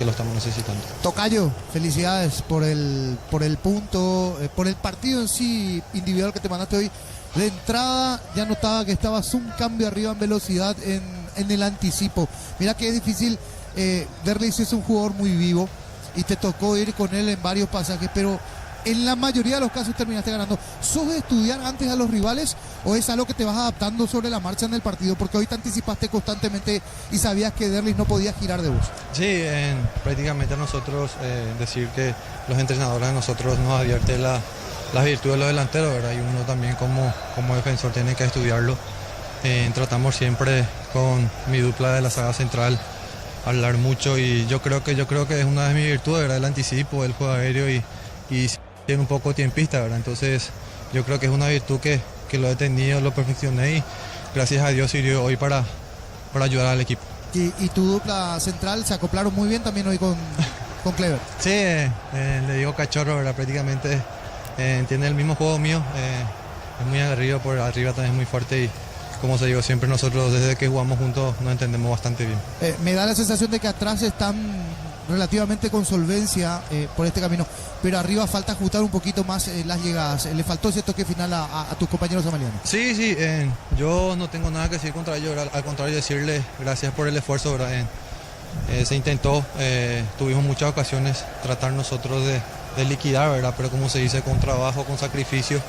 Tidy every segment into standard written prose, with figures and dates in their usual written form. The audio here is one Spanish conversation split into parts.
que lo estamos necesitando. Tocayo, felicidades por el punto, por el partido en sí individual que te mandaste hoy. De entrada ya notaba que estabas un cambio arriba en velocidad en el anticipo. Mira que es difícil, Derlis es un jugador muy vivo y te tocó ir con él en varios pasajes, pero en la mayoría de los casos terminaste ganando. ¿Sos de estudiar antes a los rivales o es algo que te vas adaptando sobre la marcha en el partido? Porque hoy te anticipaste constantemente y sabías que Derlis no podía girar de vos. Sí, prácticamente nosotros decir que los entrenadores de nosotros nos advierten las virtudes de los delanteros, ¿verdad? Y uno también como defensor tiene que estudiarlo. Tratamos siempre con mi dupla de la saga central hablar mucho y yo creo que es una de mis virtudes, ¿verdad? El anticipo, el juego aéreo y tiene un poco tiempista, ¿verdad? Entonces yo creo que es una virtud que lo he tenido, lo perfeccioné y gracias a Dios sirvió hoy para ayudar al equipo. Y tu dupla central se acoplaron muy bien también hoy con Clever. Sí, le digo cachorro, ¿verdad? Prácticamente tiene el mismo juego mío, es muy aguerrido por arriba, también es muy fuerte y como se digo siempre nosotros desde que jugamos juntos nos entendemos bastante bien. Me da la sensación de que atrás están relativamente con solvencia por este camino, pero arriba falta ajustar un poquito más las llegadas. Le faltó ese toque final a tus compañeros amalianos. Sí, yo no tengo nada que decir contra ellos, al contrario decirle gracias por el esfuerzo, ¿verdad? Se intentó, tuvimos muchas ocasiones tratar nosotros de liquidar, ¿verdad? Pero como se dice, con trabajo, con sacrificio,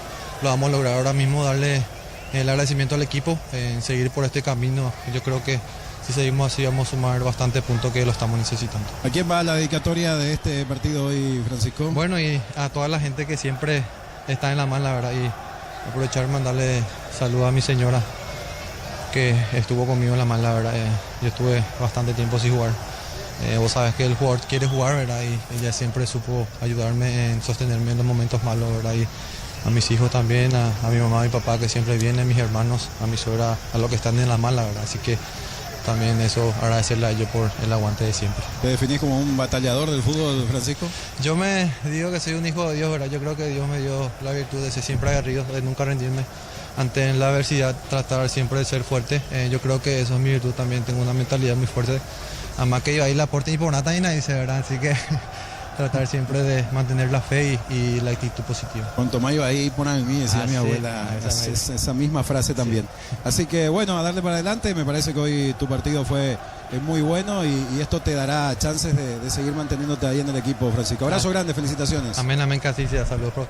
lo vamos a lograr ahora mismo, darle el agradecimiento al equipo, seguir por este camino. Yo creo que si seguimos así vamos a sumar bastante puntos que lo estamos necesitando. ¿A quién va la dedicatoria de este partido hoy, Francisco? Bueno, y a toda la gente que siempre está en la mano, la verdad, y aprovechar y mandarle saludos a mi señora que estuvo conmigo en la mano, la verdad. Yo estuve bastante tiempo sin jugar. Vos sabes que el jugador quiere jugar, ¿verdad? Y ella siempre supo ayudarme en sostenerme en los momentos malos, ¿verdad? Y a mis hijos también, a mi mamá, a mi papá que siempre vienen, a mis hermanos, a mi suegra, a los que están en la mala, ¿verdad? Así que también eso, agradecerle a ellos por el aguante de siempre. ¿Te definís como un batallador del fútbol, Francisco? Yo me digo que soy un hijo de Dios, ¿verdad? Yo creo que Dios me dio la virtud de ser siempre aguerrido, de nunca rendirme ante la adversidad, tratar siempre de ser fuerte. Yo creo que eso es mi virtud también, tengo una mentalidad muy fuerte. Además que yo ahí la aporte y por nada también dice, ¿verdad? Así que tratar siempre de mantener la fe y la actitud positiva. Con Tomayo ahí por a mí, decía mi abuela, esa misma frase también. Sí. Así que bueno, a darle para adelante, me parece que hoy tu partido fue muy bueno y esto te dará chances de seguir manteniéndote ahí en el equipo, Francisco. Abrazo grande, felicitaciones. Amén, casi sea, saludos, profe.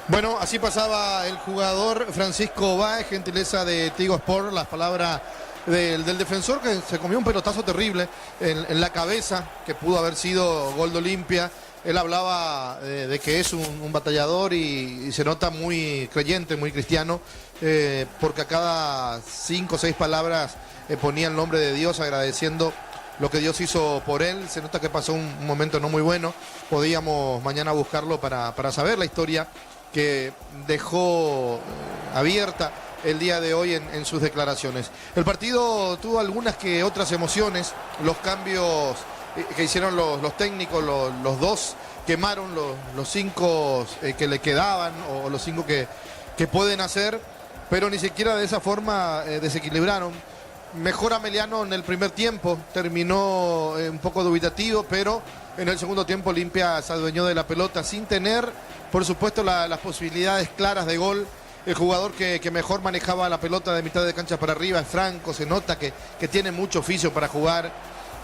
Bueno, así pasaba el jugador Francisco Báez, gentileza de Tigo Sport, las palabras del defensor que se comió un pelotazo terrible en la cabeza, que pudo haber sido gol de Olimpia. Él hablaba de que es un batallador y se nota muy creyente, muy cristiano, porque a cada 5 o 6 palabras ponía el nombre de Dios agradeciendo lo que Dios hizo por él. Se nota que pasó un momento no muy bueno. Podíamos mañana buscarlo para saber la historia que dejó abierta el día de hoy en sus declaraciones. El partido tuvo algunas que otras emociones, los cambios que hicieron los técnicos, los dos quemaron los 5 que le quedaban o los 5 que pueden hacer, pero ni siquiera de esa forma desequilibraron. Mejor Ameliano en el primer tiempo, terminó un poco dubitativo, pero en el segundo tiempo Olimpia se adueñó de la pelota sin tener, por supuesto, las posibilidades claras de gol. El jugador que mejor manejaba la pelota de mitad de cancha para arriba es Franco, se nota que tiene mucho oficio para jugar,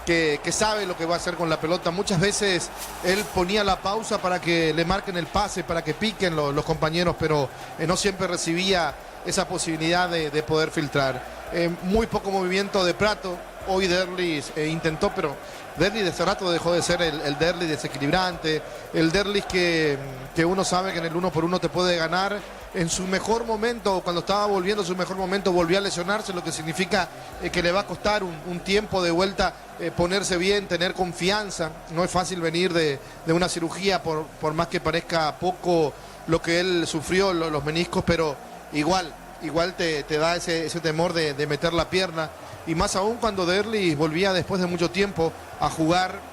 que sabe lo que va a hacer con la pelota. Muchas veces él ponía la pausa para que le marquen el pase, para que piquen los compañeros, pero no siempre recibía esa posibilidad de poder filtrar. Muy poco movimiento de Prato. Hoy Derlis intentó, pero Derlis de hace rato dejó de ser el Derlis desequilibrante, el Derlis que uno sabe que en el 1 por 1 te puede ganar. En su mejor momento, cuando estaba volviendo a su mejor momento, volvió a lesionarse, lo que significa que le va a costar un tiempo de vuelta ponerse bien, tener confianza. No es fácil venir de una cirugía, por más que parezca poco lo que él sufrió, los meniscos, pero igual te da ese temor de meter la pierna. Y más aún cuando Derlis volvía después de mucho tiempo a jugar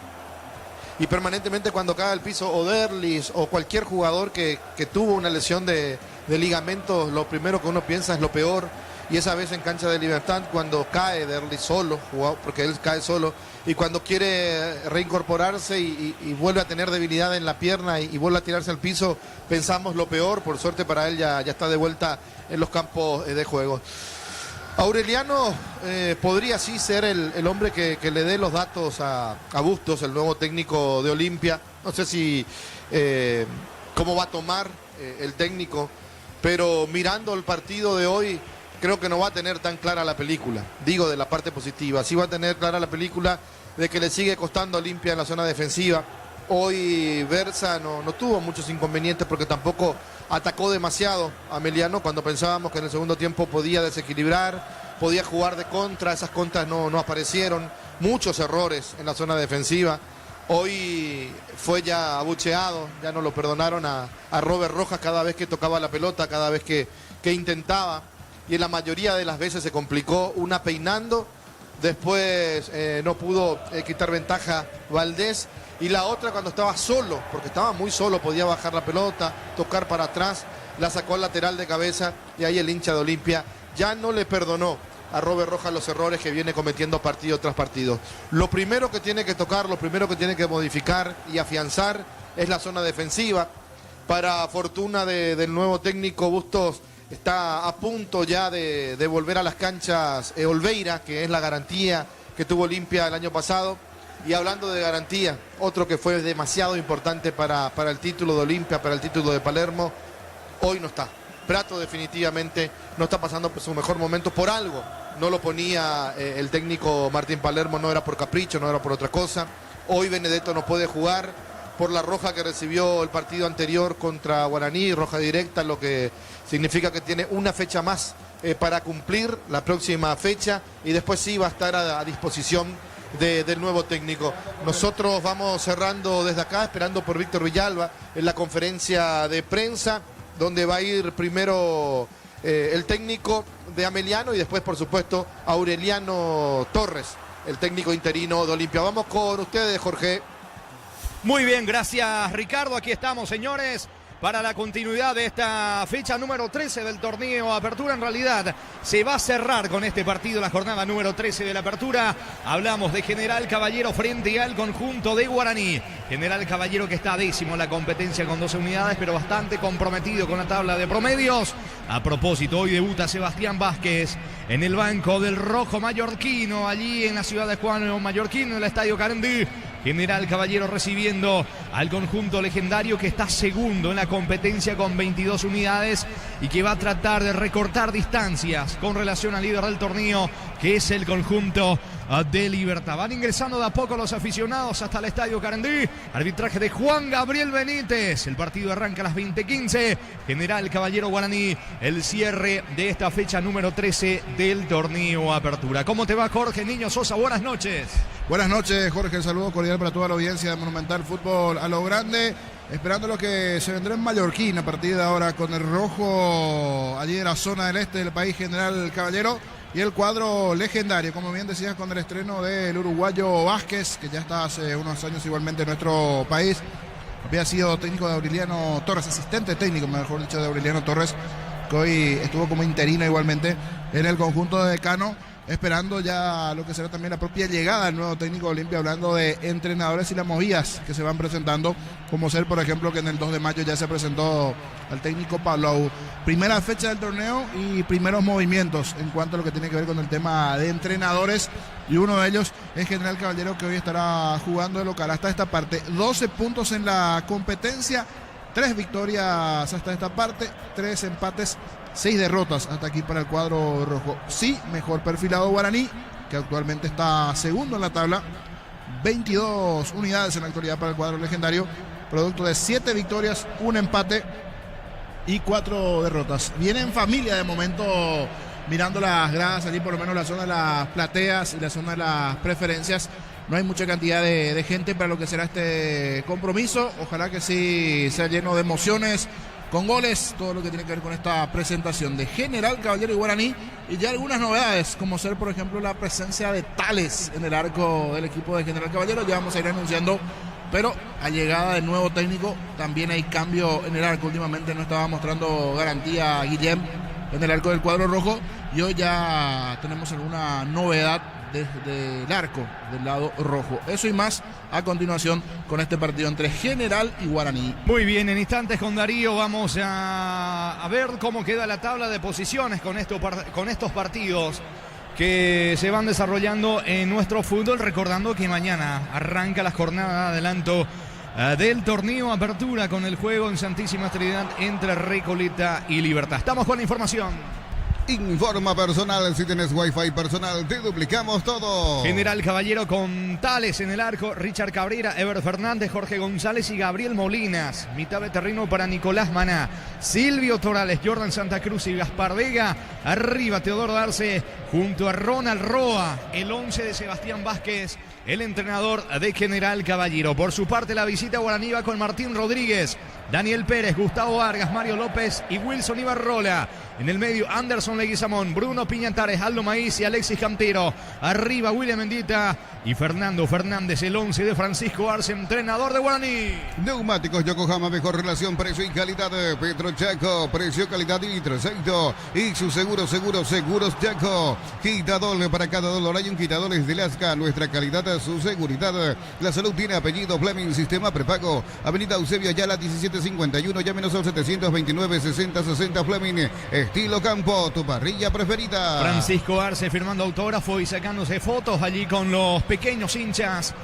y permanentemente cuando cae al piso o Derlis o cualquier jugador que tuvo una lesión de ligamentos, lo primero que uno piensa es lo peor. y esa vez en cancha de Libertad cuando cae Derli solo, porque él cae solo, y cuando quiere reincorporarse y vuelve a tener debilidad en la pierna y vuelve a tirarse al piso, pensamos lo peor. Por suerte para él ya está de vuelta en los campos de juego. Aureliano podría sí ser el hombre que le dé los datos a Bustos, el nuevo técnico de Olimpia. No sé si cómo va a tomar el técnico, pero mirando el partido de hoy, creo que no va a tener tan clara la película. Digo, de la parte positiva. Sí va a tener clara la película de que le sigue costando a Olimpia en la zona defensiva. Hoy Versa no tuvo muchos inconvenientes porque tampoco atacó demasiado a Meliano cuando pensábamos que en el segundo tiempo podía desequilibrar, podía jugar de contra. Esas contras no aparecieron. Muchos errores en la zona defensiva. Hoy fue ya abucheado, ya no lo perdonaron a Robert Rojas cada vez que tocaba la pelota, cada vez que intentaba. Y en la mayoría de las veces se complicó, una peinando, después no pudo quitar ventaja Valdés, y la otra cuando estaba solo, porque estaba muy solo, podía bajar la pelota, tocar para atrás, la sacó al lateral de cabeza, y ahí el hincha de Olimpia ya no le perdonó a Robert Rojas los errores que viene cometiendo partido tras partido. Lo primero que tiene que tocar, lo primero que tiene que modificar y afianzar es la zona defensiva. Para fortuna del nuevo técnico Bustos, está a punto ya de volver a las canchas Olveira, que es la garantía que tuvo Olimpia el año pasado. Y hablando de garantía, otro que fue demasiado importante para el título de Olimpia, para el título de Palermo, hoy no está. Prato definitivamente no está pasando por su mejor momento, por algo. No lo ponía el técnico Martín Palermo, no era por capricho, no era por otra cosa. Hoy Benedetto no puede jugar por la roja que recibió el partido anterior contra Guaraní, roja directa, lo que significa que tiene una fecha más para cumplir, la próxima fecha, y después sí va a estar a disposición del nuevo técnico. Nosotros vamos cerrando desde acá, esperando por Víctor Villalba en la conferencia de prensa, donde va a ir primero el técnico de Ameliano y después, por supuesto, Aureliano Torres, el técnico interino de Olimpia. Vamos con ustedes, Jorge. Muy bien, gracias Ricardo. Aquí estamos, señores, para la continuidad de esta fecha número 13 del torneo Apertura. En realidad se va a cerrar con este partido la jornada número 13 de la Apertura. Hablamos de General Caballero frente al conjunto de Guaraní. General Caballero que está décimo en la competencia con 12 unidades, pero bastante comprometido con la tabla de promedios. A propósito, hoy debuta Sebastián Vázquez en el banco del rojo mallorquino, allí en la ciudad de Juan Mallorquín, en el Estadio Carandí. General Caballero recibiendo al conjunto legendario que está segundo en la competencia con 22 unidades y que va a tratar de recortar distancias con relación al líder del torneo, que es el conjunto de Libertad. Van ingresando de a poco los aficionados hasta el Estadio Carandí. Arbitraje de Juan Gabriel Benítez. El partido arranca a las 20:15. General Caballero Guaraní, el cierre de esta fecha número 13 del torneo Apertura. ¿Cómo te va, Jorge Niño Sosa? Buenas noches. Buenas noches, Jorge. Un saludo cordial para toda la audiencia de Monumental Fútbol a lo grande. Esperando lo que se vendrá en Mallorquín a partir de ahora con el rojo allí en la zona del este del país, General Caballero. Y el cuadro legendario, como bien decías, con el estreno del uruguayo Vázquez, que ya está hace unos años igualmente en nuestro país. Había sido técnico de Aureliano Torres, asistente técnico, mejor dicho, de Aureliano Torres, que hoy estuvo como interino igualmente en el conjunto de Decano, esperando ya lo que será también la propia llegada del nuevo técnico de Olimpia, hablando de entrenadores y las movidas que se van presentando, como ser, por ejemplo, que en el 2 de mayo ya se presentó al técnico Pablo. Primera fecha del torneo y primeros movimientos en cuanto a lo que tiene que ver con el tema de entrenadores, y uno de ellos es General Caballero, que hoy estará jugando de local hasta esta parte. 12 puntos en la competencia, 3 victorias hasta esta parte, 3 empates, 6 derrotas hasta aquí para el cuadro rojo. Sí, mejor perfilado Guaraní, que actualmente está segundo en la tabla, 22 unidades en la actualidad para el cuadro legendario, producto de 7 victorias, 1 empate y 4 derrotas. Viene en familia de momento, mirando las gradas allí, por lo menos la zona de las plateas y la zona de las preferencias. No hay mucha cantidad de gente para lo que será este compromiso. Ojalá que sí sea lleno de emociones, con goles, todo lo que tiene que ver con esta presentación de General Caballero y Guaraní, y ya algunas novedades, como ser, por ejemplo, la presencia de Tales en el arco del equipo de General Caballero. Ya vamos a ir anunciando, pero a llegada del nuevo técnico también hay cambio en el arco. Últimamente no estaba mostrando garantía Guillem en el arco del cuadro rojo, y hoy ya tenemos alguna novedad desde el arco del lado rojo. Eso y más a continuación con este partido entre General y Guaraní. Muy bien, en instantes con Darío vamos a ver cómo queda la tabla de posiciones con estos partidos que se van desarrollando en nuestro fútbol, recordando que mañana arranca la jornada de adelanto del torneo Apertura con el juego en Santísima Trinidad entre Recoleta y Libertad. Estamos con la información. Informa personal, si tienes wifi personal, te duplicamos todo. General Caballero con Tales en el arco, Richard Cabrera, Ever Fernández, Jorge González y Gabriel Molinas. Mitad de terreno para Nicolás Maná, Silvio Torales, Jordan Santa Cruz y Gaspar Vega. Arriba Teodoro Darce junto a Ronald Roa. El 11 de Sebastián Vázquez, el entrenador de General Caballero. Por su parte, la visita a Guaraní va con Martín Rodríguez, Daniel Pérez, Gustavo Vargas, Mario López y Wilson Ibarrola. En el medio, Anderson Leguizamón, Bruno Piñatares, Aldo Maíz y Alexis Cantero. Arriba, William Mendita y Fernando Fernández, el 11 de Francisco Arce, entrenador de Guaraní. Neumáticos Yokohama, mejor relación, precio y calidad. Petro Chaco, precio, calidad y trayecto. Y su seguros Chaco. Quitador, para cada dolor hay un quitador de Lasca. Nuestra calidad, su seguridad. La salud tiene apellido, Fleming, sistema prepago. Avenida Eusebio Ayala, 1751, llámenos al 729-6060 Fleming. Estilo campo, tu parrilla preferida. Francisco Arce firmando autógrafo y sacándose fotos allí con los pequeños hinchas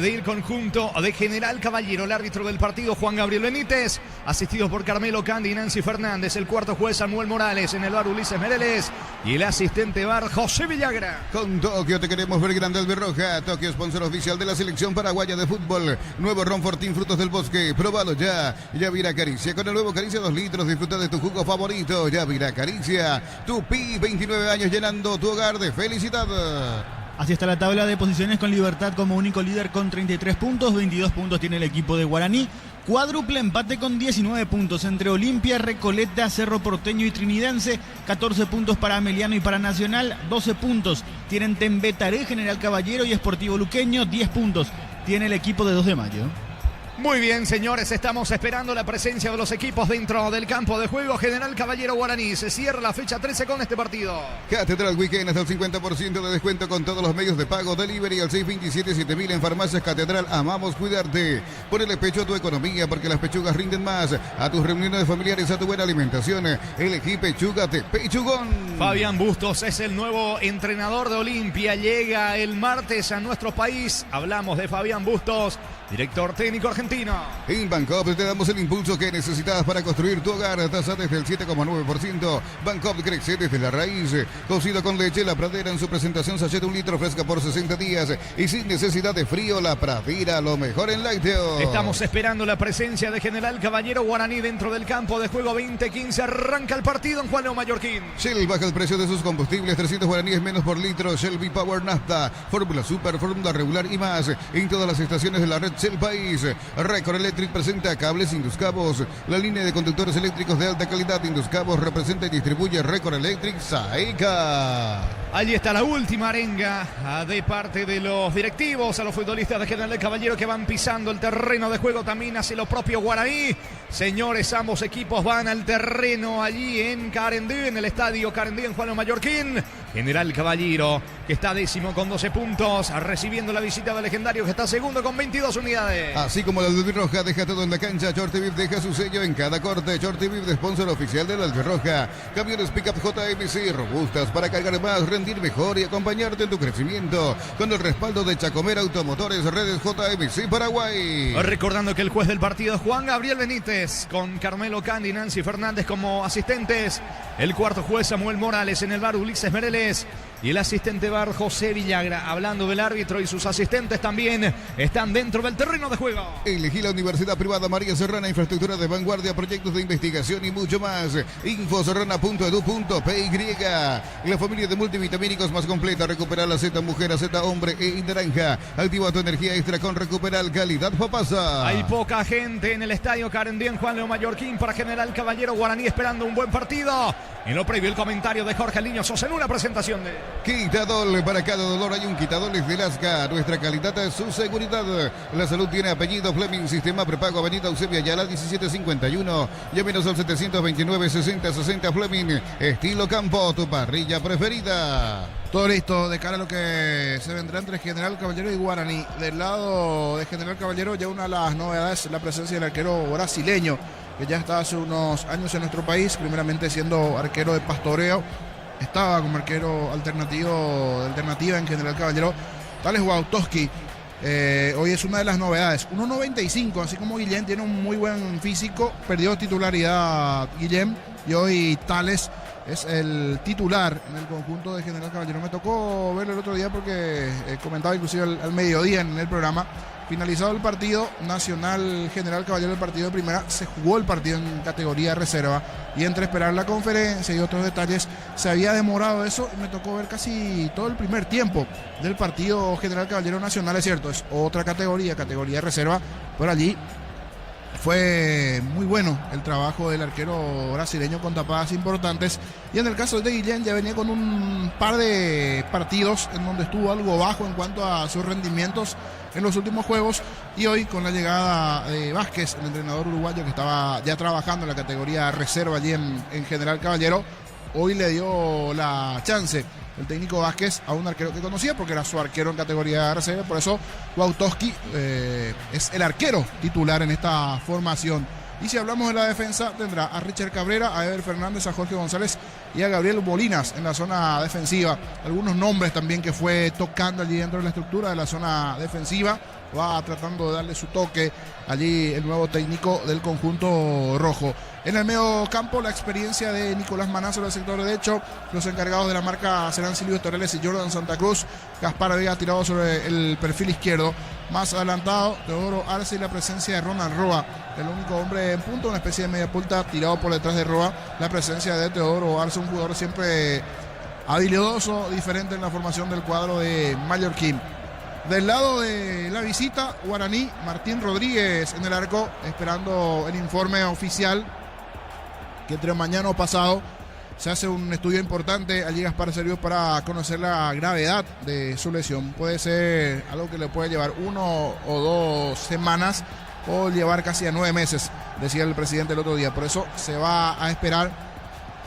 del conjunto de General Caballero. El árbitro del partido, Juan Gabriel Benítez, asistidos por Carmelo Candy y Nancy Fernández. El cuarto juez, Samuel Morales. En el bar, Ulises Mereles. Y el asistente bar, José Villagra. Con Tokio te queremos ver grande Alberroja. Tokio, sponsor oficial de la selección paraguaya de fútbol. Nuevo Ron Fortín, frutos del bosque. Próbalo ya. Yavira Caricia. Con el nuevo Caricia 2 litros. Disfruta de tu jugo favorito. Yavira Caricia. Tupi, 29 años llenando tu hogar de felicidad. Así está la tabla de posiciones, con Libertad como único líder con 33 puntos. 22 puntos tiene el equipo de Guaraní. Cuádruple empate con 19 puntos entre Olimpia, Recoleta, Cerro Porteño y Trinidense. 14 puntos para Ameliano y para Nacional. 12 puntos tienen Tembetaré, General Caballero y Sportivo Luqueño. 10 puntos tiene el equipo de 2 de mayo. Muy bien, señores, estamos esperando la presencia de los equipos dentro del campo de juego. General Caballero Guaraní, se cierra la fecha 13 con este partido. Catedral Weekend hasta el 50% de descuento con todos los medios de pago. Delivery al 627-7000 en Farmacias Catedral. Amamos cuidarte. Ponele pecho a tu economía porque las pechugas rinden más. A tus reuniones familiares, a tu buena alimentación. Elegí Pechuga de Pechugón. Fabián Bustos es el nuevo entrenador de Olimpia. Llega el martes a nuestro país. Hablamos de Fabián Bustos, director técnico argentino. En Bancop te damos el impulso que necesitas para construir tu hogar. Tasa desde el 7,9%. Bancop crece desde la raíz. Cocido con leche, La Pradera en su presentación sachet de 1 litro, fresca por 60 días. Y sin necesidad de frío, La Pradera, lo mejor en lácteo. Estamos esperando la presencia de General Caballero Guaraní dentro del campo de juego. 20:15 arranca el partido en Juan Leo Mallorquín. Shell baja el precio de sus combustibles. 300 guaraníes menos por litro. Shell V-Power Nafta, Fórmula Super, Fórmula Regular y más. En todas las estaciones de la red Shell País. Record Electric presenta cables Induscabos, la línea de conductores eléctricos de alta calidad. Induscabos representa y distribuye Record Electric Saeca. Allí está la última arenga de parte de los directivos a los futbolistas de General Caballero que van pisando el terreno de juego. También hace lo propio Guaraní. Señores, ambos equipos van al terreno allí en Carendí, en el estadio Carendí en Juan Leo Mallorquín. General Caballero, que está décimo con 12 puntos, recibiendo la visita del legendario que está segundo con 22 unidades. Así como la Albirroja deja todo en la cancha, Chortevip deja su sello en cada corte. Chortevip, sponsor oficial de la Albirroja. Camiones Pickup JMC, robustas para cargar más, rendir mejor y acompañarte en tu crecimiento. Con el respaldo de Chacomer Automotores, redes JMC Paraguay. Recordando que el juez del partido es Juan Gabriel Benítez, con Carmelo Candy y Nancy Fernández como asistentes. El cuarto juez, Samuel Morales. En el bar, Ulises Mereles. Y el asistente bar, José Villagra. Hablando del árbitro y sus asistentes también están dentro del terreno de juego. Elegí la Universidad Privada María Serrana, infraestructura de vanguardia, proyectos de investigación y mucho más. Infoserrana.edu.py. La familia de multivitamínicos más completa. Recupera la Z mujer, a Z hombre e naranja. Activa tu energía extra con Recuperal Calidad Papasa. Hay poca gente en el estadio Carendí en Juan Leo Mallorquín para General Caballero Guaraní esperando un buen partido. En lo previo, el comentario de Jorge Liño Sosa en una presentación presentación de Quitadol, para cada dolor hay un Quitadol de Lasca. Nuestra calidad es su seguridad. La salud tiene apellido Fleming, sistema prepago Avenida Eusebio Ayala 1751. Llámenos al 729-6060 Fleming. Estilo campo, tu parrilla preferida. Todo listo de cara a lo que se vendrá entre General Caballero y Guaraní. Del lado de General Caballero, ya una de las novedades, la presencia del arquero brasileño, que ya está hace unos años en nuestro país, primeramente siendo arquero de pastoreo. Estaba como arquero alternativa en General Caballero, Tales Wautoski. Hoy es una de las novedades. 1.95, así como Guillén tiene un muy buen físico, perdió titularidad Guillén y hoy Tales es el titular en el conjunto de General Caballero. Me tocó verlo el otro día porque comentaba inclusive al mediodía en el programa. Finalizado el partido, Nacional General Caballero, el partido de primera, se jugó el partido en categoría reserva y entre esperar la conferencia y otros detalles se había demorado eso y me tocó ver casi todo el primer tiempo del partido General Caballero Nacional. Es cierto, es otra categoría reserva, pero allí fue muy bueno el trabajo del arquero brasileño con tapadas importantes. Y en el caso de Guillén ya venía con un par de partidos en donde estuvo algo bajo en cuanto a sus rendimientos en los últimos juegos. Y hoy con la llegada de Vázquez, el entrenador uruguayo que estaba ya trabajando en la categoría reserva allí en General Caballero, hoy le dio la chance el técnico Vázquez a un arquero que conocía porque era su arquero en categoría reserva. Por eso Wautoski es el arquero titular en esta formación. Y si hablamos de la defensa, tendrá a Richard Cabrera, a Ever Fernández, a Jorge González y a Gabriel Bolinas en la zona defensiva. Algunos nombres también que fue tocando allí dentro de la estructura de la zona defensiva. Va tratando de darle su toque allí el nuevo técnico del conjunto rojo. En el medio campo, la experiencia de Nicolás Manazo del sector derecho. Los encargados de la marca serán Silvio Torres y Jordan Santa Cruz. Gaspar Vega tirado sobre el perfil izquierdo. Más adelantado, Teodoro Arce y la presencia de Ronald Roa, el único hombre en punto, una especie de media punta tirado por detrás de Roa. La presencia de Teodoro Arce, un jugador siempre habilidoso, diferente en la formación del cuadro de Mallorquín. Del lado de la visita, Guaraní, Martín Rodríguez en el arco, esperando el informe oficial que entre mañana o pasado se hace un estudio importante allí Gaspar Servio para conocer la gravedad de su lesión. Puede ser algo que le puede llevar 1 o 2 semanas o llevar casi a 9 meses, decía el presidente el otro día. Por eso se va a esperar.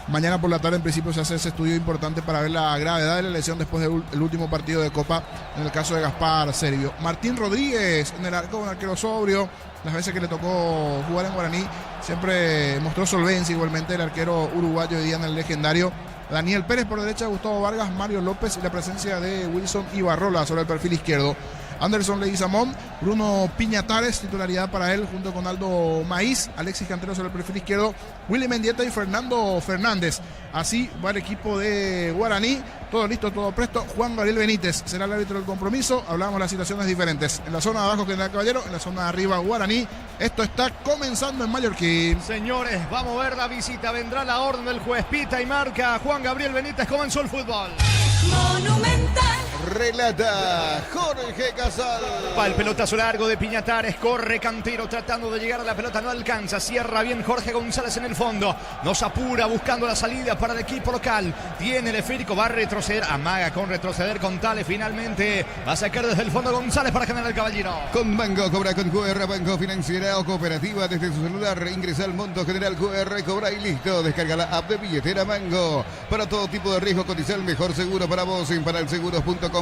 Mañana por la tarde en principio se hace ese estudio importante para ver la gravedad de la lesión después del último partido de Copa en el caso de Gaspar Servio. Martín Rodríguez en el arco, un arquero sobrio. Las veces que le tocó jugar en Guaraní siempre mostró solvencia, igualmente el arquero uruguayo hoy día en el legendario. Daniel Pérez por derecha, Gustavo Vargas, Mario López y la presencia de Wilson Ibarrola sobre el perfil izquierdo. Anderson Leguizamón, Bruno Piñatares, titularidad para él junto con Aldo Maíz, Alexis Cantero sobre el perfil izquierdo, Willy Mendieta y Fernando Fernández. Así va el equipo de Guaraní, todo listo, todo presto. Juan Gabriel Benítez será el árbitro del compromiso. Hablamos de las situaciones diferentes. En la zona de abajo General Caballero, en la zona de arriba Guaraní. Esto está comenzando en Mallorquín. Señores, vamos a ver la visita, vendrá la orden del juez, pita y marca Juan Gabriel Benítez, comenzó el fútbol. Monumental. Relata Jorge Casal. Va el pelotazo largo de Piñatares, corre Cantero tratando de llegar a la pelota, no alcanza, cierra bien Jorge González en el fondo, nos apura buscando la salida para el equipo local, tiene el esférico, va a retroceder, amaga con retroceder con Tales, finalmente va a sacar desde el fondo González para General Caballero. Con Banco, cobra con QR, Banco Financiera o Cooperativa desde su celular, ingresa al monto general QR, cobra y listo, descarga la app de billetera Mango. Para todo tipo de riesgo, cotiza el mejor seguro para vos en panalseguros.com.py.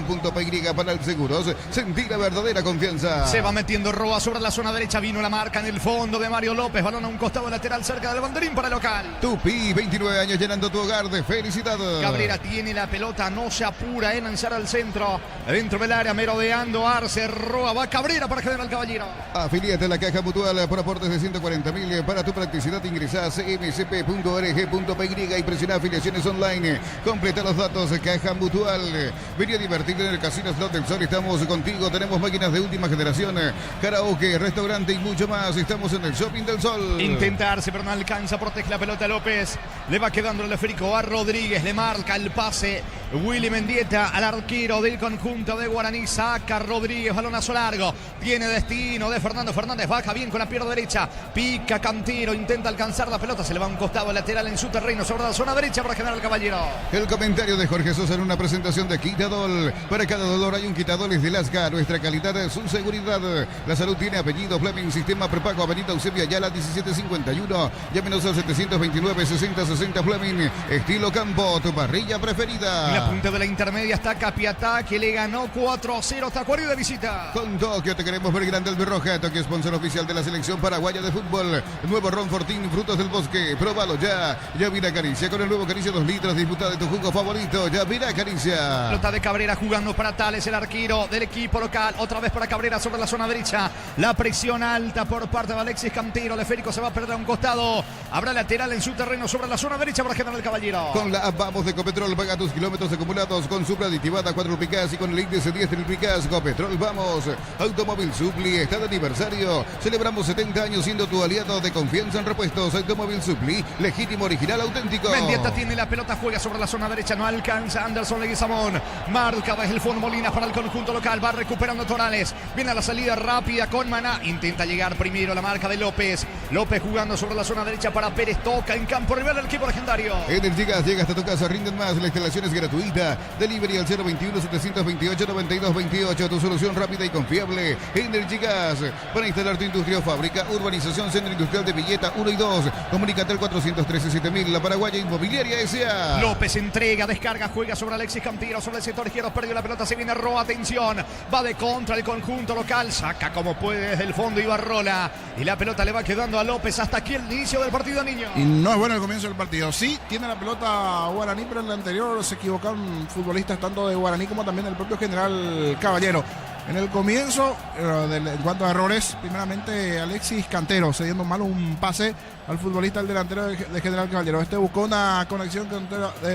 Panal Seguros, sentir la verdadera confianza. Se va metiendo Roa sobre la zona derecha, vino la marca en el fondo de Mario López, balón a un costado lateral cerca del banderín para el local. Tupi, 29 años llenando tu hogar de felicidad. Cabrera tiene la pelota, no se apura en lanzar al centro, dentro del área, merodeando Arce, Roa, va Cabrera para General Caballero. Afiliate a la Caja Mutual por aportes de 140.000. Para tu practicidad ingresa a cmcp.org.py y presiona afiliaciones online. Completa los datos, Caja Mutual. Venía a divertirte en el Casino Slot del Sol, estamos contigo, tenemos máquinas de última generación, karaoke, restaurante y mucho más, estamos en el Shopping del Sol. Intentarse, pero no alcanza, protege la pelota López, le va quedando el esférico a Rodríguez, le marca el pase Willy Mendieta al arquero del conjunto de Guaraní. Saca Rodríguez, balonazo largo. Tiene destino de Fernando Fernández. Baja bien con la pierna derecha. Pica Cantero, intenta alcanzar la pelota. Se le va un costado lateral en su terreno sobre la zona derecha para General Caballero. El comentario de Jorge Sosa en una presentación de Quitadol. Para cada dolor hay un Quitadoles de Lasca. Nuestra calidad es su seguridad. La salud tiene apellido Fleming. Sistema prepago Avenida Eusebio Ayala 1751. Llámenos al 729-6060 Fleming. Estilo campo, tu parrilla preferida. La punta de la intermedia está Capiatá, que le ganó 4-0 Tacuario de visita. Con Tokio te queremos ver grande el Roja. Tokio, sponsor oficial de la selección paraguaya de fútbol. El nuevo Ron Fortín, frutos del bosque. Próbalo ya. Yavira Caricia con el nuevo Caricia 2 litros. Disfruta de tu jugo favorito. Yavira Caricia. Pelota de Cabrera jugando para Tales, el arquero del equipo local. Otra vez para Cabrera sobre la zona derecha. La presión alta por parte de Alexis Cantero. El esférico se va a perder a un costado. Habrá lateral en su terreno sobre la zona derecha para General Caballero. Con la app Vamos de Copetrol, paga tus kilómetros acumulados con Supra aditivada cuadruplicás y con el índice 10 triplicás. Copetrol, vamos. Automóvil Supli está de aniversario. Celebramos 70 años siendo tu aliado de confianza en repuestos. Automóvil Supli, legítimo, original, auténtico. Mendieta tiene la pelota, juega sobre la zona derecha, no alcanza Anderson Leguizamón. Marca desde el fondo Molina para el conjunto local, va recuperando Torales. Viene a la salida rápida con Maná, intenta llegar primero la marca de López. López jugando sobre la zona derecha para Pérez, toca en campo rival el equipo legendario. Energigas llega hasta tu casa, rinden más, la instalación es gratuita. Delivery al 021-728-9228, tu solución rápida y confiable. Energigas, para instalar tu industria o fábrica, urbanización Centro Industrial de Villeta 1 y 2. Comunícate al 413-7000, la Paraguaya Inmobiliaria S.A. López entrega, descarga, juega sobre Alexis Cantero, sobre el sector izquierdo, perdió la pelota, se viene Roa, atención, va de contra el conjunto local, saca como puede desde el fondo Ibarrola, y la pelota le va quedando a López. Hasta aquí el inicio del partido, niño. Y no es bueno el comienzo del partido. Sí, tiene la pelota Guaraní, pero en la anterior se equivocaron futbolistas tanto de Guaraní como también del propio General Caballero. En el comienzo, en cuanto a errores, primeramente Alexis Cantero cediendo mal un pase al futbolista, el delantero de General Caballero. Este buscó una conexión con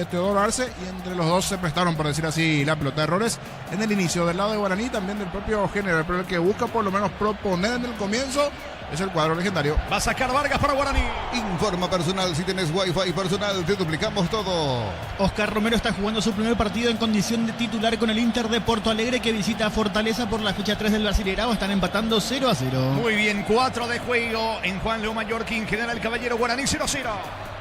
Teodoro Arce y entre los dos se prestaron, por decir así, la pelota. Errores en el inicio del lado de Guaraní, también del propio General, pero el que busca por lo menos proponer en el comienzo es el cuadro legendario. Va a sacar Vargas para Guaraní. Informa personal, si tienes Wi-Fi personal, te duplicamos todo. Oscar Romero está jugando su primer partido en condición de titular con el Inter de Porto Alegre, que visita a Fortaleza por la fecha 3 del Brasileirao. Están empatando 0-0. Muy bien, 4 de juego en Juan Leo Mallorquín, General Caballero, Guaraní 0-0.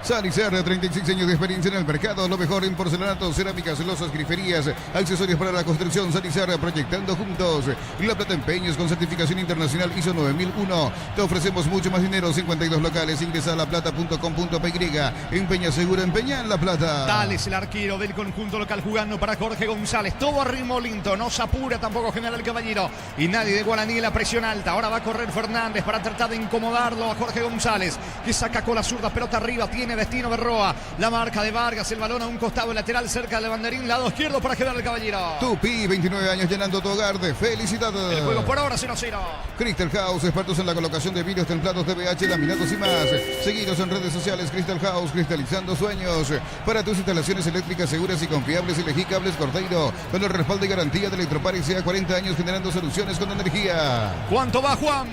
Sanicer, 36 años de experiencia en el mercado, lo mejor en porcelanato, cerámicas, losas, griferías, accesorios para la construcción. Sanicer, proyectando juntos. La Plata Empeños con certificación internacional ISO 9001. Te ofrecemos mucho más dinero, 52 locales. Ingresa a laplata.com.py. Empeña seguro, empeña en La Plata. Tales, el arquero del conjunto local, jugando para Jorge González. Todo a ritmo lento, no se apura tampoco General Caballero. Y nadie de Guaraní en la presión alta. Ahora va a correr Fernández para tratar de incomodarlo a Jorge González, que saca con la zurda, pelota arriba, tiene destino Berroa. La marca de Vargas, el balón a un costado lateral cerca del banderín, lado izquierdo para General Caballero. Tupi, 29 años llenando tu hogar de felicidad. El juego por ahora 0-0. Crystal House, expertos en la colocación de vidrios templados de BH, laminados y más. Seguidos en redes sociales. Crystal House, cristalizando sueños. Para tus instalaciones eléctricas seguras y confiables, elegí Cables Cordeiro, con el respaldo y garantía de Electropar S.A. 40 años generando soluciones con energía. ¿Cuánto va, Juan?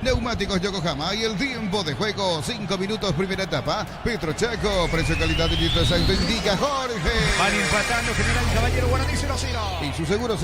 Neumáticos Yokohama y el tiempo de juego, 5 minutos, primera etapa. Petro Chaco, precio, calidad y litro exacto, indica Jorge. Van empatando General Caballero, Guaraní 0-0. Y su seguros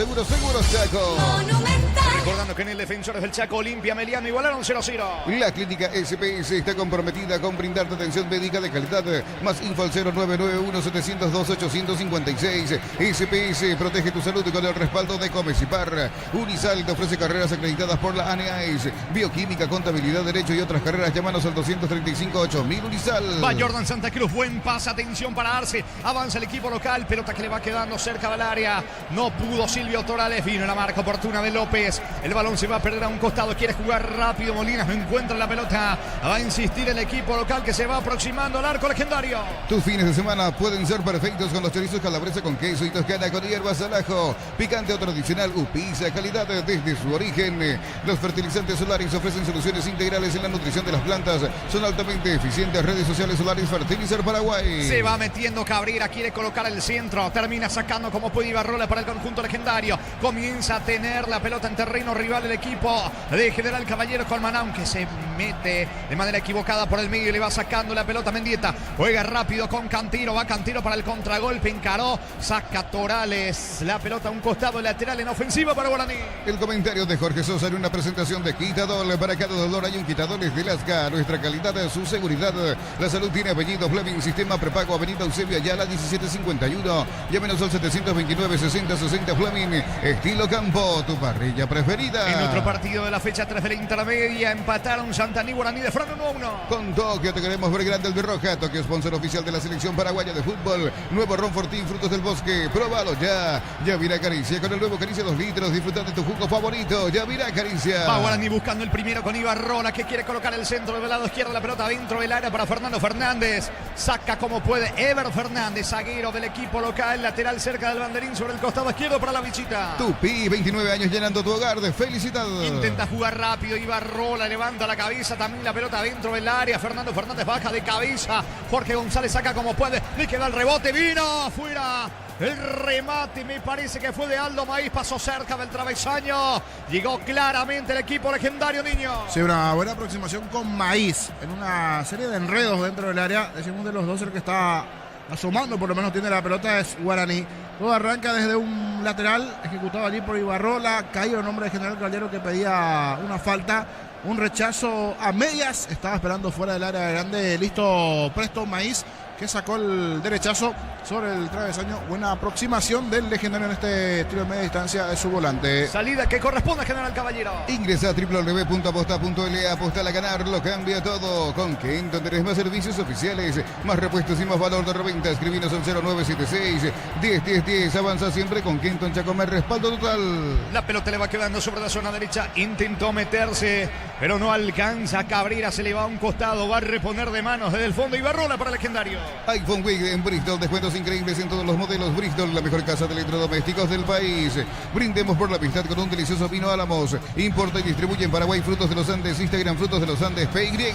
Chaco. Monumental. Recordando que en el Defensores del Chaco, Olimpia, Meliano igualaron 0-0. La clínica SPS está comprometida con brindarte atención médica de calidad. Más info al 0991-702-856. SPS protege tu salud con el respaldo de Comecipar. Unisal te ofrece carreras acreditadas por la ANEAIS. Bioquímica, contabilidad, derecho y otras carreras. Llámanos al 235-8000 Unisal. Va Jordan Santa Cruz, buen pase, atención para Arce. Avanza el equipo local, pelota que le va quedando cerca del área. No pudo Silvio Torales, vino la marca oportuna de López. El balón se va a perder a un costado, quiere jugar rápido Molinas, no encuentra la pelota. Va a insistir el equipo local que se va aproximando al arco legendario. Tus fines de semana pueden ser perfectos con los chorizos calabresa con queso y toscana con hierbas al ajo. Picante o tradicional, Upisa, calidad desde su origen. Los fertilizantes solares ofrecen soluciones integrales en la nutrición de las plantas. Son altamente eficientes. Redes sociales Solaris Fertilizer Paraguay. Se va metiendo Cabrera, quiere colocar el centro. Termina sacando como puede Ibarrola para el conjunto legendario. Comienza a tener la pelota en terreno rival el equipo de General Caballero con Maná, aunque se mete de manera equivocada por el medio y le va sacando la pelota Mendieta. Juega rápido con Cantiro, va Cantiro para el contragolpe, encaró, saca Torales la pelota a un costado lateral en ofensiva para Guaraní. El comentario de Jorge Sosa en una presentación de Quitadol. Para cada dolor hay un Quitadol de Lasca. Nuestra calidad, su seguridad. La salud tiene apellido Fleming. Sistema prepago Avenida Eusebio Ayala 1751. Llámenos al 729-6060 Fleming. Estilo campo, tu parrilla preferida. En otro partido de la fecha 3 de la intermedia empataron Santaní Guaraní de Fran 1-1. Con Tokio te queremos ver grande el Birroja. Tokio, sponsor oficial de la selección paraguaya de fútbol. Nuevo Ron Fortín, frutos del bosque. Próbalo ya. Yavira Caricia con el nuevo Caricia 2 litros. Disfruta de tu jugo favorito. Yavira Caricia. Va Guaraní buscando el primero con Ibarrola, que quiere colocar el centro del lado izquierdo. La pelota dentro del área para Fernando Fernández. Saca como puede Ever Fernández, zaguero del equipo local. Lateral cerca del banderín sobre el costado izquierdo para la visita. Tupi, 29 años llenando tu hogar de felicidad. Intenta jugar rápido. Ibarrola levanta la cabeza. También la pelota dentro del área. Fernando Fernández baja de cabeza. Jorge González saca como puede. Le queda el rebote. Vino afuera. El remate me parece que fue de Aldo Maíz, pasó cerca del travesaño. Llegó claramente el equipo legendario, niño. Sí, una buena aproximación con Maíz en una serie de enredos dentro del área. Decimos de los dos el que está asomando, por lo menos tiene la pelota, es Guaraní. Todo arranca desde un lateral ejecutado allí por Ibarrola. Caído el nombre de General Caballero que pedía una falta. Un rechazo a medias. Estaba esperando fuera del área grande. Listo, presto Maíz, que sacó el derechazo sobre el travesaño. Buena aproximación del legendario en este tiro de media distancia de su volante. Salida que corresponde a General Caballero. Ingresa a www.aposta.le. Apostar a ganar, lo cambia todo. Con Kenton tenés más servicios oficiales, más repuestos y más valor de reventa. Escribinos al 0976-10-10-10. Avanza siempre con Kenton Chacomer. Respaldo total. La pelota le va quedando sobre la zona derecha. Intentó meterse, pero no alcanza. Cabrera se le va a un costado. Va a reponer de manos desde el fondo. Ibarrola para el legendario. iPhone Week en Bristol, descuentos increíbles en todos los modelos. Bristol, la mejor casa de electrodomésticos del país. Brindemos por la amistad con un delicioso vino Álamos. Importa y distribuye en Paraguay Frutos de los Andes. Instagram Frutos de los Andes PY.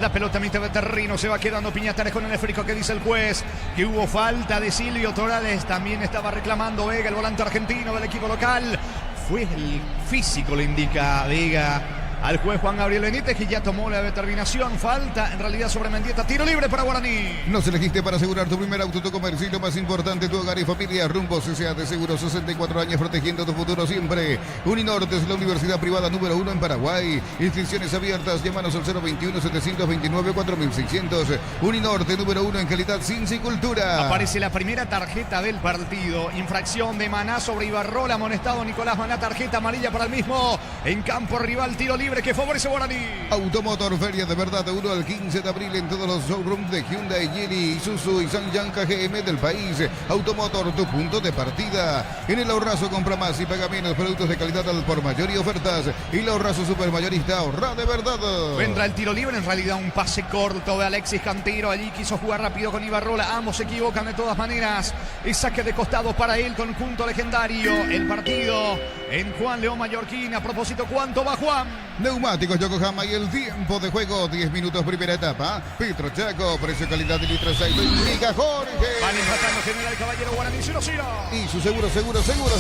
La pelota a mitad de terreno, se va quedando Piñatares con el esférico que dice el juez que hubo falta de Silvio Torales. También estaba reclamando Vega, el volante argentino del equipo local. Fue el físico, le indica Vega al juez Juan Gabriel Benítez, que ya tomó la determinación. Falta en realidad sobre Mendieta. Tiro libre para Guaraní. Nos elegiste para asegurar tu primer auto, tu comercio y lo más importante, tu hogar y familia. Rumbo CCA de Seguros, 64 años protegiendo tu futuro siempre. Uninorte es la universidad privada número 1 en Paraguay. Inscripciones abiertas. Llámanos al 021-729-4600. Uninorte número 1 en calidad, ciencia y cultura. Aparece la primera tarjeta del partido. Infracción de Maná sobre Ibarrola. Amonestado Nicolás Maná. Tarjeta amarilla para el mismo. En campo rival, tiro libre que favorece Guaraní. Automotor, feria de verdad de 1 al 15 de abril en todos los showrooms de Hyundai, Geely, Isuzu y Sanyang KGM del país. Automotor, tu punto de partida. En el Ahorrazo compra más y paga menos. Productos de calidad al por mayor y ofertas. Y el Ahorrazo supermayorista, ahorra de verdad. Vendrá el tiro libre, en realidad un pase corto de Alexis Cantiro. Allí quiso jugar rápido con Ibarrola. Ambos se equivocan de todas maneras. Y saque de costado para el conjunto legendario. El partido en Juan León Mallorquín. A propósito, ¿cuánto va Juan? Neumáticos Yokohama y el tiempo de juego, 10 minutos primera etapa. Petro Chaco, precio calidad de litro 6. Indica Jorge. Van empatando General Caballero Guaraní 0-0. Y su seguros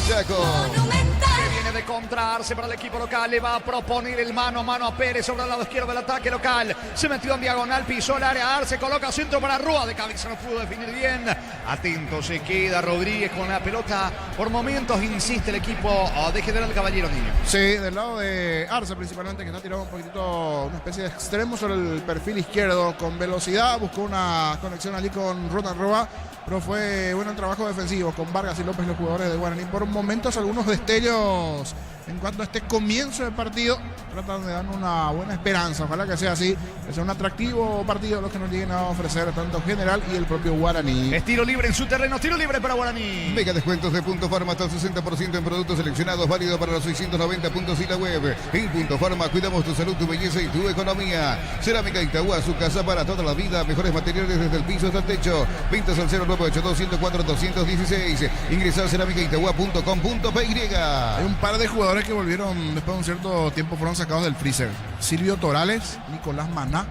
Chaco. Que viene de contrarse para el equipo local. Le va a proponer el mano a mano a Pérez sobre el lado izquierdo del ataque local. Se metió en diagonal, pisó el área. Arce coloca centro para Rúa. De cabeza no pudo definir bien. Atento se queda Rodríguez con la pelota. Por momentos insiste el equipo de General Caballero, niño. Sí, del lado de Arce principalmente, que está tirado un poquitito, una especie de extremo sobre el perfil izquierdo con velocidad. Buscó una conexión allí con Ronald Roa, pero fue bueno el trabajo defensivo con Vargas y López, los jugadores de Guaraní. Por momentos algunos destellos en cuanto a este comienzo de partido tratan de dar una buena esperanza. Ojalá que sea así, que sea un atractivo partido los que nos lleguen a ofrecer tanto General y el propio Guaraní. Es tiro libre en su terreno, tiro libre para Guaraní. Mega descuentos de Punto Farma hasta el 60% en productos seleccionados, válido para los 690 puntos y la web. En Punto Farma cuidamos tu salud, tu belleza y tu economía. Cerámica Itagua, su casa para toda la vida. Mejores materiales desde el piso hasta el techo. Ventas al 0982-104-216. Ingresa a cerámicaitagua.com.py. Hay un par de jugadores que volvieron después de un cierto tiempo, fueron sacados del freezer. Silvio Torales, Nicolás Maná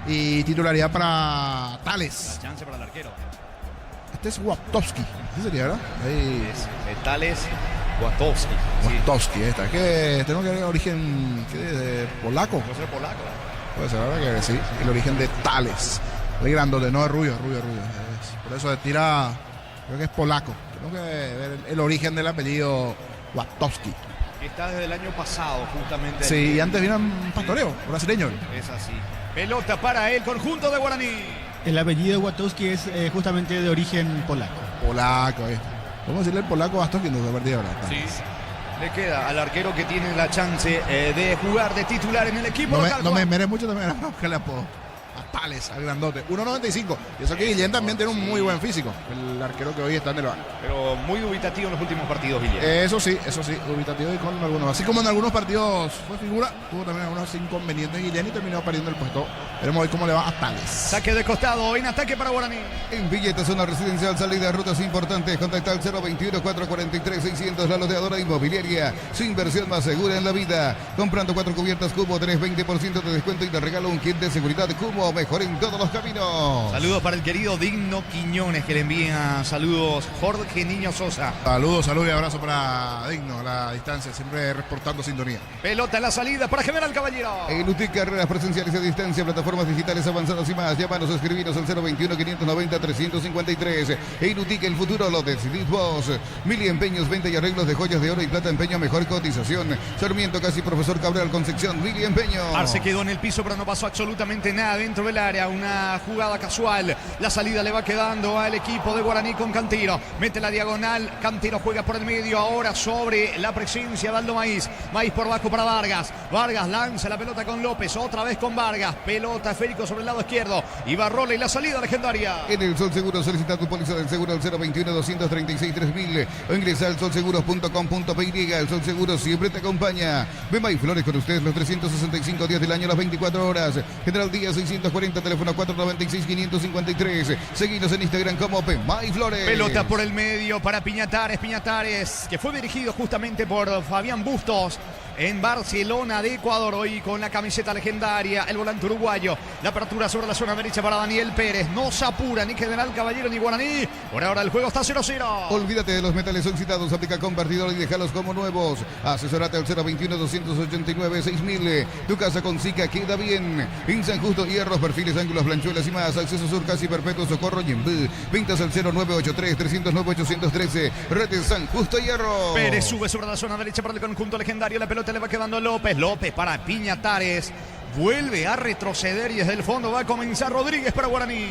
y titularidad para Tales. Chance para el arquero. Este es Waptowski, ¿sí sería, verdad? Ahí. Es Tales Waptowski. Waptowski, esta. Que tengo que ver origen de polaco. Puede ser polaco. Puede ser, la verdad que sí. El origen de Tales. El grandote, no es Rubio. Por eso tira, creo que es polaco. Tengo que ver el origen del apellido Łatowski. Está desde el año pasado, justamente. Sí, y antes vino un pastoreo brasileño. Es así. Pelota para el conjunto de Guaraní. El apellido de Łatowski es justamente de origen polaco. Polaco, vamos a decirle el polaco Łatowski en la partida ahora. Sí. Le queda al arquero que tiene la chance de jugar de titular en el equipo local. No me mere mucho también que le apodo. A Tales, al grandote. 1.95. Y eso que Guillén también tiene un muy buen físico. El arquero que hoy está en el banco. Pero muy dubitativo en los últimos partidos, Guillén. Eso sí, dubitativo y con algunos. Así como en algunos partidos fue figura, tuvo también algunos inconvenientes Guillén y terminó perdiendo el puesto. Veremos hoy cómo le va a Tales. Saque de costado, en ataque para Guaraní. En Villeta, zona residencial, salida, rutas importantes. Contacta al 021-443-600, la loteadora inmobiliaria. Su inversión más segura en la vida. Comprando 4 cubiertas Cubo, tenés 20% de descuento y te regalo un kit de seguridad Cubo. Mejor en todos los caminos. Saludos para el querido Digno Quiñones, que le envía saludos Jorge Niño Sosa. Saludos y abrazo para Digno a la distancia, siempre reportando sintonía. Pelota en la salida para General Caballero. En UTIC, carreras presenciales a distancia, plataformas digitales avanzadas y más. Llámanos o escribinos al 021-590-353. En UTIC, el futuro lo decidís vos. Mili Empeños, venta y arreglos de joyas de oro y plata, empeño, mejor cotización. Sarmiento, casi Profesor Cabral, Concepción, Mili Empeños. Arce quedó en el piso, pero no pasó absolutamente nada dentro del área. Una jugada casual. La salida le va quedando al equipo de Guaraní con Cantero. Mete la diagonal. Cantero juega por el medio. Ahora sobre la presencia de Aldo Maíz. Maíz por bajo para Vargas. Vargas lanza la pelota con López. Otra vez con Vargas. Pelota esférico sobre el lado izquierdo. Y Barrola y la salida legendaria. En el Sol Seguro solicita tu póliza del seguro al 021-236-3000 o ingresa al solseguros.com.py. El Sol Seguro siempre te acompaña. Bema y Flores con ustedes los 365 días del año, las 24 horas. General Díaz 640, teléfono 496-553. Seguinos en Instagram como Bema y Flores. Pelota por el medio para Piñatares, que fue dirigido justamente por Fabián Bustos en Barcelona de Ecuador, hoy con la camiseta legendaria, el volante uruguayo. La apertura sobre la zona derecha para Daniel Pérez. No se apura ni General Caballero ni Guaraní. Por ahora el juego está 0-0. Olvídate de los metales oxidados, aplica compartidor y déjalos como nuevos. Asesorate al 021-289-6000. Tu casa con Zika queda bien. En San Justo, hierros, perfiles, ángulos, blanchuelas y más. Acceso Sur, casi perpetuo, Socorro y en Ventas al 0983-309-813. Redes San Justo, hierro. Pérez sube sobre la zona derecha para el conjunto legendario. La pelota le va quedando a López. López para Piñatares. Vuelve a retroceder y desde el fondo va a comenzar Rodríguez para Guaraní.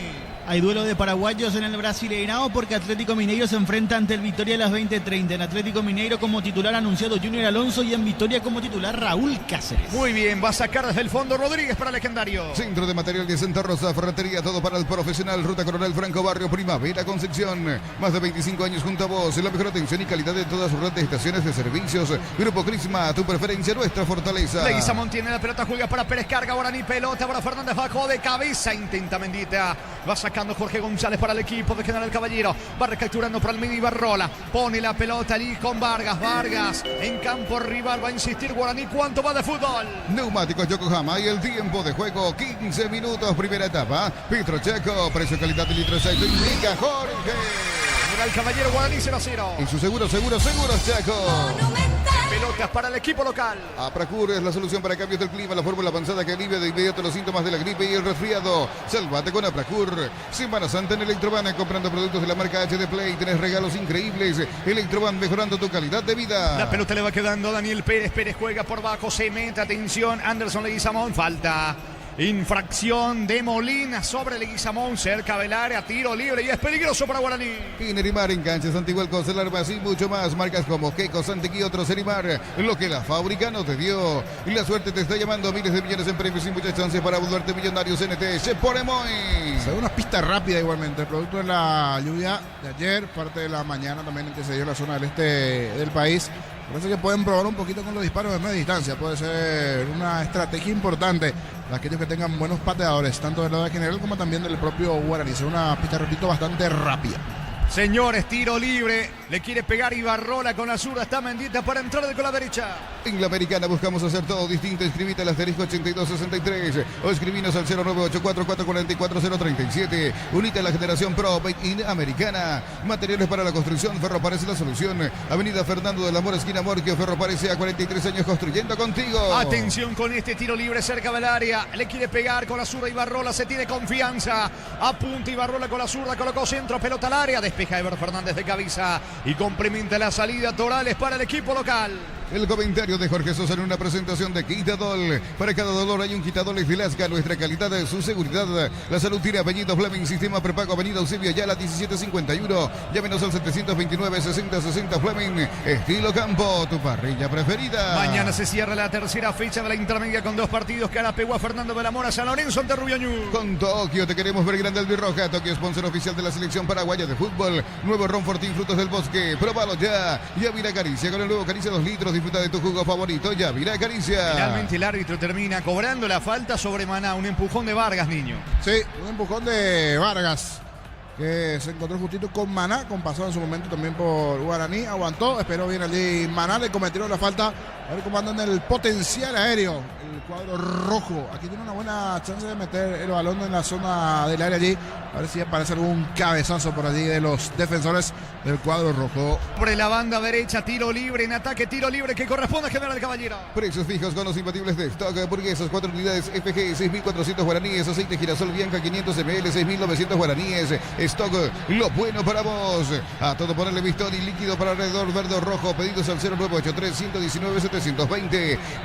Hay duelo de paraguayos en el Brasileirao porque Atlético Mineiro se enfrenta ante el Vitória a las 20:30. En Atlético Mineiro como titular anunciado Junior Alonso y en Vitória como titular Raúl Cáceres. Muy bien, va a sacar desde el fondo Rodríguez para Legendario. Centro de Material de Santa Rosa, ferretería, todo para el profesional. Ruta Coronel Franco, Barrio Primavera, Concepción. Más de 25 años junto a vos. La mejor atención y calidad de todas sus redes de estaciones de servicios. Grupo Crisma, tu preferencia, nuestra fortaleza. Leguizamón tiene la pelota, juega para Pérez, carga Guaraní, pelota para Fernández, bajo de cabeza, intenta Mendita. Va sacando Jorge González para el equipo de General Caballero. Va recapturando para el medio y Barrola. Pone la pelota allí con Vargas. Vargas en campo rival. Va a insistir Guaraní. ¿Cuánto va de fútbol? Neumáticos Yokohama y el tiempo de juego 15 minutos. Primera etapa. Petro Chaco. Precio, calidad de litro 6. Indica Jorge. General Caballero, Guaraní 0-0. En su seguros Chaco. Pelotas para el equipo local. Apracur es la solución para cambios del clima, la fórmula avanzada que alivia de inmediato los síntomas de la gripe y el resfriado. Sálvate con Apracur. Semana Santa en Electroban, comprando productos de la marca HD Play, tenés regalos increíbles. Electroban, mejorando tu calidad de vida. La pelota le va quedando a Daniel Pérez. Pérez juega por bajo, se mete, atención, Anderson Leguizamón, falta. Infracción de Molina sobre Leguizamón, cerca del área, tiro libre y es peligroso para Guaraní. En Erimar, en canchas, Antigualcos, el Armas y mucho más. Marcas como Keco, Santequi y otros. Erimar, lo que la fábrica no te dio. Y la suerte te está llamando, miles de millones en premios y muchas chances para volverte millonario. CNT, Cheporemoy. Se ve una pista rápida igualmente, producto de la lluvia de ayer, parte de la mañana también que se dio en la zona del este del país. Parece que pueden probar un poquito con los disparos de media distancia. Puede ser una estrategia importante para aquellos que tengan buenos pateadores, tanto del lado de General como también del propio Guaraní. Es una pista, repito, bastante rápida. Señores, tiro libre. Le quiere pegar Ibarrola con la zurda. Está Mendieta para entrar con la derecha. En la Americana buscamos hacer todo distinto. Inscribite al asterisco 8263 o escribinos al 0984-444-037. Unite a la generación Pro Made in Americana. Materiales para la construcción. Ferro parece la solución. Avenida Fernando de la Mora, esquina Morquio. Ferro parece a 43 años construyendo contigo. Atención con este tiro libre cerca del área. Le quiere pegar con la zurda Ibarrola. Se tiene confianza. Apunta Ibarrola con la zurda. Colocó centro. Pelota al área. Despeja Ever Fernández de cabeza. Y complementa la salida. Torales para el equipo local. El comentario de Jorge Sosa en una presentación de Quitadol. Para cada dolor hay un Quitadol de Lasca. Nuestra calidad, su seguridad. La salud tiene Avenida Fleming. Sistema prepago Avenida Eusebio Ayala 1751. Llámenos al 729-6060 Fleming. Estilo campo, tu parrilla preferida. Mañana se cierra la tercera fecha de la intermedia con 2 partidos. Carapegua, Fernando de la Mora, San Lorenzo ante Rubiañú. Con Tokio te queremos ver grande albirroja. Tokio, sponsor oficial de la selección paraguaya de fútbol. Nuevo Ron Fortín, frutos del bosque. Próbalo ya. Yavira Caricia con el nuevo Caricia 2 litros. Disfruta de tu jugo favorito. Yavira Caricia. Finalmente el árbitro termina cobrando la falta sobre Maná. Un empujón de Vargas, niño. Sí, un empujón de Vargas, que se encontró justito con Maná, con pasado en su momento también por Guaraní, aguantó, esperó bien allí Maná, le cometieron la falta. A ver cómo andan en el potencial aéreo, el cuadro rojo. Aquí tiene una buena chance de meter el balón en la zona del área allí. A ver si aparece algún cabezazo por allí de los defensores del cuadro rojo. Sobre la banda derecha, tiro libre en ataque, tiro libre que corresponde a General Caballero. Precios fijos con los imbatibles de stock. Hamburguesas 4 unidades FG 6.400 guaraníes. Aceite girasol Bianca 500 ml 6.900 guaraníes. Stock, lo bueno para vos. A todo ponerle Victory, líquido para alrededor verde o rojo. Pedidos al 0983-119-720.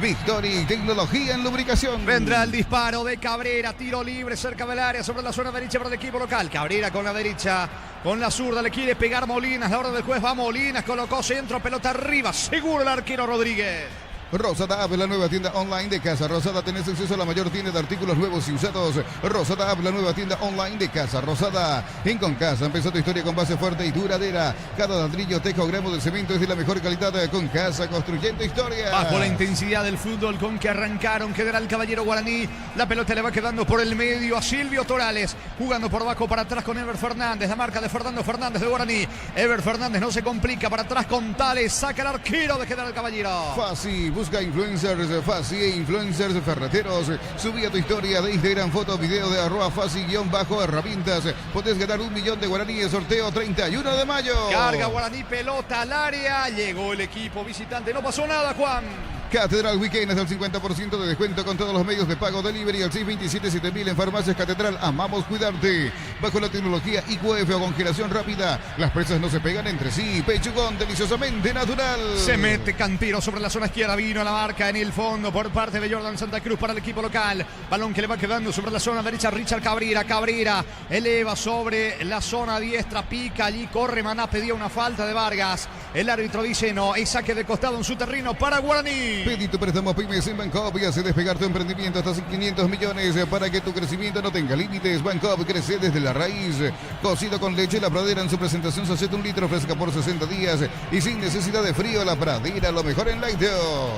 Victory, tecnología en lubricación. Vendrá el disparo de Cabrera, tiro libre cerca del área sobre la zona derecha para el equipo local. Cabrera con la derecha, con la zurda le quiere pegar Molinas. La orden del juez va Molinas, colocó centro, pelota arriba. Seguro el arquero Rodríguez. Rosada App, la nueva tienda online de Casa Rosada. Tenés acceso a la mayor tienda de artículos nuevos y usados. Rosada App, la nueva tienda online de Casa Rosada. En Concasa empezó tu historia con base fuerte y duradera. Cada ladrillo, teja o gramo de cemento es de la mejor calidad. Con Casa, construyendo historia. Bajo la intensidad del fútbol con que arrancaron General Caballero Guaraní. La pelota le va quedando por el medio a Silvio Torales. Jugando por abajo para atrás con Ever Fernández. La marca de Fernando Fernández de Guaraní. Ever Fernández no se complica. Para atrás con Tales. Saca el arquero de General Caballero. Fácil. Busca influencers, Fácil e influencers ferreteros. Subí a tu historia de Instagram, foto, video de @Fácil_herramientas. Podés ganar 1 millón de guaraníes. Sorteo 31 de mayo. Carga Guaraní, pelota al área. Llegó el equipo visitante. No pasó nada, Juan. Catedral Weekend hasta el 50% de descuento con todos los medios de pago. Delivery al 627-7000 en Farmacias Catedral. Amamos cuidarte. Bajo la tecnología IQF o congelación rápida. Las presas no se pegan entre sí. Pechugón deliciosamente natural. Se mete Cantero sobre la zona izquierda. Vino a la marca en el fondo por parte de Jordan Santa Cruz para el equipo local. Balón que le va quedando sobre la zona derecha. Richard Cabrera. Cabrera eleva sobre la zona diestra. Pica allí. Corre Maná. Pedía una falta de Vargas. El árbitro dice no. Es saque de costado en su terreno para Guaraní. Pedí tu préstamo Pymes en Bancop y hace despegar tu emprendimiento hasta 500 millones para que tu crecimiento no tenga límites. Bancop crece desde la raíz. Cocido con leche, la pradera en su presentación sachet 1 litro fresca por 60 días y sin necesidad de frío. La pradera, lo mejor en lácteos.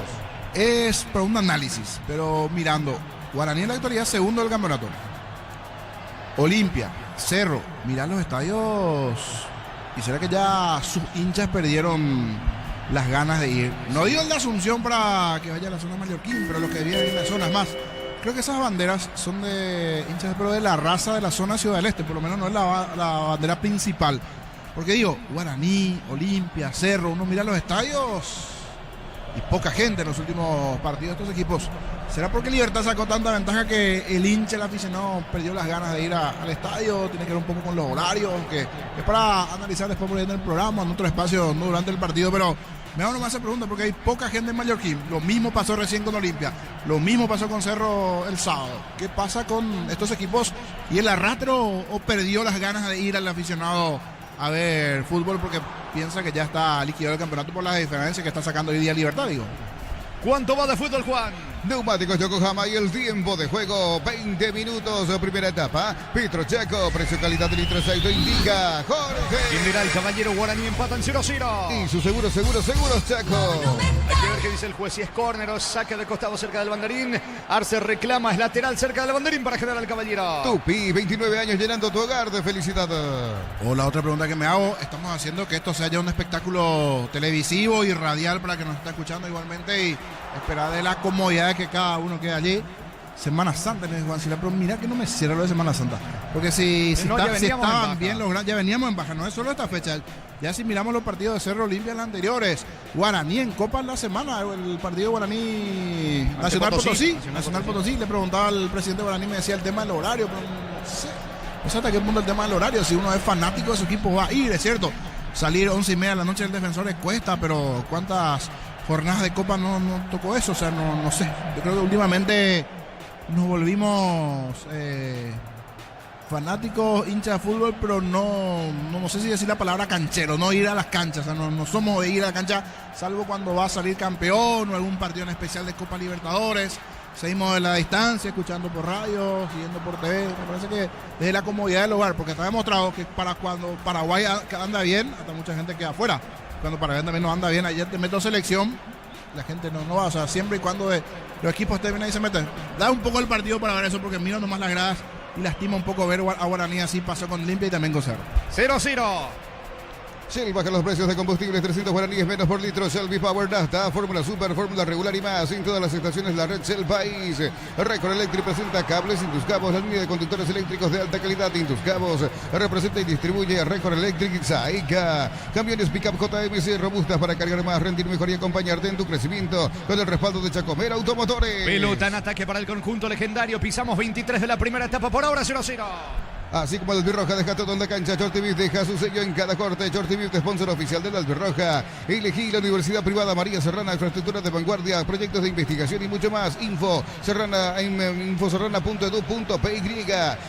Es para un análisis, pero mirando, Guaraní en la actualidad segundo del campeonato. Olimpia, Cerro, mirá los estadios. ¿Y será que ya sus hinchas perdieron las ganas de ir? No digo el de Asunción para que vaya a la zona mallorquín, pero los que vienen en las zonas más. Creo que esas banderas son de hinchas, pero de la raza de la zona Ciudad del Este, por lo menos no es la bandera principal. Porque digo, Guaraní, Olimpia, Cerro, uno mira los estadios y poca gente en los últimos partidos de estos equipos. ¿Será porque Libertad sacó tanta ventaja que el hincha, el aficionado, perdió las ganas de ir al estadio? Tiene que ver un poco con los horarios, que es para analizar después por ahí en el programa, en otro espacio, no durante el partido, pero mejor no me hace pregunta porque hay poca gente en Mallorquín. Lo mismo pasó recién con Olimpia, lo mismo pasó con Cerro el sábado. ¿Qué pasa con estos equipos? ¿Y el arrastre o perdió las ganas de ir al aficionado a ver fútbol porque piensa que ya está liquidado el campeonato por las diferencias que está sacando hoy día Libertad, digo? ¿Cuánto va de fútbol, Juan? Neumáticos Yokohama y el tiempo de juego 20 minutos, primera etapa. Petro Chaco, precio calidad del litro aceite indica Jorge. General Caballero Guaraní empatan 0-0. Y su seguros Chaco. Hay que ver ver qué dice el juez. Si es córner o saque de costado cerca del banderín. Arce reclama, es lateral cerca del banderín para General Caballero. Tupi, 29 años llenando tu hogar de felicidad. O la otra pregunta que me hago, estamos haciendo que esto sea ya un espectáculo televisivo y radial para que nos está escuchando igualmente y esperar de la comodidad de que cada uno quede allí. Semana Santa, me dijo Juan Silva, pero mira que no me cierra lo de Semana Santa. Porque si estaban bien los ya veníamos en baja, no es solo esta fecha. Ya si miramos los partidos de Cerro Olimpia en las anteriores, Guaraní en Copa en la semana, el partido de Guaraní Nacional Potosí. Le preguntaba al presidente de Guaraní, me decía el tema del horario, pero no sé. No sé hasta qué punto el tema del horario, si uno es fanático de su equipo va a ir, es cierto. Salir 11:30 de la noche del Defensor les cuesta, pero ¿cuántas jornadas de Copa no tocó eso? O sea, no sé. Yo creo que últimamente nos volvimos fanáticos, hinchas de fútbol, pero no sé si decir la palabra canchero, no ir a las canchas, o sea, no somos de ir a la cancha, salvo cuando va a salir campeón o algún partido en especial de Copa Libertadores. Seguimos de la distancia, escuchando por radio, siguiendo por TV. Me parece que desde la comodidad del hogar, porque está demostrado que para cuando Paraguay anda bien, hasta mucha gente queda afuera. Cuando Paraguay también no anda bien, ayer te meto selección, la gente no va, o sea, siempre y cuando los equipos estén bien ahí se meten. Da un poco el partido para ver eso, porque miro nomás las gradas y lastima un poco ver a Guaraní así, pasó con Olimpia y también con Cerro. 0-0. Shell baja los precios de combustibles, 300 guaraníes menos por litro. Shell V-Power Nafta, fórmula super, fórmula regular y más. En todas las estaciones la red Shell País. Record Electric presenta cables Indus Cabos, la línea de conductores eléctricos de alta calidad. Indus Cabos representa y distribuye a Record Electric Saika. Camiones Pickup JMC robustas para cargar más, rendir mejor y acompañarte en tu crecimiento. Con el respaldo de Chacomera Automotores. Pelota en ataque para el conjunto legendario. Pisamos 23 de la primera etapa, por ahora 0-0. Así como el Albirroja deja todo en la cancha, Chortibit deja su sello en cada corte. Chortibit, sponsor oficial del Albirroja. Elegí la Universidad Privada María Serrana, infraestructura de vanguardia, proyectos de investigación y mucho más. Info Serrana en infoserrana.edu.py.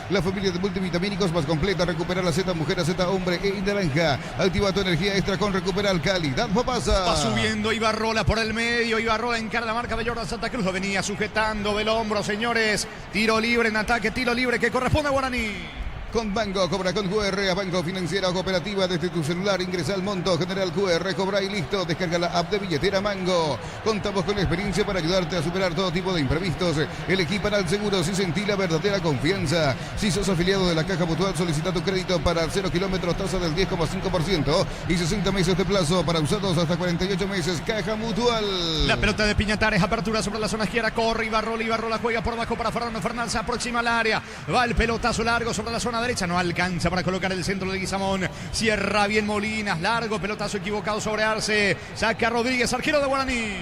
La familia de multivitamínicos más completa. Recupera la Z mujer, Z hombre e naranja. Activa tu energía extra con Recuperal Calidad Papasa. Va subiendo Ibarrola por el medio. Ibarrola encara la marca de Jordan Santa Cruz. Lo venía sujetando del hombro, señores. Tiro libre en ataque, tiro libre que corresponde a Guaraní. Con Banco, cobra con QR, a Banco Financiera o Cooperativa desde tu celular, ingresa al monto, general QR, cobra y listo, descarga la app de billetera Mango. Contamos con la experiencia para ayudarte a superar todo tipo de imprevistos. Elegí Panal Seguros y sentí la verdadera confianza. Si sos afiliado de la Caja Mutual, solicita tu crédito para 0 kilómetros, tasa del 10,5% y 60 meses de plazo para usados hasta 48 meses. Caja Mutual. La pelota de Piñatares, apertura sobre la zona izquierda, corre Ibarrola juega por abajo para Fernando Fernández, aproxima al área, va el pelotazo largo sobre la zona derecha, no alcanza para colocar el centro de Guizamón, cierra bien Molinas, largo pelotazo equivocado sobre Arce, saca Rodríguez, arquero de Guaraní.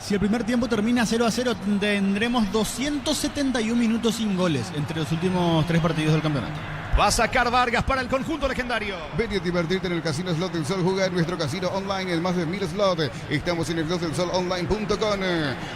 Si el primer tiempo termina 0-0, tendremos 271 minutos sin goles entre los últimos 3 partidos del campeonato. Va a sacar Vargas para el conjunto legendario. Ven a divertirte en el Casino Slot del Sol. Juega en nuestro casino online en más de 1000 slots. Estamos en el slotdelsolonline.com.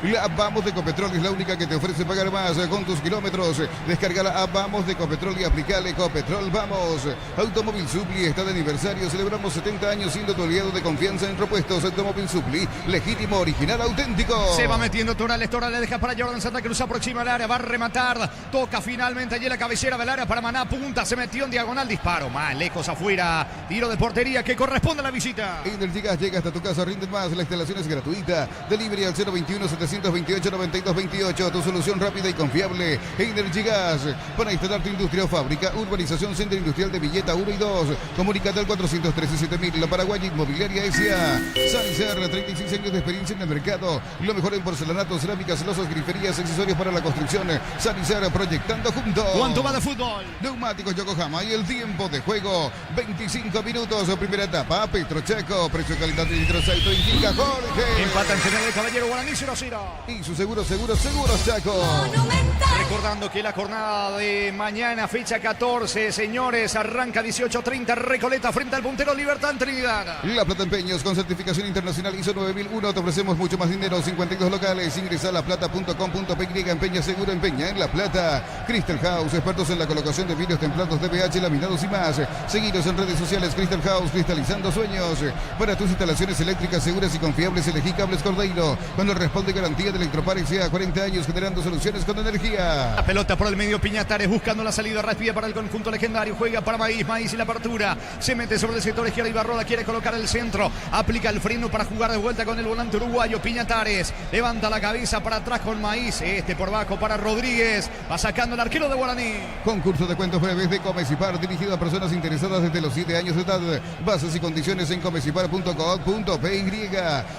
La app Vamos de Ecopetrol es la única que te ofrece pagar más con tus kilómetros. Descarga la app Vamos de Ecopetrol y aplicale Ecopetrol Vamos. Automóvil Supli está de aniversario. Celebramos 70 años siendo tu aliado de confianza en repuestos. Automóvil Supli, legítimo, original, auténtico. Se va metiendo Torales le deja para Jordan Santa Cruz, aproxima al área, va a rematar. Toca finalmente allí la cabecera del área para Maná, punta. Se metió en diagonal, disparo más lejos afuera, tiro de portería que corresponde a la visita. Energigas llega hasta tu casa, rinden más, la instalación es gratuita. Delivery al 021-728-9228, tu solución rápida y confiable. Energigas, para instalar tu industria o fábrica, urbanización Centro Industrial de Villeta 1 y 2. Comunícate al 413-7000, la Paraguaya Inmobiliaria S.A. Sanicer, 36 años de experiencia en el mercado. Lo mejor en porcelanato, cerámicas, celosas, griferías, accesorios para la construcción. Sanicer, proyectando juntos. ¿Cuánto va de fútbol? Neumáticos Yokohama y el tiempo de juego, 25 minutos, primera etapa, Petrocheco, precio, calidad de nitrosalto, indica Jorge. Empatan General Caballero, Guaraní 0-0. Y su seguros Chaco. Monumental. Recordando que la jornada de mañana, fecha 14, señores, arranca 18:30, Recoleta frente al puntero Libertad en Trinidad. La Plata Empeños con certificación internacional ISO 9001, te ofrecemos mucho más dinero, 52 locales, ingresa a laplata.com.py, empeña seguro, empeña en La Plata. Crystal House, expertos en la colocación de vidrios templados de pH, laminados y más. Seguidos en redes sociales, Crystal House, cristalizando sueños. Para tus instalaciones eléctricas seguras y confiables, elegí Cables Cordeiro, con el respaldo y garantía de Electropar S.A. 40 años generando soluciones con energía. La pelota por el medio, Piñatares buscando la salida rápida para el conjunto legendario. Juega para Maíz, Maíz y la apertura. Se mete sobre el sector izquierdo. Ibarrola quiere colocar el centro. Aplica el freno para jugar de vuelta con el volante uruguayo. Piñatares levanta la cabeza para atrás con Maíz. Por bajo para Rodríguez. Va sacando el arquero de Guaraní. Concurso de cuentos breves de Comecipar dirigido a personas interesadas desde los 7 años de edad. Bases y condiciones en comecipar.co.py.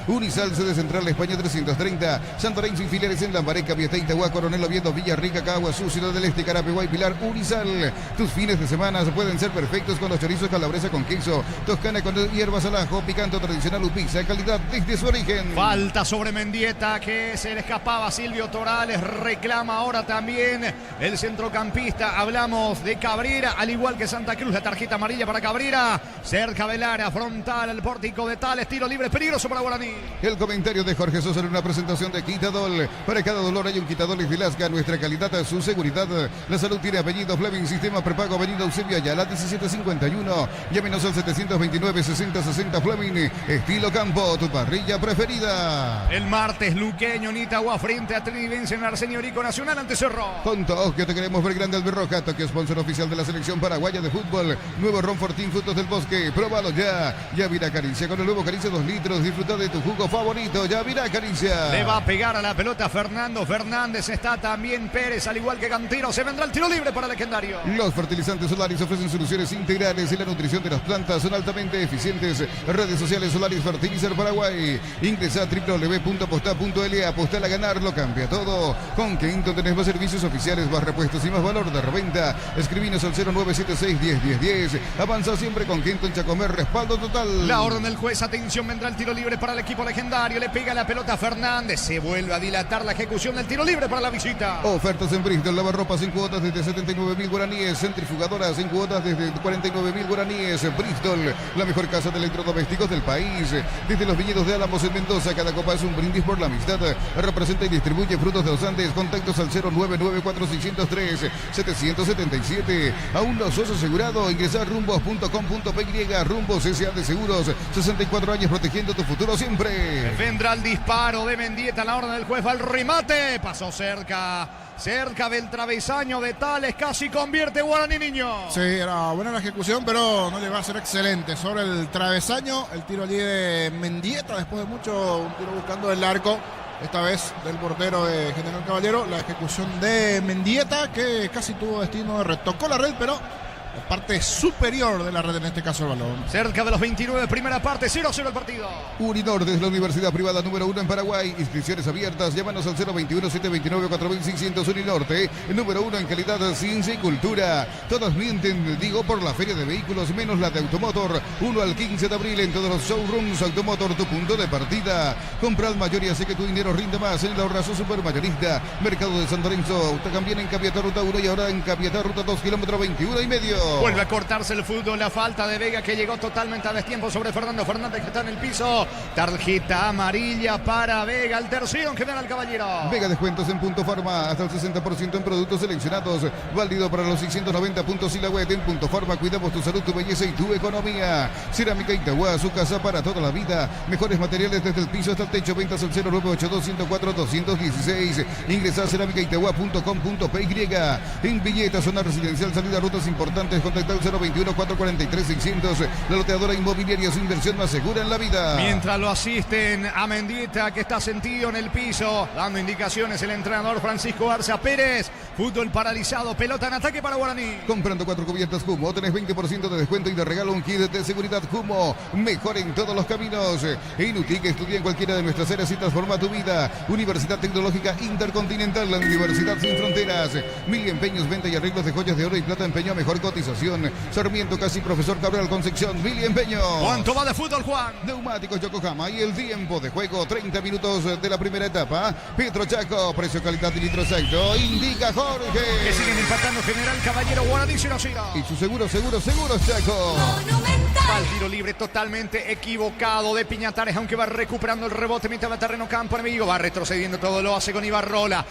Unisal, sede central España 330. Santarém sin filiales en Lambaré, Capiatá, Itagua, Coronel Oviedo, Villarrica, Caguazú, Ciudad del Este, Carapeguá y Pilar. Unisal. Tus fines de semana pueden ser perfectos con los chorizos calabresa con queso, toscana con hierbas al ajo, picante tradicional Upiza, calidad desde su origen. Falta sobre Mendieta que se le escapaba. Silvio Torales reclama ahora también el centrocampista. Hablamos de Cabrera, al igual que Santa Cruz. La tarjeta amarilla para Cabrera. Cerca del área frontal, el pórtico de Tales. Tiro libre peligroso para Guaraní. El comentario de Jorge Sosa en una presentación de Quitadol. Para cada dolor hay un Quitadol y Filasca. Nuestra calidad, su seguridad. La salud tiene apellido Fleming. Sistema prepago Avenida Eusebio Ayala 1751. Llámenos al 729-6060 Fleming. Estilo campo, tu parrilla preferida. El martes, luqueño en Itagua frente a Trinidense en Arsenio Rico Nacional ante Cerro. Con Tokio te queremos ver grande Alberroja. Tokio, sponsor oficial de la selección paraguaya de fútbol. Nuevo Ron Fortín Frutos del Bosque. Próbalo ya. Yavira Caricia con el nuevo Caricia 2 litros. Disfruta de tu jugo favorito. Yavira Caricia. Le va a pegar a la pelota Fernando Fernández. Está también Pérez, al igual que Cantero. Se vendrá el tiro libre para el legendario. Los fertilizantes Solaris ofrecen soluciones integrales y la nutrición de las plantas son altamente eficientes. Redes sociales Solaris Fertilizer Paraguay. Ingresa a www.aposta.l. Apostar a ganar, lo cambia todo. Con Quinto tenés más servicios oficiales, más repuestos y más valor de reventa. Escribinos al 0976-101010. Avanza siempre con Quinto en Chacomer, respaldo total. La orden del juez, atención, vendrá el tiro libre para el equipo legendario. Le pega la pelota a Fernández. Se vuelve a dilatar la ejecución del tiro libre para la visita. Ofertas en Bristol, lavarropas en cuotas desde 79.000 guaraníes. Centrifugadoras en cuotas desde 49.000 guaraníes. Bristol, la mejor casa de electrodomésticos del país. Desde los viñedos de Álamos en Mendoza, cada copa es un brindis por la amistad. Representa y distribuye Frutos de los Andes. Contactos al 0994603-777. Aún no sos asegurado. Ingresa a rumbos.com.py. Rumbos S.A. de Seguros. 64 años protegiendo tu futuro siempre. Vendrá el disparo de Mendieta. La orden del juez va al remate. Pasó cerca del travesaño de Tales. Casi convierte Guaraní, niño. Sí, era buena la ejecución, pero no le va a ser excelente. Sobre el travesaño, el tiro allí de Mendieta. Después de mucho, un tiro buscando el arco. Esta vez del portero de General Caballero. La ejecución de Mendieta, que casi tuvo destino de red. Tocó la red, pero la parte superior de la red, en este caso el balón. Cerca de los 29, primera parte, 0-0 el partido. Uninor es la universidad privada número 1 en Paraguay. Inscripciones abiertas. Llámanos al 021-729-4600. Uninorte, el número 1 en calidad, ciencia y cultura. Todas mienten, digo, por la feria de vehículos, menos la de Automotor. 1 al 15 de abril en todos los showrooms. Automotor, tu punto de partida. Compra al mayor y hace que tu dinero rinde más en el ahorrazo supermayorista. Mercado de San Lorenzo. También en Capiatá Ruta 1 y ahora en Capiatá Ruta 2, kilómetro 21,5. Vuelve a cortarse el fútbol, la falta de Vega que llegó totalmente a destiempo sobre Fernando Fernández, que está en el piso. Tarjeta amarilla para Vega, el tercero en General Caballero. Vega, descuentos en Punto Farma, hasta el 60% en productos seleccionados, válido para los 690 puntos y la web. En Punto Farma cuidamos tu salud, tu belleza y tu economía. Cerámica Itagua, su casa para toda la vida. Mejores materiales desde el piso hasta el techo. Ventas al 0982-104-216. Ingresa a cerámicaitagua.com.py. En Villeta, zona residencial, salida a rutas importantes. Contacta al 021-443-600. La loteadora inmobiliaria, su inversión más segura en la vida. Mientras lo asisten a Mendieta, que está sentido en el piso, dando indicaciones el entrenador Francisco Arza Pérez. Fútbol paralizado, pelota en ataque para Guaraní. Comprando 4 cubiertas Jumo, tenés 20% de descuento y de regalo un kit de seguridad Jumo. Mejor en todos los caminos. En UTIC, estudia en cualquiera de nuestras áreas y transforma tu vida. Universidad Tecnológica Intercontinental, la Universidad Sin Fronteras. Mil empeños, venta y arreglos de joyas de oro y plata, empeño a mejor cotización. Sarmiento, casi Profesor Cabral, Concepción, Mil empeños. ¿Cuánto va de fútbol, Juan? Neumáticos Yokohama y el tiempo de juego, 30 minutos de la primera etapa. Petro Chaco, precio, calidad y litro exacto. Indica Jorge. Que siguen empatando General Caballero, Guaraní 0-0. Y su seguro Chaco. Va el tiro libre totalmente equivocado de Piñatares, aunque va recuperando el rebote mitad de terreno campo enemigo. Va retrocediendo, todo lo hace con Ibarrola.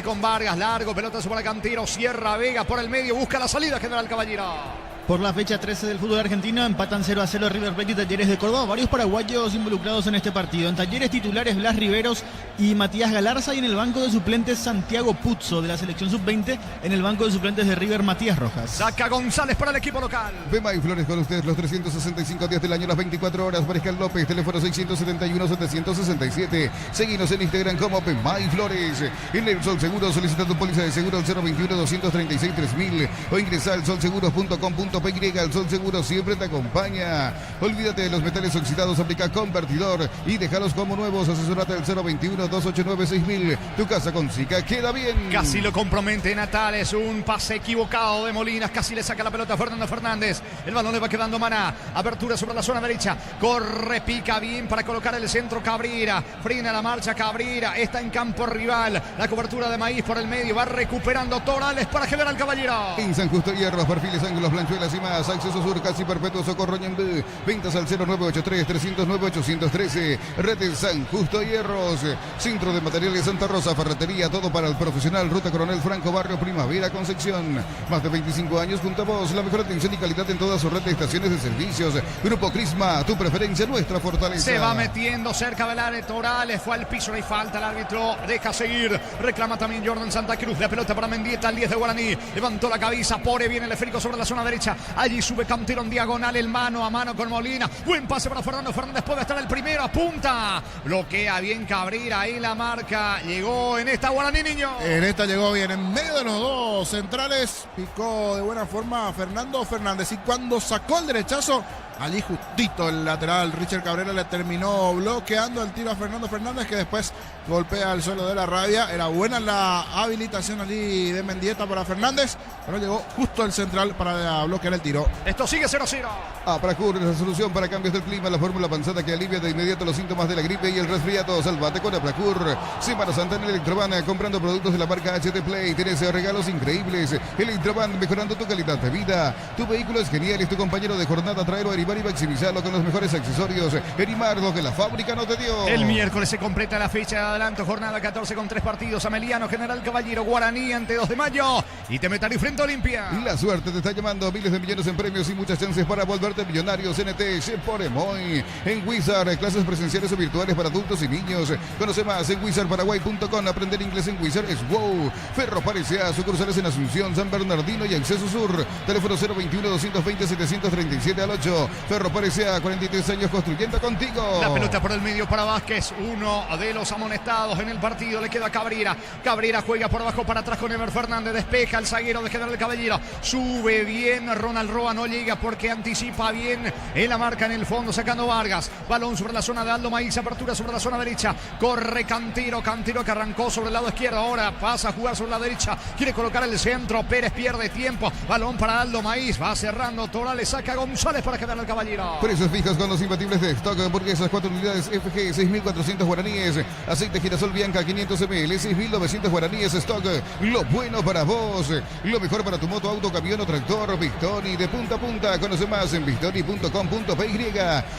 Con Vargas, largo, pelota sobre Cantero. Cierra Vega por el medio, busca la salida General Caballero. Por la fecha 13 del fútbol argentino empatan 0-0 River Plate y Talleres de Córdoba. Varios paraguayos involucrados en este partido. En Talleres titulares Blas Riveros, y Matías Galarza, y en el banco de suplentes Santiago Puzzo de la selección sub-20, en el banco de suplentes de River Matías Rojas. Saca González para el equipo local. Bema y Flores con ustedes los 365 días del año, las 24 horas. Mariscal López, teléfono 671-767. Seguinos en Instagram como Bema y Flores. En el Sol Seguro, solicita tu póliza de seguro al 021-236-3000 o ingresa al solseguros.com.py. El Sol Seguro siempre te acompaña. Olvídate de los metales oxidados, aplica convertidor y déjalos como nuevos. Asesorate al 021-289-6000. Tu casa con Sica queda bien. Casi lo compromete Natales, un pase equivocado de Molinas, casi le saca la pelota a Fernando Fernández, el balón le va quedando Maná, apertura sobre la zona derecha, corre, pica bien para colocar el centro Cabrera, frena la marcha Cabrera, está en campo rival, la cobertura de Maíz por el medio, va recuperando Torales para General Caballero. En San Justo Hierros, perfiles, ángulos, blanchuelas y más, acceso sur, casi perpetuo, Socorro Ñembé, ventas al 0983-309-813, Red San Justo Hierros, Centro de Materiales Santa Rosa, ferretería, todo para el profesional, Ruta Coronel Franco, Barrio Primavera, Concepción. Más de 25 años junto a vos, la mejor atención y calidad en toda su red de estaciones de servicios. Grupo Crisma, tu preferencia, nuestra fortaleza. Se va metiendo cerca del área Torales, fue al piso, no hay falta, el árbitro deja seguir, reclama también Jordan Santa Cruz, la pelota para Mendieta, el 10 de Guaraní, levantó la cabeza, Pore, viene el esférico sobre la zona derecha, allí sube Cantero en diagonal, el mano a mano con Molina, buen pase para Fernando Fernández, puede estar el primero, apunta, bloquea bien Cabrera, ahí la marca, llegó en esta Guaraní, niño. En esta llegó bien, en medio de los dos centrales, picó de buena forma Fernando Fernández y cuando sacó el derechazo, allí justito el lateral Richard Cabrera le terminó bloqueando el tiro a Fernando Fernández, que después golpea el suelo de la rabia. Era buena la habilitación allí de Mendieta para Fernández, pero llegó justo el central para bloquear el tiro. Esto sigue 0-0. Apracur, la solución para cambios del clima, la fórmula avanzada que alivia de inmediato los síntomas de la gripe y el resfriado. Salvate con Apracur. Semana Santa en Electroban, comprando productos de la marca HT Play, tienes regalos increíbles. Electroban, mejorando tu calidad de vida. Tu vehículo es genial, es tu compañero de jornada. Traerlo a Erimar y maximizarlo con los mejores accesorios. Erimar, lo que la fábrica no te dio. El miércoles se completa la fecha de adelanto, jornada 14 con 3 partidos. Ameliano, General Caballero, Guaraní ante 2 de mayo y Temetari frente a Olimpia. La suerte te está llamando, miles de millones en premios y muchas chances para volverte millonario. CNT, Sheporemoy. En Wizard, clases presenciales o virtuales para adultos y niños. Conoce más en wizardparaguay.com. Aprender inglés en Wizard es wow. Ferro Parecea, sucursales en Asunción, San Bernardino y Acceso Sur. Teléfono 021-220-737 al 8. Ferro Parecea, 43 años construyendo contigo. La pelota por el medio para Vázquez, uno de los amonestados en el partido, le queda a Cabrera. Cabrera juega por abajo para atrás con Ever Fernández, despeja el zaguero de General Caballero, sube bien Ronald Roa, no llega porque anticipa bien en la marca en el fondo, sacando Vargas, balón sobre la zona de Aldo Maíz, apertura sobre la zona derecha, corre Cantero que arrancó sobre el lado izquierdo, ahora pasa a jugar sobre la derecha, quiere colocar el centro, Pérez pierde tiempo, balón para Aldo Maíz, va cerrando Torales, saca González para General Caballero. Precios fijos con los imbatibles de stock, hamburguesas 4 unidades FG, 6.400 guaraníes, aceite girasol Bianca 500 ml, 6.900 guaraníes stock, lo bueno para vos, lo mejor para tu moto, auto, camión o tractor, Victori de punta a punta, conoce más en victori.com.py.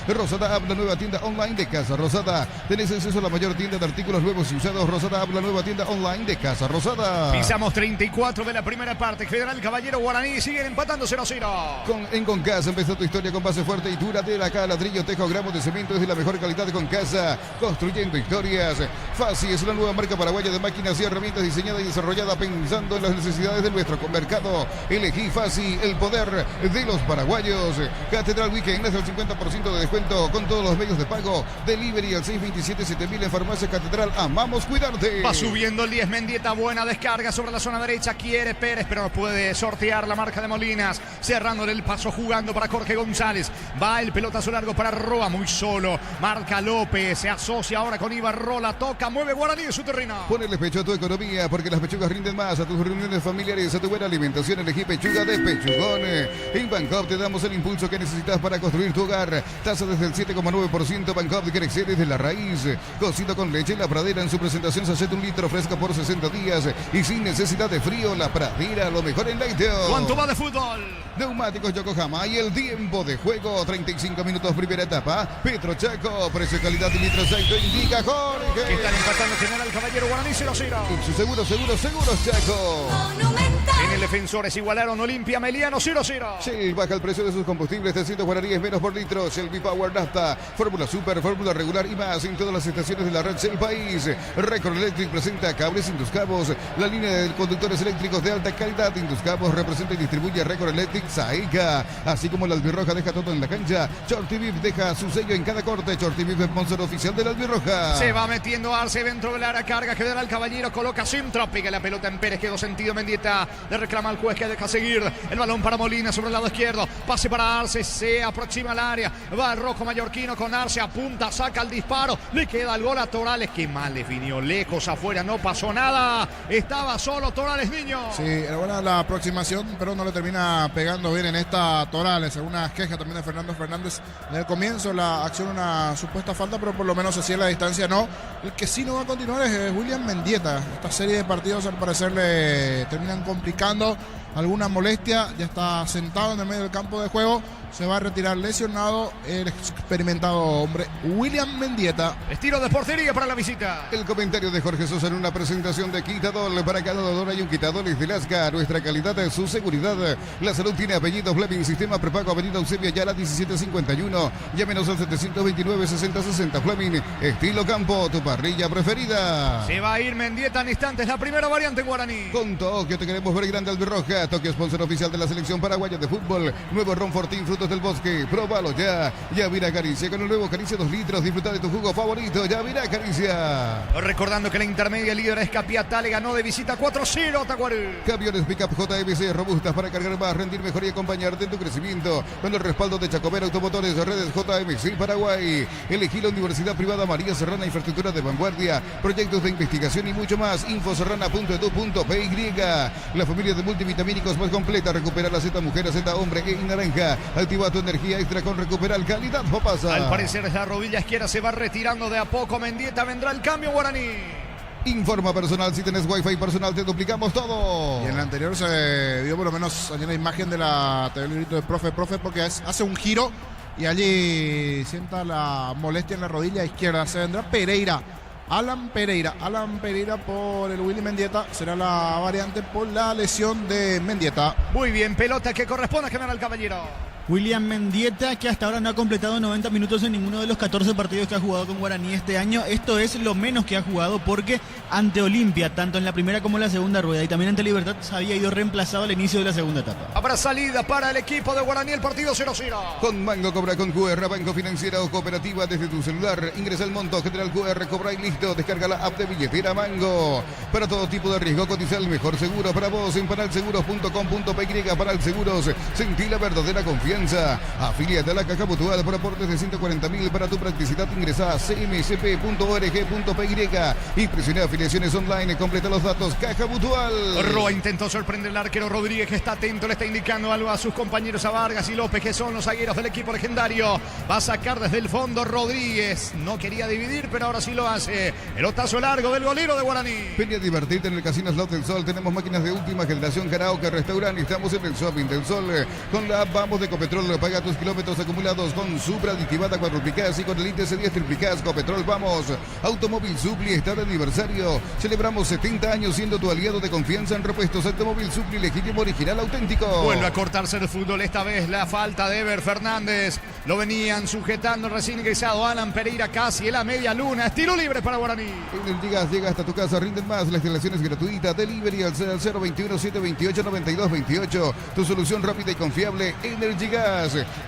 Rosada App, la nueva tienda online de Casa Rosada, tenés acceso a la mayor tienda de artículos nuevos y usados. Rosada App, la nueva tienda online de Casa Rosada. Pisamos 34 de la primera parte, General Caballero, Guaraní siguen empatando 0-0. En Concasa empezó tu historia con base fuerte y duradera, acá ladrillo, tejo, gramos de cemento es de la mejor calidad de Concasa, construyendo historias. Fácil es una nueva marca paraguaya de máquinas y herramientas diseñada y desarrollada pensando en las necesidades de nuestro mercado. Elegí Fácil, el poder de los paraguayos. Catedral Weekend es el 50% de descuento con todos los medios de pago. Delivery al 627-7000 en Farmacia Catedral. Amamos cuidarte. Va subiendo el 10 Mendieta, buena descarga sobre la zona derecha, quiere Pérez, pero no puede sortear la marca de Molinas, cerrándole el paso, jugando para Jorge González, va el pelotazo largo para Roa, muy solo, marca López, se asocia ahora con Ibarrola, toca, mueve Guaraní en su terreno. Ponele pecho a tu economía, porque las pechugas rinden más, a tus reuniones familiares, a tu buena alimentación, elegí pechuga de Pechugón. En Bancoop te damos el impulso que necesitas para construir tu hogar, tasa desde el 7,9%, Bancoop que crece desde la raíz, cocido con leche, la pradera en su presentación, sachet 1 litro fresca por 60 días y sin necesidad de frío, la pradera, lo mejor en lácteo. ¿Cuánto va de fútbol? Neumáticos Yokohama y el tiempo de juego, 35 minutos primera etapa, Petro Chaco, precio, calidad y litros indica Jorge. Están empatando General Caballero, Guaraní 0-0. En su seguros Chaco. Monumental. En el Defensores igualaron Olimpia Meliano 0-0. Shell baja el precio de sus combustibles, 300 guaraníes menos por litro. Shell V-Power Nafta, fórmula super, fórmula regular y más en todas las estaciones de la red Shell País. Record Electric presenta cables Induscabos, la línea de conductores eléctricos de alta calidad. Induscabos representa y distribuye Record Electric Saeca, así como la albirroja deja todo en la cancha. Shorty Beef deja su sello en cada corte. Shorty Beef es sponsor oficial de la albirroja. Se va metiendo Arce dentro del área, carga General Caballero, coloca Sintra, pega la pelota en Pérez, quedó sentido Mendieta, le reclama al juez que deja seguir, el balón para Molina sobre el lado izquierdo, pase para Arce, se aproxima al área, va el rojo mallorquino con Arce, apunta, saca el disparo, le queda el gol a Torales, que mal definió, lejos afuera, no pasó nada, estaba solo Torales, niño. Sí, era buena la aproximación, pero no le termina pegando bien en esta Torales. Algunas quejas también de Fernando Fernández en el comienzo, la acción una supuesta falta, pero por lo menos así en la distancia no. El que sí no va a continuar es William Mendieta. Esta serie de partidos al parecer le terminan complicando alguna molestia, ya está sentado en el medio del campo de juego, se va a retirar lesionado el experimentado hombre William Mendieta. Estilo de portería para la visita. El comentario de Jorge Sosa en una presentación de Quitadol. Para cada dolor hay un Quitadol de Lasca. Nuestra calidad es su seguridad. La salud tiene apellido Fleming. Sistema prepago Avenida Eusebio Ayala 1751. Llámenos al 729-6060 Fleming. Estilo campo, tu parrilla preferida. Se va a ir Mendieta en instantes. La primera variante en guaraní. Con Tokio te queremos ver grande albirroja. Tokio, sponsor oficial de la selección paraguaya de fútbol. Nuevo Ron Fortín, frutos del bosque. Próbalo ya. Yavira Caricia con el nuevo Caricia 2 litros. Disfruta de tu jugo favorito. Yavira Caricia. Recordando que la intermedia líder es Capiatá, le ganó de visita 4-0 Tacuarú. Camiones Pickup JMC robustas para cargar más, rendir mejor y acompañarte en tu crecimiento. Con el respaldo de Chacobera Automotores, redes JMC Paraguay. Elegí la Universidad Privada María Serrana, infraestructura de vanguardia, proyectos de investigación y mucho más. Infoserrana.edu.py. La familia de multivitamínicos más completa. Recupera la Z mujer, Z hombre en naranja. Activa tu energía extra con Recuperal Calidad Popasa. Al parecer la rodilla izquierda se va retirando de a poco Mendieta, vendrá el cambio guaraní. Informa personal, si tenés wifi personal te duplicamos todo. Y en la anterior se vio por lo menos allí una imagen de la TV Librito de profe, porque hace un giro y allí sienta la molestia en la rodilla izquierda. Se vendrá Pereira. Alan Pereira por el Willy Mendieta, será la variante por la lesión de Mendieta. Muy bien, pelota que corresponde a General Caballero. William Mendieta, que hasta ahora no ha completado 90 minutos en ninguno de los 14 partidos que ha jugado con Guaraní este año. Esto es lo menos que ha jugado porque ante Olimpia, tanto en la primera como en la segunda rueda y también ante Libertad, se había ido reemplazado al inicio de la segunda etapa. Habrá salida para el equipo de Guaraní, el partido 0-0. Con Mango cobra con QR, Banco Financiera o Cooperativa desde tu celular. Ingresa el monto, General QR, cobra y listo. Descarga la app de billetera Mango. Para todo tipo de riesgo, cotiza el mejor seguro para vos en panalseguros.com.py. Panalseguros, sentí la verdadera confianza. Afíliate a la Caja Mutual por aportes de 140.000 para tu practicidad. Ingresa a cmcp.org.py y presiona afiliaciones online. Completa los datos. Caja Mutual. Roa intentó sorprender al arquero Rodríguez, que está atento, le está indicando algo a sus compañeros, a Vargas y López, que son los zagueros del equipo legendario. Va a sacar desde el fondo Rodríguez. No quería dividir, pero ahora sí lo hace. Pelotazo largo del golero de Guaraní. Ven a divertirte en el Casino Slot del Sol. Tenemos máquinas de última generación, karaoke, restaurante. Estamos en el Shopping del Sol. Con la app Vamos de Copetrol. Paga tus kilómetros acumulados con Supra aditivada cuadruplicás y con el índice 10 triplicás. Copetrol, vamos. Automóvil Supli está de aniversario. Celebramos 70 años siendo tu aliado de confianza en repuestos. Automóvil Supli, legítimo, original, auténtico. Vuelve a cortarse el fútbol, esta vez la falta de Ever Fernández. Lo venían sujetando recién ingresado Alan Pereira, casi en la media luna. Estilo libre para Guaraní. Energigas llega hasta tu casa, rinden más. La instalación es gratuita. Delivery al 021-728-9228. Tu solución rápida y confiable. Energigas.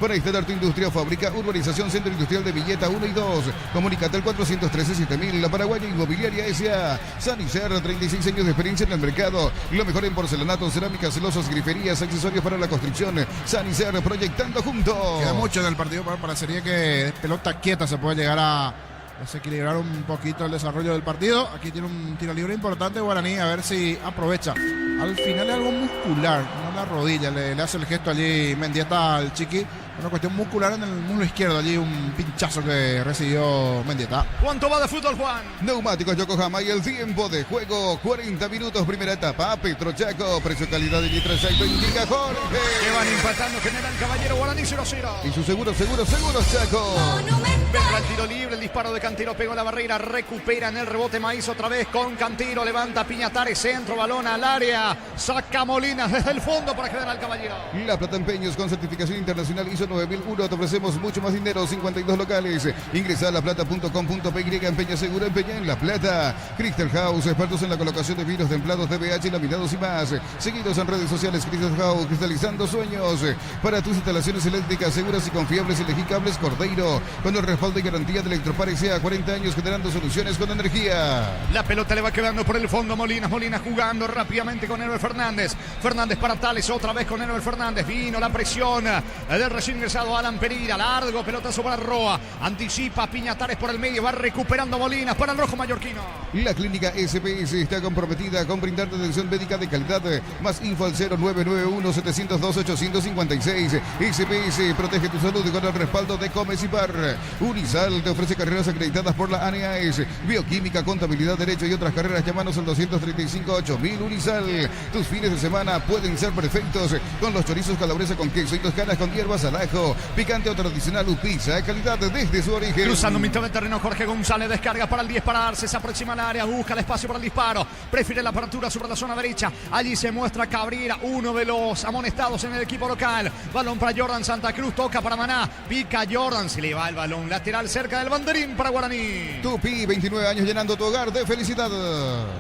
Para instalar tu industria o fábrica, urbanización Centro Industrial de Villeta 1 y 2. Comunícate al 413-7000. La Paraguaya Inmobiliaria S.A. Sanicer, 36 años de experiencia en el mercado. Lo mejor en porcelanato, cerámicas, celosas, griferías, accesorios para la construcción. Sanicer, proyectando juntos. Queda mucho en el partido, parecería que de pelota quieta se puede llegar a desequilibrar un poquito el desarrollo del partido. Aquí tiene un tiro libre importante Guaraní, a ver si aprovecha. Al final es algo muscular, no la rodilla, le hace el gesto allí Mendieta al Chiqui. Una cuestión muscular en el muslo izquierdo, allí un pinchazo que recibió Mendieta. ¿Cuánto va de fútbol, Juan? Neumáticos Yokohama y el tiempo de juego, 40 minutos, primera etapa. Petrochaco, precio, calidad y nitrasaito, indica Jorge. Que van empatando General Caballero, Guaraní 0-0. Y su seguro, Chaco. Monumental. Vendrá el tiro libre, el disparo de Cantero pegó la barrera, recupera en el rebote Maíz otra vez con Cantero, levanta Piñatares, centro, balón al área, saca Molinas desde el fondo para quedar al Caballero. La Plata Empeños con certificación internacional ISO 9001. Te ofrecemos mucho más dinero, 52 locales. Ingresa a laplata.com.py, empeña seguro, empeña en La Plata. Crystal House, expertos en la colocación de vidrios templados, DBH, laminados y más. Seguidos en redes sociales, Crystal House, cristalizando sueños. Para tus instalaciones eléctricas seguras y confiables, elegí Cables Cordeiro, con el respaldo y garantía de Electropar S.A. 40 años generando soluciones con energía. La pelota le va quedando por el fondo Molinas jugando rápidamente con Enver Fernández. Fernández para Tales, otra vez con Enver Fernández. Vino la presión del recién ingresado Alan Pereira. Largo, pelotazo para Roa. Anticipa Piñatares por el medio. Va recuperando Molinas para el rojo mallorquino. La clínica SPS está comprometida con brindarte atención médica de calidad. Más info al 0991-702-856. SPS protege tu salud con el respaldo de Comes y Bar. Unisal te ofrece carreras acreditadas por la ANEAES. Bioquímica, contabilidad, derecho y otras carreras. Llámanos al 235-8000. Unisal. Tus fines de semana pueden ser perfectos con los chorizos calabresa con queso y toscanas con hierbas al ajo. Picante o tradicional pizza. Calidad desde su origen. Cruzando mitad de terreno Jorge González. Descarga para el 10 para darse. Se aproxima al área. Busca el espacio para el disparo. Prefiere la apertura sobre la zona derecha. Allí se muestra Cabrera, uno de los amonestados en el equipo local. Balón para Jordan Santa Cruz. Toca para Maná. Pica Jordan. Se le va el balón lateral cerca del banderín para Guaraní. Tupi, 29 años llenando tu hogar de felicidad.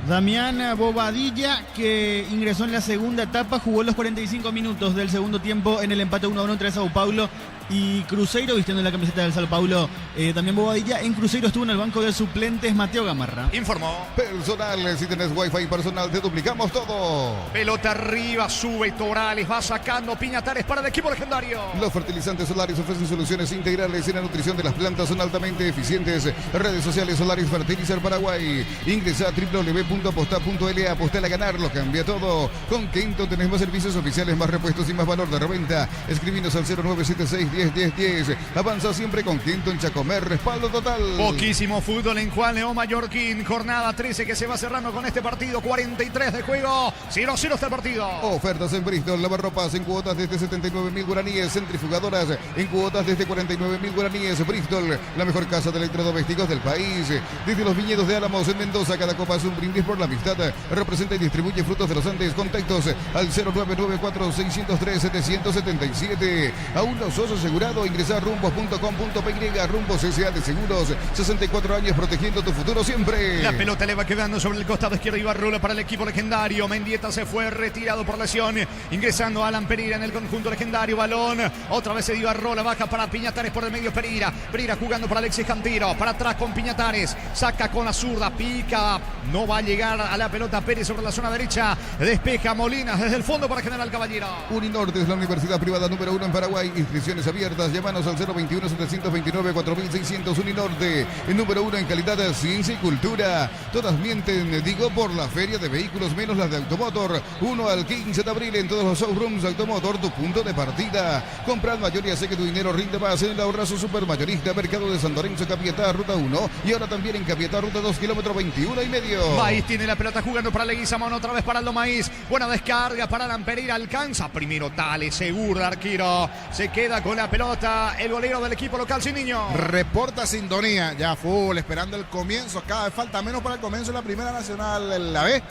Damián Bobadilla, que ingresó en la segunda etapa, jugó los 45 minutos del segundo tiempo en el empate 1-1 entre Sao Paulo y Cruzeiro, vistiendo la camiseta del Sao Paulo. También Bobadilla. En Cruzeiro estuvo en el banco de suplentes Mateo Gamarra. Informó. Personal, si tenés wifi personal, te duplicamos todo. Pelota arriba, sube Torales, va sacando Piñatares para el equipo legendario. Los fertilizantes Solaris ofrecen soluciones integrales en la nutrición de las plantas, son altamente eficientes. Redes sociales Solaris Fertilizer Paraguay. Ingresa a www.aposta.la. Apostala a ganar, lo cambia todo. Con Kento tenés más servicios oficiales, más repuestos y más valor de reventa. Escribinos al 0976-10-10-10. Avanza siempre con Kento en Chacomer, respaldo total. Poquísimo fútbol en Juan León Mallorquín. Jornada 13 que se va cerrando con este partido. 43 de juego. 0-0 está el partido. Ofertas en Bristol, lavarropas en cuotas desde 79.000 guaraníes. Centrifugadoras en cuotas desde 49.000 guaraníes. Bristol, la mejor casa de electrodomésticos del país. Desde los viñedos de Álamos en Mendoza, cada copa es un brindis por la amistad. Representa y distribuye Frutos de los Andes. Contactos al 0994-603-777. Aún no sos asegurado. Ingresa a rumbos.com.py. Rumbos S.A. de Seguros. 64 años protegiendo tu futuro siempre. La pelota le va quedando sobre el costado izquierdo y Barrola para el equipo legendario. Mendieta se fue retirado por lesión. Ingresando Alan Pereira en el conjunto legendario. Balón. Otra vez se dio Barrola. Baja para Piñatares por el medio Pereira. Pereira jugando para Alexis Cantero. Para atrás con Piñatares. Saca con la zurda. Pica. No va a llegar a la pelota Pérez sobre la zona derecha. Despeja Molinas desde el fondo para General Caballero. Uninorte es la universidad privada número 1 en Paraguay. Inscripciones abiertas. Llámanos al 021-729-4600. Uninorte, el número 1 en calidad, ciencia y cultura. Todas mienten, digo, por la feria de vehículos menos las de Automotor. 1 al 15 de abril en todos los showrooms Automotor, tu punto de partida. Compra al mayor y hace que tu dinero rinde más en el ahorrazo supermayorista. Mercado de San Lorenzo, Capiatá, ruta 1. Y ahora también en Capiatá, ruta 2, kilómetro 21 y medio. Maíz tiene la pelota jugando para Leguizamón. Otra vez para Aldo Maíz. Buena descarga para Alan Pereira. Alcanza primero Tales, seguro el arquero. Se queda con la pelota el golero del equipo local, Sin Niño. Reporta sintonía, ya full, esperando el comienzo. Cada vez falta menos para el comienzo de la Primera Nacional en la B.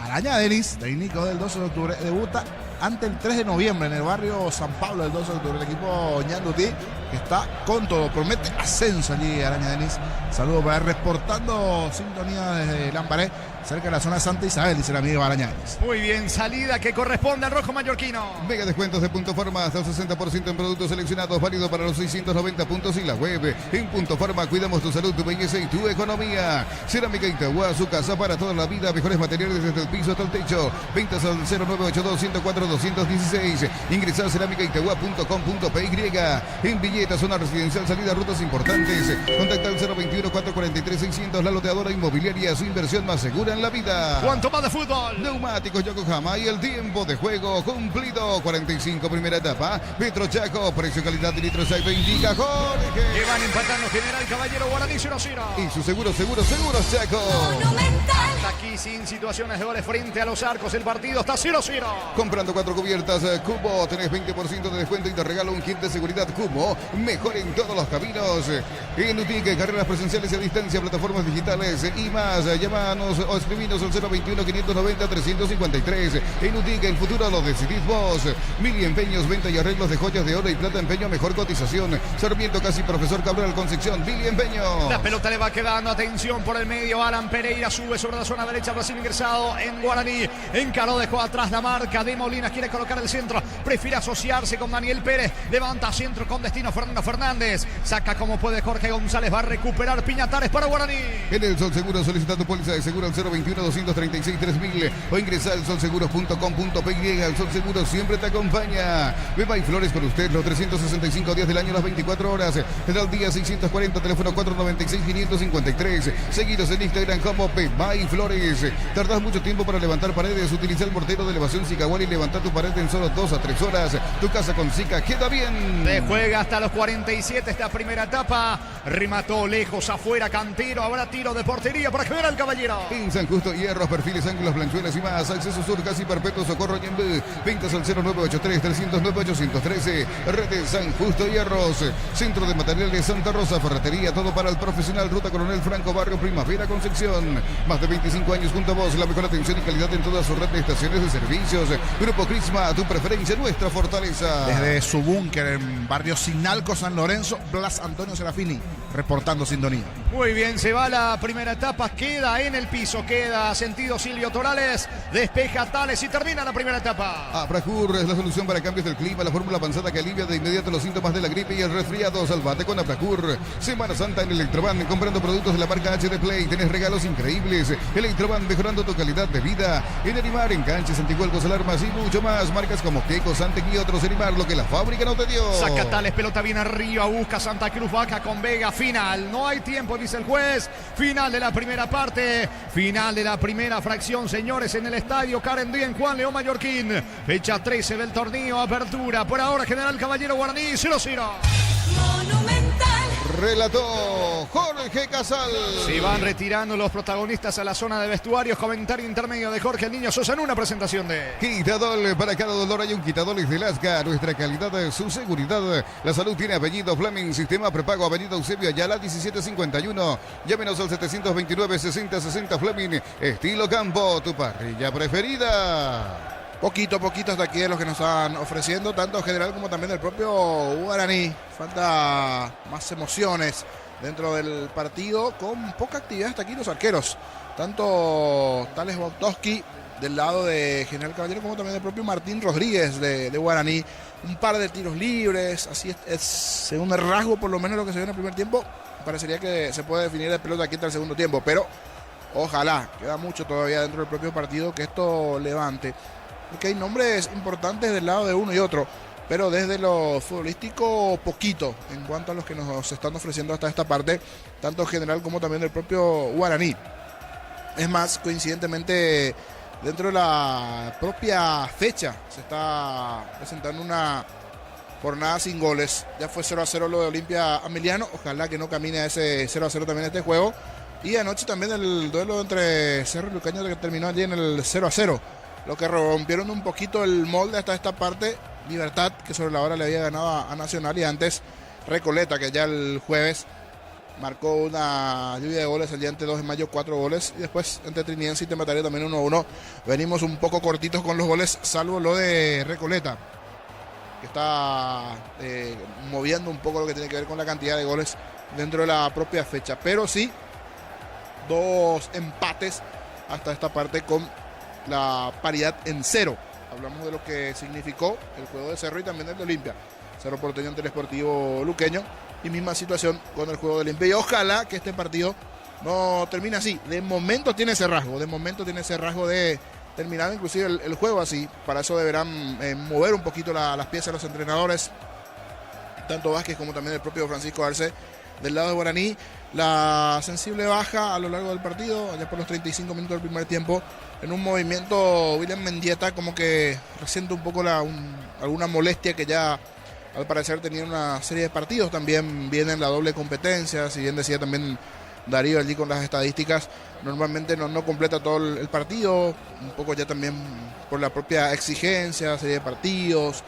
Araña Denis, técnico del 12 de octubre, debuta ante el 3 de noviembre en el barrio San Pablo del 12 de octubre. El equipo Ñandutí, que está con todo, promete ascenso allí, Araña Denis. Saludos para él, reportando sintonía desde Lambaré, cerca de la zona de Santa Isabel, dice el amigo Araña Denis. Muy bien, salida que corresponde al rojo mallorquino. Mega descuentos de Punto Farma, hasta un 60% en productos seleccionados, válido para los 690 puntos y la web. En Punto Farma cuidamos tu salud, tu belleza y tu economía. Cerámica Itagua, su casa para toda la vida, mejores materiales desde el piso hasta el techo. Ventas al 0982-104-216. Ingresa a cerámicaitagua.com.py. En Villeta, zona residencial, salida a rutas importantes. Contacta al 021-443-600. La loteadora inmobiliaria, su inversión más segura en la vida. ¿Cuánto más de fútbol? Neumáticos Yokohama y el tiempo de juego cumplido. 45 primera etapa. Petro Chaco, precio calidad de litro exacto indica Jorge. Que van empatando General Caballero, Guaraní 0-0. Y su seguros Chaco. Monumental. Hasta aquí Aquí sin situaciones de goles frente a los arcos. El partido está 0-0. Comprando 4 cubiertas Cubo, tenés 20% de descuento y te regalo un kit de seguridad Cubo. Mejor en todos los caminos. En Utique, carreras presenciales y a distancia, plataformas digitales y más. Llámanos o escribinos al 021-590-353. En Utique, el futuro lo decidís vos. Mili Empeños, venta y arreglos de joyas de oro y plata, empeño, mejor cotización. Sarmiento Casi, Profesor Cabral, Concepción, Mili Empeño. La pelota le va quedando, atención por el medio. Alan Pereira sube sobre la zona derecha. Brasil ingresado en Guaraní. Encaró, dejó atrás la marca de Molina. Quiere colocar el centro. Prefiere asociarse con Daniel Pérez. Levanta centro con destino Fernando Fernández. Saca como puede Jorge González. Va a recuperar Piñatares para Guaraní. En el Sol Seguro, solicita tu póliza de seguro al 021-236-3000 o ingresa al solseguros.com.py. El Sol Seguro siempre te acompaña. Beba y Flores con usted los 365 días del año, las 24 horas. Al día 640, teléfono 496-553. Seguidos en Instagram como Beba y Flores. Tardás mucho tiempo para levantar paredes. Utiliza el mortero de elevación Sicawari y levanta tu pared en solo 2 a 3 horas. Tu casa con Sica queda bien. Se juega hasta los 47 esta primera etapa. Remató lejos afuera Cantero. Habrá tiro de portería para General Caballero. En San Justo, hierros, perfiles, ángulos, blanchuelas y más. Acceso Sur, casi perpetuo, Socorro Ñembe. Ventas al 0983-309-813. Red San Justo, hierros. Centro de Materiales Santa Rosa, ferretería, todo para el profesional. Ruta Coronel Franco, Barrio Primavera, Concepción. Más de 25 años junto a vos. La mejor atención y calidad en toda su red de estaciones de servicios. Grupo Crisma, tu preferencia, nuestra fortaleza. Desde su búnker en barrio Sinalco, San Lorenzo, Blas Antonio Serafini, reportando sintonía. Muy bien, se va la primera etapa, queda en el piso, queda sentido Silvio Torales, despeja Tales y termina la primera etapa. Abracur es la solución para cambios del clima, la fórmula avanzada que alivia de inmediato los síntomas de la gripe y el resfriado. Salvate con Abracur. Semana Santa en Electroban, comprando productos de la marca HD Play, tenés regalos increíbles. Electroban, mejorando tu calidad de vida. En Animar, enganches, anticuerpos, alarmas y mucho más. Marcas como Keco, Santec y otros. Animar, lo que la fábrica no te dio. Saca Tales, pelota bien arriba, busca Santa Cruz, vaca con Vega, final. No hay tiempo, dice el juez. Final de la primera parte, final de la primera fracción, señores, en el estadio Carendí en Juan León Mallorquín. Fecha 13 del torneo, apertura. Por ahora, General Caballero Guaraní, 0-0. Monumental. Relató Jorge Casal. Se van retirando los protagonistas a la zona de vestuarios. Comentario intermedio de Jorge el Niño Sosa en una presentación de Quitadol, para cada dolor hay un Quitadol de Lasca. Nuestra calidad, su seguridad. La salud tiene apellido Fleming. Sistema prepago Avenida Eusebio Ayala 1751. Llámenos al 729-6060 Fleming. Estilo campo, tu parrilla preferida. Poquito a poquito hasta aquí de los que nos están ofreciendo, tanto General como también el propio Guaraní. Falta más emociones dentro del partido, con poca actividad hasta aquí los arqueros. Tanto Tales Bogdowski del lado de General Caballero como también el propio Martín Rodríguez de Guaraní. Un par de tiros libres, así es según el rasgo, por lo menos lo que se vio en el primer tiempo. Parecería que se puede definir el pelota aquí hasta el segundo tiempo, pero ojalá, queda mucho todavía dentro del propio partido que esto levante. Porque hay nombres importantes del lado de uno y otro, pero desde lo futbolístico poquito en cuanto a los que nos están ofreciendo hasta esta parte, tanto General como también el propio Guaraní. Es más, coincidentemente, dentro de la propia fecha se está presentando una jornada sin goles. Ya fue 0-0 lo de Olimpia Ameliano, ojalá que no camine a ese 0-0 también este juego. Y anoche también el duelo entre Cerro y Lucaño que terminó allí en el 0-0. Lo que rompieron un poquito el molde hasta esta parte. Libertad, que sobre la hora le había ganado a Nacional, y antes Recoleta, que ya el jueves marcó una lluvia de goles. El día ante 2 de mayo 4 goles, y después entre Trinidense y Tematario también 1-1. Venimos un poco cortitos con los goles, salvo lo de Recoleta, que está moviendo un poco lo que tiene que ver con la cantidad de goles dentro de la propia fecha. Pero sí, 2 empates hasta esta parte con la paridad en 0. Hablamos de lo que significó el juego de Cerro y también el de Olimpia. Cerro Porteño ante el Sportivo Luqueño, y misma situación con el juego de Olimpia. Y ojalá que este partido no termine así. De momento tiene ese rasgo, de terminar inclusive el juego así. Para eso deberán mover un poquito las piezas los entrenadores, tanto Vázquez como también el propio Francisco Arce del lado de Guaraní. La sensible baja a lo largo del partido, allá por los 35 minutos del primer tiempo, en un movimiento William Mendieta como que resiente un poco alguna molestia que ya al parecer tenía una serie de partidos. También viene la doble competencia, si bien decía también Darío allí con las estadísticas. Normalmente no completa todo el partido, un poco ya también por la propia exigencia, serie de partidos,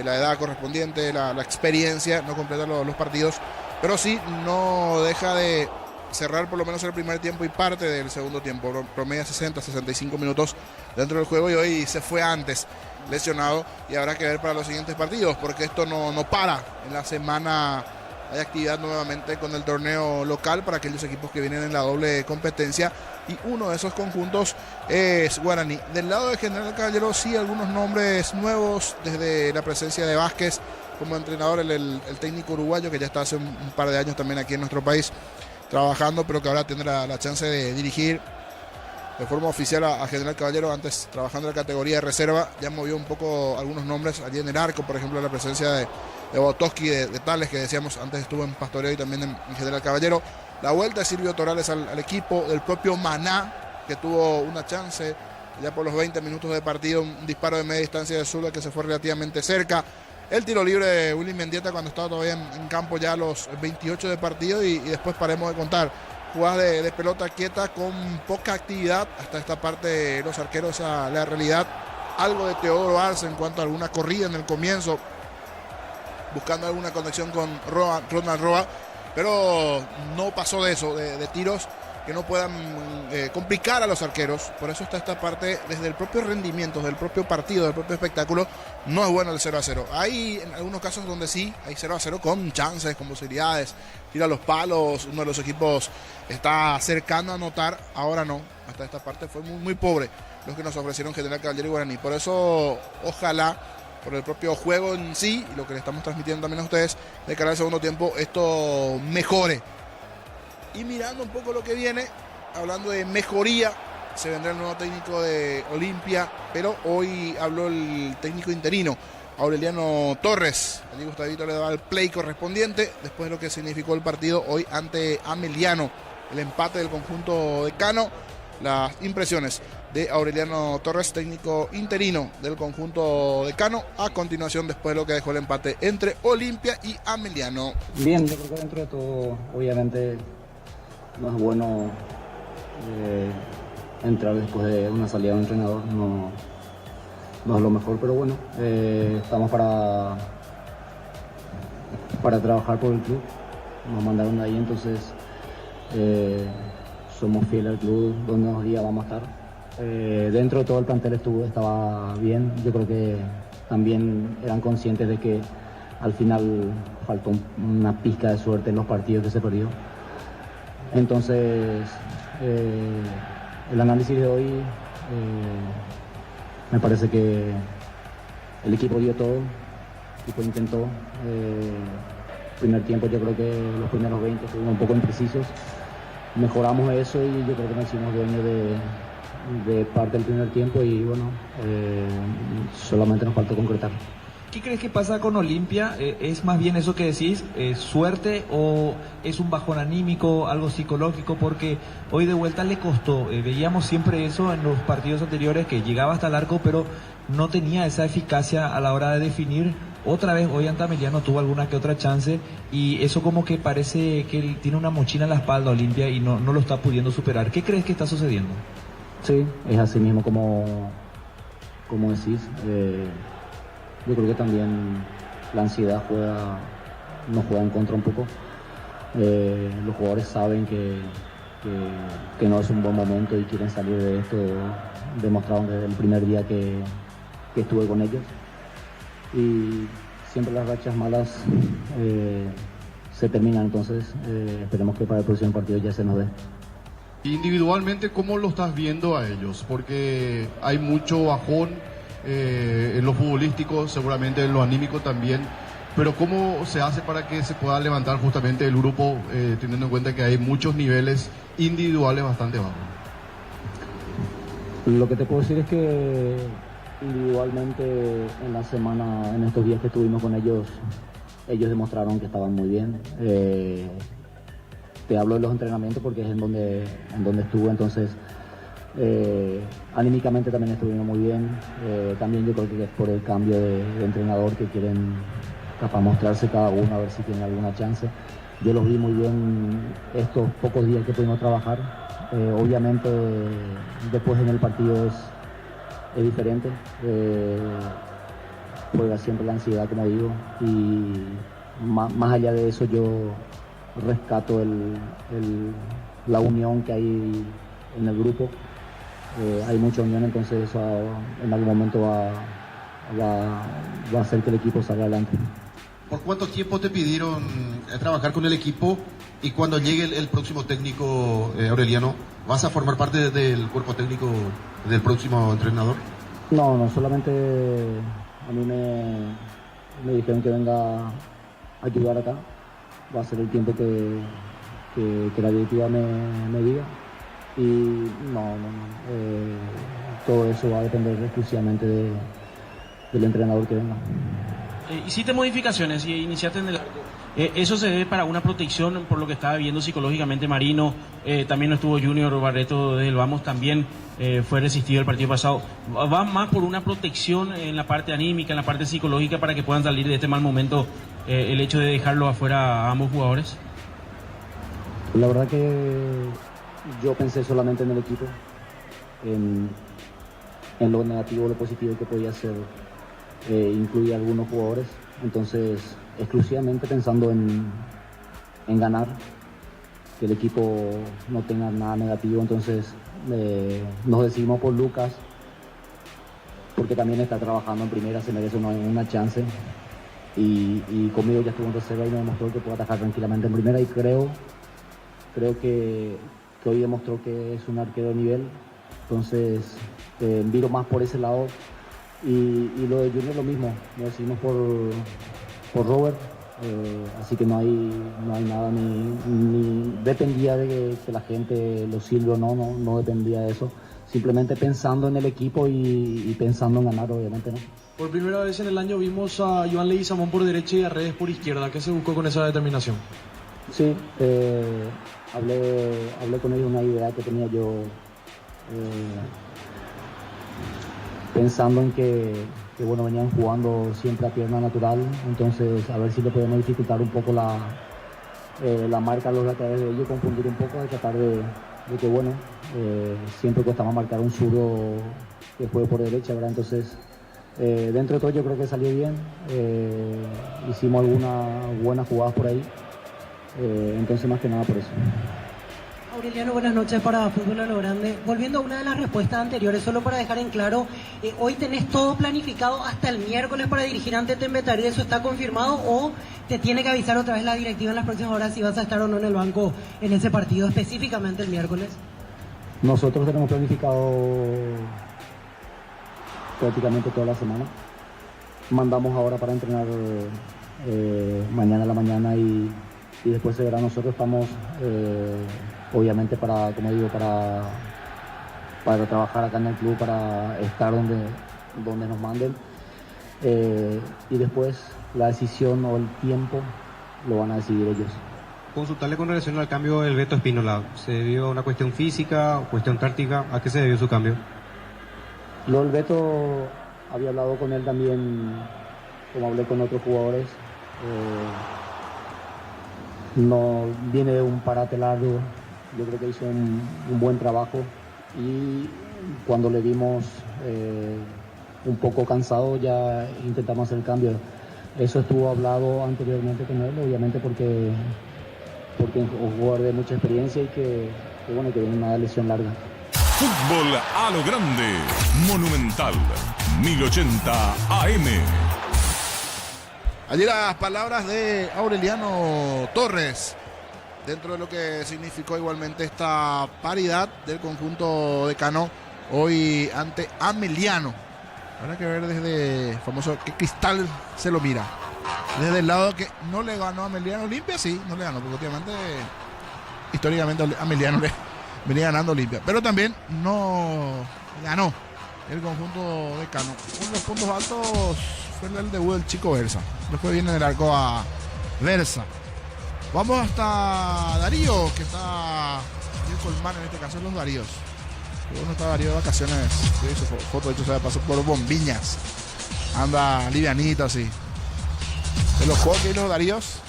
la edad correspondiente, la experiencia, no completa los partidos, pero sí no deja de cerrar por lo menos el primer tiempo y parte del segundo tiempo, promedia 60-65 minutos dentro del juego, y hoy se fue antes lesionado, y habrá que ver para los siguientes partidos, porque esto no para. En la semana hay actividad nuevamente con el torneo local para aquellos equipos que vienen en la doble competencia, y uno de esos conjuntos es Guaraní. Del lado de General Caballero sí algunos nombres nuevos, desde la presencia de Vázquez como entrenador, el técnico uruguayo que ya está hace un par de años también aquí en nuestro país trabajando, pero que ahora tendrá la chance de dirigir de forma oficial a General Caballero, antes trabajando en la categoría de reserva. Ya movió un poco algunos nombres allí en el arco, por ejemplo la presencia de Botoski, de Tales, que decíamos antes estuvo en Pastoreo y también en General Caballero. La vuelta de Silvio Torales al equipo, del propio Maná, que tuvo una chance ya por los 20 minutos de partido, un disparo de media distancia de Zula que se fue relativamente cerca. El tiro libre de Willy Mendieta cuando estaba todavía en campo ya a los 28 de partido, y después paremos de contar. Jugadas de pelota quieta con poca actividad hasta esta parte de los arqueros a la realidad. Algo de Teodoro Arce en cuanto a alguna corrida en el comienzo, buscando alguna conexión con Ronald Roa, pero no pasó de eso, de tiros que no puedan complicar a los arqueros. Por eso está esta parte, desde el propio rendimiento, del propio partido, del propio espectáculo, no es bueno el 0-0. Hay en algunos casos donde sí, hay 0-0 con chances, con posibilidades, tira los palos, uno de los equipos está cercano a anotar, ahora no. Hasta esta parte fue muy pobre los que nos ofrecieron General Caballero y Guaraní. Por eso, ojalá, por el propio juego en sí, y lo que le estamos transmitiendo también a ustedes de cara al segundo tiempo, esto mejore. Y mirando un poco lo que viene, hablando de mejoría, se vendrá el nuevo técnico de Olimpia, pero hoy habló el técnico interino, Aureliano Torres. Allí Gustavito le daba el play correspondiente después de lo que significó el partido hoy ante Ameliano, el empate del conjunto de Cano. Las impresiones de Aureliano Torres, técnico interino del conjunto de Cano, a continuación después de lo que dejó el empate entre Olimpia y Ameliano. Bien, yo creo que dentro de todo, obviamente, no es bueno entrar después de una salida de un entrenador, no es lo mejor, pero bueno, estamos para trabajar por el club. Nos mandaron de ahí, entonces somos fieles al club, donde nos diga vamos a estar. Dentro de todo el plantel estaba bien. Yo creo que también eran conscientes de que al final faltó una pizca de suerte en los partidos que se perdió. Entonces el análisis de hoy, me parece que el equipo dio todo, el equipo intentó. Primer tiempo yo creo que los primeros 20 estuvimos un poco imprecisos, mejoramos eso y yo creo que nos hicimos dueños de parte del primer tiempo y bueno, solamente nos faltó concretar. ¿Qué crees que pasa con Olimpia? ¿Es más bien eso que decís, suerte, o es un bajón anímico, algo psicológico? Porque hoy de vuelta le costó, veíamos siempre eso en los partidos anteriores, que llegaba hasta el arco pero no tenía esa eficacia a la hora de definir. Otra vez hoy ante Ameliano tuvo alguna que otra chance y eso como que parece que él tiene una mochila en la espalda Olimpia y no lo está pudiendo superar. ¿Qué crees que está sucediendo? Sí, es así mismo como decís. Yo creo que también la ansiedad nos juega en contra un poco. Los jugadores saben que no es un buen momento y quieren salir de esto. Demostraron desde el primer día que estuve con ellos. Y siempre las rachas malas se terminan, entonces esperemos que para el próximo partido ya se nos dé. Individualmente, ¿cómo lo estás viendo a ellos? Porque hay mucho bajón en lo futbolístico, seguramente en lo anímico también, pero ¿cómo se hace para que se pueda levantar justamente el grupo, teniendo en cuenta que hay muchos niveles individuales bastante bajos? Lo que te puedo decir es que individualmente en la semana, en estos días que estuvimos con ellos demostraron que estaban muy bien. Te hablo de los entrenamientos porque es en donde estuve, entonces anímicamente también estuvimos muy bien. También yo creo que es por el cambio de entrenador, que quieren capaz mostrarse cada uno a ver si tienen alguna chance. yo los vi muy bien estos pocos días que pudimos trabajar. Obviamente después en el partido es diferente, juega siempre la ansiedad, como digo, y más allá de eso yo rescato la unión que hay en el grupo. Hay mucha unión, entonces eso en algún momento va a hacer que el equipo salga adelante. ¿Por cuánto tiempo te pidieron trabajar con el equipo? Y cuando llegue el próximo técnico, Aureliano, ¿vas a formar parte del cuerpo técnico del próximo entrenador? No, solamente a mí me dijeron que venga a ayudar acá. Va a ser el tiempo que la directiva me diga. Y todo eso va a depender exclusivamente del entrenador que venga. Hiciste modificaciones y iniciaste en el arco. ¿Eso se debe para una protección por lo que estaba viendo psicológicamente Marino? También no estuvo Junior Barreto desde el Vamos, también fue resistido el partido pasado. ¿Va más por una protección en la parte anímica, en la parte psicológica, para que puedan salir de este mal momento el hecho de dejarlo afuera a ambos jugadores? La verdad que yo pensé solamente en el equipo, en lo negativo, lo positivo que podía ser, incluir a algunos jugadores. Entonces, exclusivamente pensando en ganar, que el equipo no tenga nada negativo. Entonces nos decidimos por Lucas, porque también está trabajando en primera, se merece una chance, y conmigo ya estuvo en reserva y me demostró que puede atajar tranquilamente en primera, y creo que hoy demostró que es un arquero de nivel. Entonces miro más por ese lado. Y lo de Junior lo mismo, lo decidimos por Robert, así que no hay nada, ni dependía de que la gente lo silbe o no dependía de eso, simplemente pensando en el equipo y pensando en ganar, obviamente, ¿no? Por primera vez en el año vimos a Joan Leguizamón por derecha y a Redes por izquierda. ¿Qué se buscó con esa determinación? Sí, hablé con ellos, una idea que tenía yo, pensando en que bueno, venían jugando siempre a pierna natural, entonces a ver si le podemos dificultar un poco la marca a los laterales de ellos, confundir un poco, de tratar de que bueno, siempre cuesta más marcar un zurdo que juegue por derecha, ¿verdad? Entonces dentro de todo yo creo que salió bien, hicimos algunas buenas jugadas por ahí, entonces más que nada por eso. Aureliano, buenas noches para Fútbol a lo Grande. Volviendo a una de las respuestas anteriores, solo para dejar en claro, ¿hoy tenés todo planificado hasta el miércoles para dirigir ante Tembetarí? ¿Eso está confirmado o te tiene que avisar otra vez la directiva en las próximas horas si vas a estar o no en el banco en ese partido, específicamente el miércoles? Nosotros tenemos planificado prácticamente toda la semana. Mandamos ahora para entrenar mañana a la mañana y después se verá. Nosotros estamos obviamente para trabajar acá en el club, para estar donde nos manden, y después la decisión o el tiempo lo van a decidir ellos. Consultarle con relación al cambio del Beto Espínola. ¿Se debió a una cuestión física o cuestión táctica? ¿A qué se debió su cambio? Lo del Beto, había hablado con él también, como hablé con otros jugadores. No viene de un parate largo, yo creo que hizo un buen trabajo, y cuando le vimos un poco cansado ya intentamos hacer el cambio. Eso estuvo hablado anteriormente con él, obviamente porque es un jugador de mucha experiencia y que viene una lesión larga. Fútbol a lo Grande, Monumental, 1080 AM. Allí las palabras de Aureliano Torres, dentro de lo que significó igualmente esta paridad del conjunto de Cano hoy ante Ameliano. Habrá que ver desde famoso qué cristal se lo mira. Desde el lado que no le ganó a Ameliano Olimpia, sí, no le ganó, porque últimamente, históricamente Ameliano le venía ganando Olimpia, pero también no ganó el conjunto de Cano. Uno de los puntos altos fue el debut del chico Versa. Después viene del arco a Versa. Vamos hasta Darío, que está el Colmán, en este caso los Daríos. Uno está Darío de vacaciones. Sí, su foto, de hecho, se pasó por Bombiñas. Anda livianito así. De los Joaquín y los Daríos.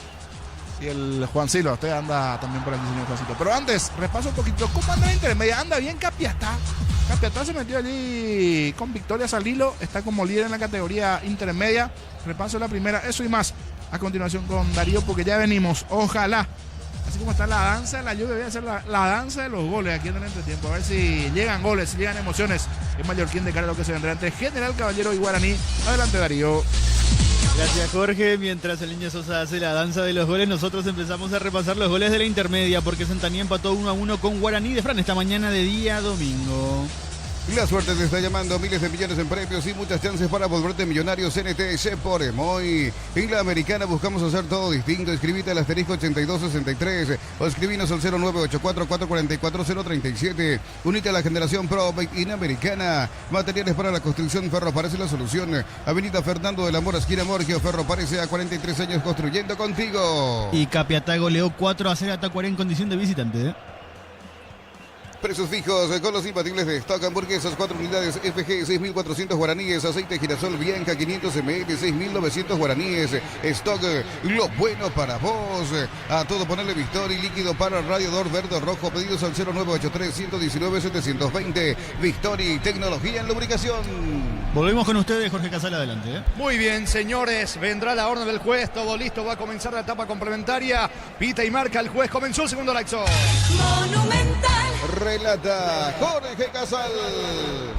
y el Juan Silva. Usted anda también por aquí, señor Juancito. Pero antes, repaso un poquito. ¿Cómo anda la intermedia? Anda bien Capiatá. Capiatá se metió allí con victorias al hilo. Está como líder en la categoría intermedia. Repaso la primera. Eso y más a continuación con Darío, porque ya venimos. Ojalá. Así como está la danza de la lluvia, voy a hacer la danza de los goles aquí en el entretiempo. A ver si llegan goles, si llegan emociones en Mallorquín de cara a lo que se vendrá entre General Caballero y Guaraní. Adelante, Darío. Gracias, Jorge. Mientras el Niño Sosa hace la danza de los goles, nosotros empezamos a repasar los goles de la intermedia, porque Santaní empató 1-1 con Guaraní de Fran esta mañana de día domingo. La suerte te está llamando, miles de millones en premios y muchas chances para volverte millonario. CNTS por Emoy. En la Americana buscamos hacer todo distinto. Escribite al asterisco 8263 o escribinos al 0984-444-037. Unite a la generación Pro in Americana. Materiales para la construcción, Ferro parece la solución. Avenida Fernando de la Mora, esquina Morgio. Ferro parece a 43 años construyendo contigo. Y Capiatá goleó 4-0 a Tacuaré en condición de visitante. Precios fijos con los imbatibles de stock. Hamburguesas 4 unidades FG 6.400 guaraníes. Aceite girasol Bianca 500 ml 6.900 guaraníes. Stock, lo bueno para vos. A todo ponerle Victory, líquido para radiador verde o rojo. Pedidos al 0983-119-720. Victory, tecnología en lubricación. Volvemos con ustedes, Jorge Casal, adelante. Muy bien, señores, vendrá la orden del juez, todo listo, va a comenzar la etapa complementaria. Pita y marca el juez, comenzó el segundo laxo. Monumental. Relata Jorge Casal.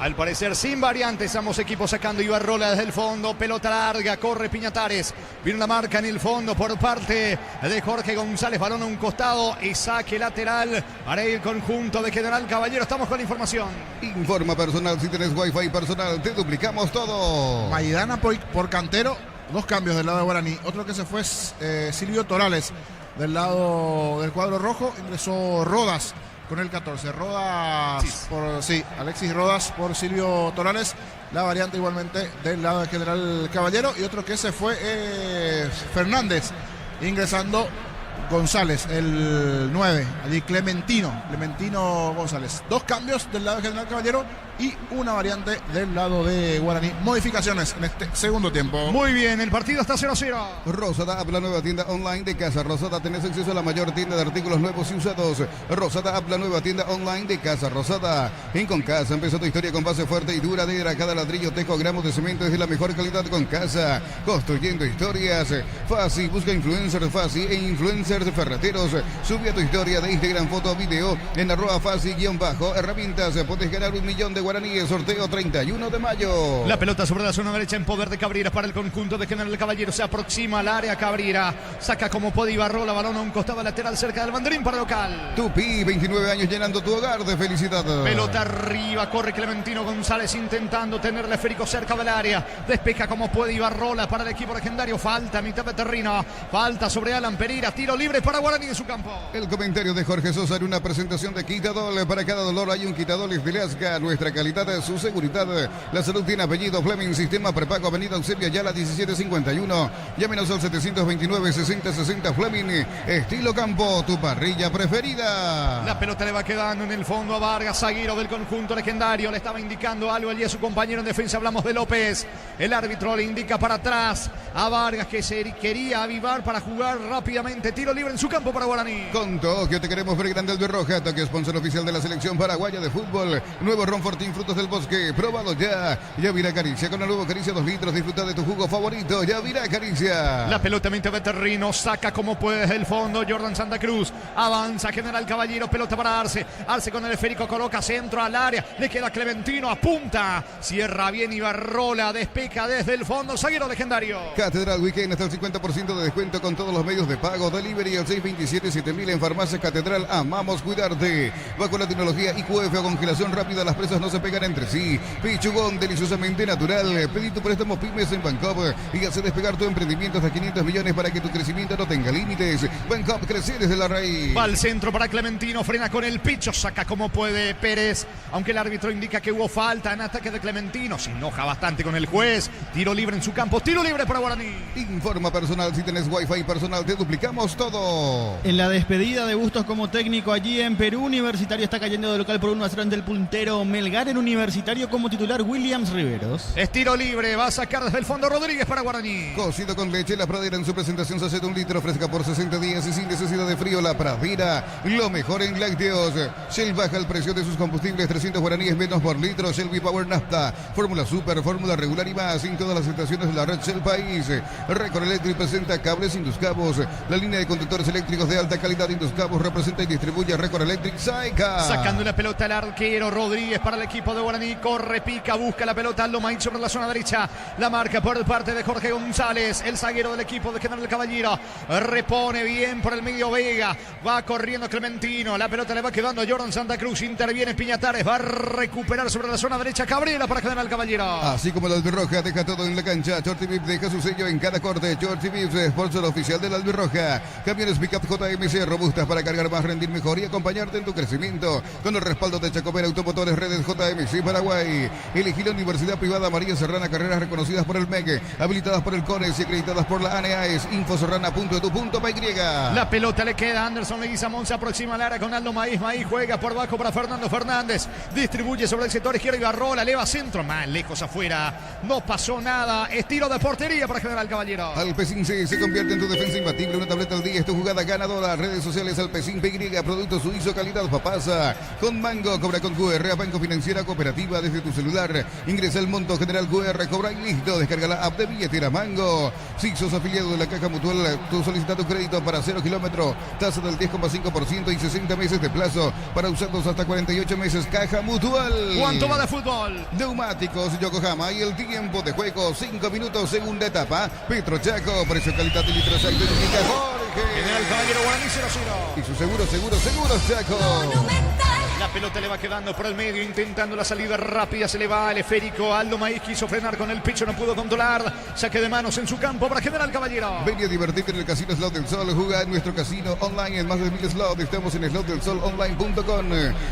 Al parecer sin variantes, ambos equipos sacando Ibarrola desde el fondo, pelota larga, corre Piñatares, viene la marca en el fondo por parte de Jorge González, balón a un costado y saque lateral para el conjunto de General Caballero. Estamos con la información. Informa personal, si tenés wifi personal, te duplicamos todo. Maidana por Cantero, 2 cambios del lado de Guaraní. Otro que se fue es Silvio Torales del lado del cuadro rojo, ingresó Rodas con el 14. Alexis Rodas por Silvio Torales. La variante igualmente del lado de General Caballero. Y otro que se fue Fernández, ingresando González, el 9. Allí Clementino González. 2 cambios del lado de General Caballero y una variante del lado de Guaraní. Modificaciones en este segundo tiempo. Muy bien, el partido está 0-0. Rosada App, la nueva tienda online de Casa Rosada. Tenés acceso a la mayor tienda de artículos nuevos y usados. Rosada App, la nueva tienda online de Casa Rosada. En Concasa empezó tu historia con base fuerte y duradera. Cada ladrillo, tejo, gramos de cemento es de la mejor calidad. con Casa, construyendo historias. Fácil, busca influencers Fácil e influencers ferreteros. Sube a tu historia de Instagram, foto o video en @Fácil_herramientas. Podés ganar 1 millón de guaraníes. Sorteo 31 de mayo. La pelota sobre la zona derecha en poder de Cabrera para el conjunto de General Caballero. Se aproxima al área Cabrera. Saca como puede Ibarrola. Balón a un costado lateral cerca del banderín para local. Tupi, 29 años llenando tu hogar de felicidad. Pelota arriba. Corre Clementino González intentando tener el esférico cerca del área. Despeja como puede Ibarrola para el equipo legendario. Falta a mitad de terreno. Falta sobre Alan Pereira. Tiro libre para Guaraní en su campo. El comentario de Jorge Sosa en una presentación de Quitadol. Para cada dolor hay un Quitadol de Lasca. Nuestra calidad, su seguridad. La salud tiene apellido. Fleming, sistema prepago, avenida Eusebio Ayala 1751. Llámenos al 729-6060 Fleming. Estilo campo, tu parrilla preferida. La pelota le va quedando en el fondo a Vargas, zaguero del conjunto legendario. Le estaba indicando algo allí a su compañero en defensa. Hablamos de López. El árbitro le indica para atrás a Vargas que se quería avivar para jugar rápidamente. Tiro libre en su campo para Guaraní. Con Tokio te queremos ver grande el de Roja. Tokio, sponsor oficial de la selección paraguaya de fútbol. Nuevo Ron Fortín, frutos del bosque. Próbalo ya. Yavira Caricia con el nuevo Caricia 2 litros. Disfruta de tu jugo favorito. Yavira Caricia. La pelota mente de Terrino. Saca como puede desde el fondo. Jordan Santa Cruz. Avanza General Caballero. Pelota para Arce. Arce con el esférico. Coloca centro al área. Le queda Clementino. Apunta. Cierra bien Ibarrola. Despeca desde el fondo. Zaguero legendario. Catedral Weekend hasta el 50% de descuento con todos los medios de pago. Delivery al 627-7000 en Farmacia Catedral. Amamos cuidarte. Bajo la tecnología IQF o congelación rápida, las presas no se pegan entre sí. Pichugón, deliciosamente natural. Pedí tu préstamo pymes en Bancop y hace despegar tu emprendimiento hasta 500 millones para que tu crecimiento no tenga límites. Bancop, crecer desde la raíz. Va al centro para Clementino, frena con el picho, saca como puede Pérez, aunque el árbitro indica que hubo falta en ataque de Clementino. Se enoja bastante con el juez. Tiro libre en su campo, tiro libre para Guaraní. Informa personal, si tenés wifi personal te duplicamos todo. En la despedida de Bustos como técnico allí en Perú, Universitario está cayendo de local por 1-0 ante el puntero Melgar. debutar en Universitario como titular Williams Riveros. Es tiro libre, va a sacar desde el fondo Rodríguez para Guaraní. Cocido con leche, la pradera en su presentación se hace de 1 litro, fresca por 60 días y sin necesidad de frío. La pradera, lo mejor en lácteos. Shell baja el precio de sus combustibles, 300 guaraníes menos por litro. Shell V-Power Nafta, fórmula super, fórmula regular y más en todas las estaciones de la red Shell País. Record Electric presenta cables Induscabos, la línea de conductores eléctricos de alta calidad. Induscabos representa y distribuye Record Electric Saica. Sacando la pelota al arquero Rodríguez para el equipo de Guaraní. Corre, pica, busca la pelota Aldo Maíz sobre la zona derecha. La marca por parte de Jorge González, el zaguero del equipo de General Caballero. Repone bien por el medio Vega. Va corriendo Clementino. La pelota le va quedando a Jordan Santa Cruz. Interviene Piñatares. Va a recuperar sobre la zona derecha Cabrera para General Caballero. Así como la Albirroja deja todo en la cancha. Shorty Vip deja su sello en cada corte. Shorty Vip, sponsor oficial de la Albirroja. Camiones Pickup JMC robustas para cargar más, rendir mejor y acompañarte en tu crecimiento. Con el respaldo de Chacopera Automotores, redes JMC Paraguay. Elegí la Universidad Privada María Serrana, carreras reconocidas por el MEC, habilitadas por el CONES y acreditadas por la ANEAES. Infoserrana.edu.py. La pelota le queda a Anderson Leguizamón, se aproxima al área con Aldo Maíz. Maíz juega por bajo para Fernando Fernández. Distribuye sobre el sector izquierdo y Barrola, eleva centro, más lejos afuera. No pasó nada. Estilo de portería para General Caballero. Alpecin se convierte en tu defensa imbatible. Una tableta al día es tu jugada ganadora. Redes sociales Alpecin PY, producto suizo, calidad papasa. Con Mango, cobra con QR, a Banco Financiera Cooperativa desde tu celular. Ingresa el monto general QR, cobra y listo. Descarga la app de billetera Mango. Si sos afiliado de la Caja Mutual, tú solicita tu crédito para 0 kilómetro. Tasa del 10,5% y 60 meses de plazo para usarlos hasta 48 meses. Caja Mutual. ¿Cuánto va de fútbol? Neumáticos Yokohama y el tiempo de juego 5 minutos, segunda etapa. Petro Chaco, precio, calidad y litros de indica Jorge. General Caballero Guaraní 0-0. Y su seguros Chaco. La pelota le va quedando por el medio, intentando la salida rápida, se le va el esférico. Aldo Maíz quiso frenar con el pecho, no pudo controlar. Saque de manos en su campo para General Caballero. Ven a divertirte en el Casino Slot del Sol. Juega en nuestro casino online en más de 1000 slots. Estamos en slotdelsolonline.com.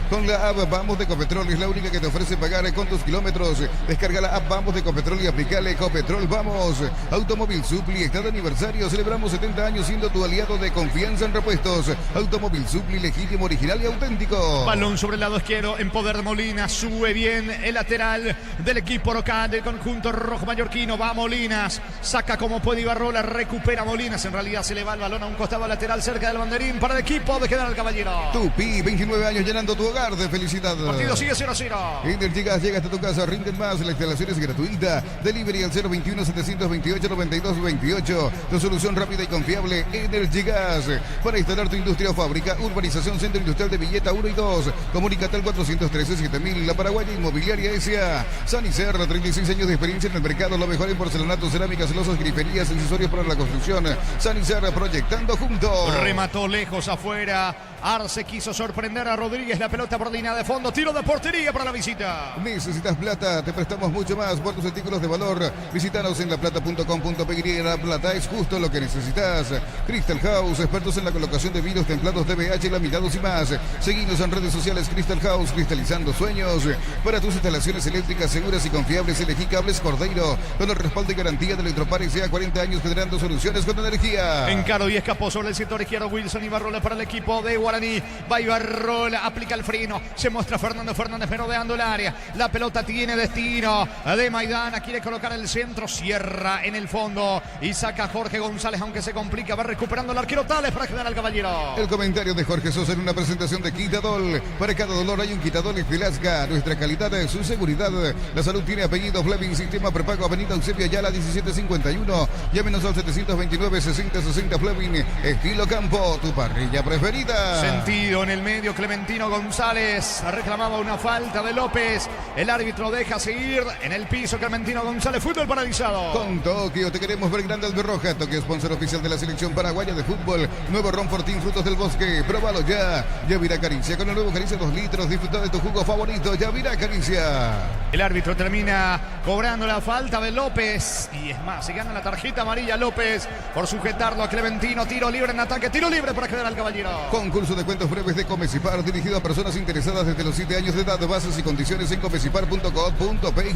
Con la app Vamos de Ecopetrol, es la única que te ofrece pagar con tus kilómetros. Descarga la app Vamos de Ecopetrol y aplicale Ecopetrol Vamos. Automóvil Supli está de aniversario. Celebramos 70 años siendo tu aliado de confianza en repuestos. Automóvil Supli, legítimo, original y auténtico. Balón sobre el lado izquierdo en poder de Molina. Sube bien el lateral del equipo local del conjunto rojo mallorquino. Va Molinas, saca como puede Ibarrola, recupera Molinas. En realidad se le va el balón a un costado lateral cerca del banderín para el equipo de General Caballero. Tupi, 29 años llenando tu hogar de felicidad. Partido sigue 0-0. Energigas llega hasta tu casa, rinden más. La instalación es gratuita. Delivery al 021-728-9228. Tu solución rápida y confiable. Energigas. Para instalar tu industria o fábrica, urbanización Centro Industrial de Villeta 1 y 2. Comunícate al 413-7000. La Paraguaya Inmobiliaria S.A. Sanicer, 36 años de experiencia en el mercado. Lo mejor en porcelanato, cerámicas, celosas, griferías, accesorios para la construcción. Sanicer, proyectando juntos. Remató lejos afuera. Arce quiso sorprender a Rodríguez. La pelota por línea de fondo. Tiro de portería para la visita. ¿Necesitas plata? Te prestamos mucho más por tus artículos de valor. Visítanos en laplata.com.py. La plata es justo lo que necesitas. Crystal House, expertos en la colocación de vidrios templados, DBH, laminados y más. Seguinos en redes sociales. Crystal House, cristalizando sueños. Para tus instalaciones eléctricas seguras y confiables, elegí Cables Cordeiro, con el respaldo y garantía de Electropar S.A. 40 años generando soluciones con energía. Encaro y escapó sobre el sector izquierdo Wilson Ibarrola para el equipo de Guaraní. Va Ibarrola, aplica el freno. Se muestra Fernando Fernández merodeando el área. La pelota tiene destino de Maidana. Quiere colocar el centro. Cierra en el fondo y saca Jorge González, aunque se complica. Va recuperando el arquero Tales para General Caballero. El comentario de Jorge Sosa en una presentación de Quitadol. Para cada dolor hay un Quitadol y Filasca. Nuestra calidad es su seguridad. La salud tiene apellido Fleming. Sistema prepago Avenida Eusebio Ayala 1751. Llámenos al 729-6060 Fleming. Estilo Campo, tu parrilla preferida. Sentido en el medio. Clementino González reclamaba una falta de López. El árbitro deja seguir en el piso. Clementino González, fútbol paralizado. Con Tokio te queremos ver grande Albirroja. Tokio, sponsor oficial de la selección paraguaya de fútbol. Nuevo Ron Fortín, frutos del bosque. Próbalo ya. Yavira Caricia, con el nuevo Caricia 2 litros. Disfruta de tu jugo favorito. Yavira Caricia. El árbitro termina cobrando la falta de López. Y es más, se gana la tarjeta amarilla López por sujetarlo a Clementino. Tiro libre en ataque. Tiro libre para General Caballero. Concurso de cuentos breves de Comecipar, dirigido a personas interesadas desde los 7 años de edad. Bases y condiciones en comecipar.com.py.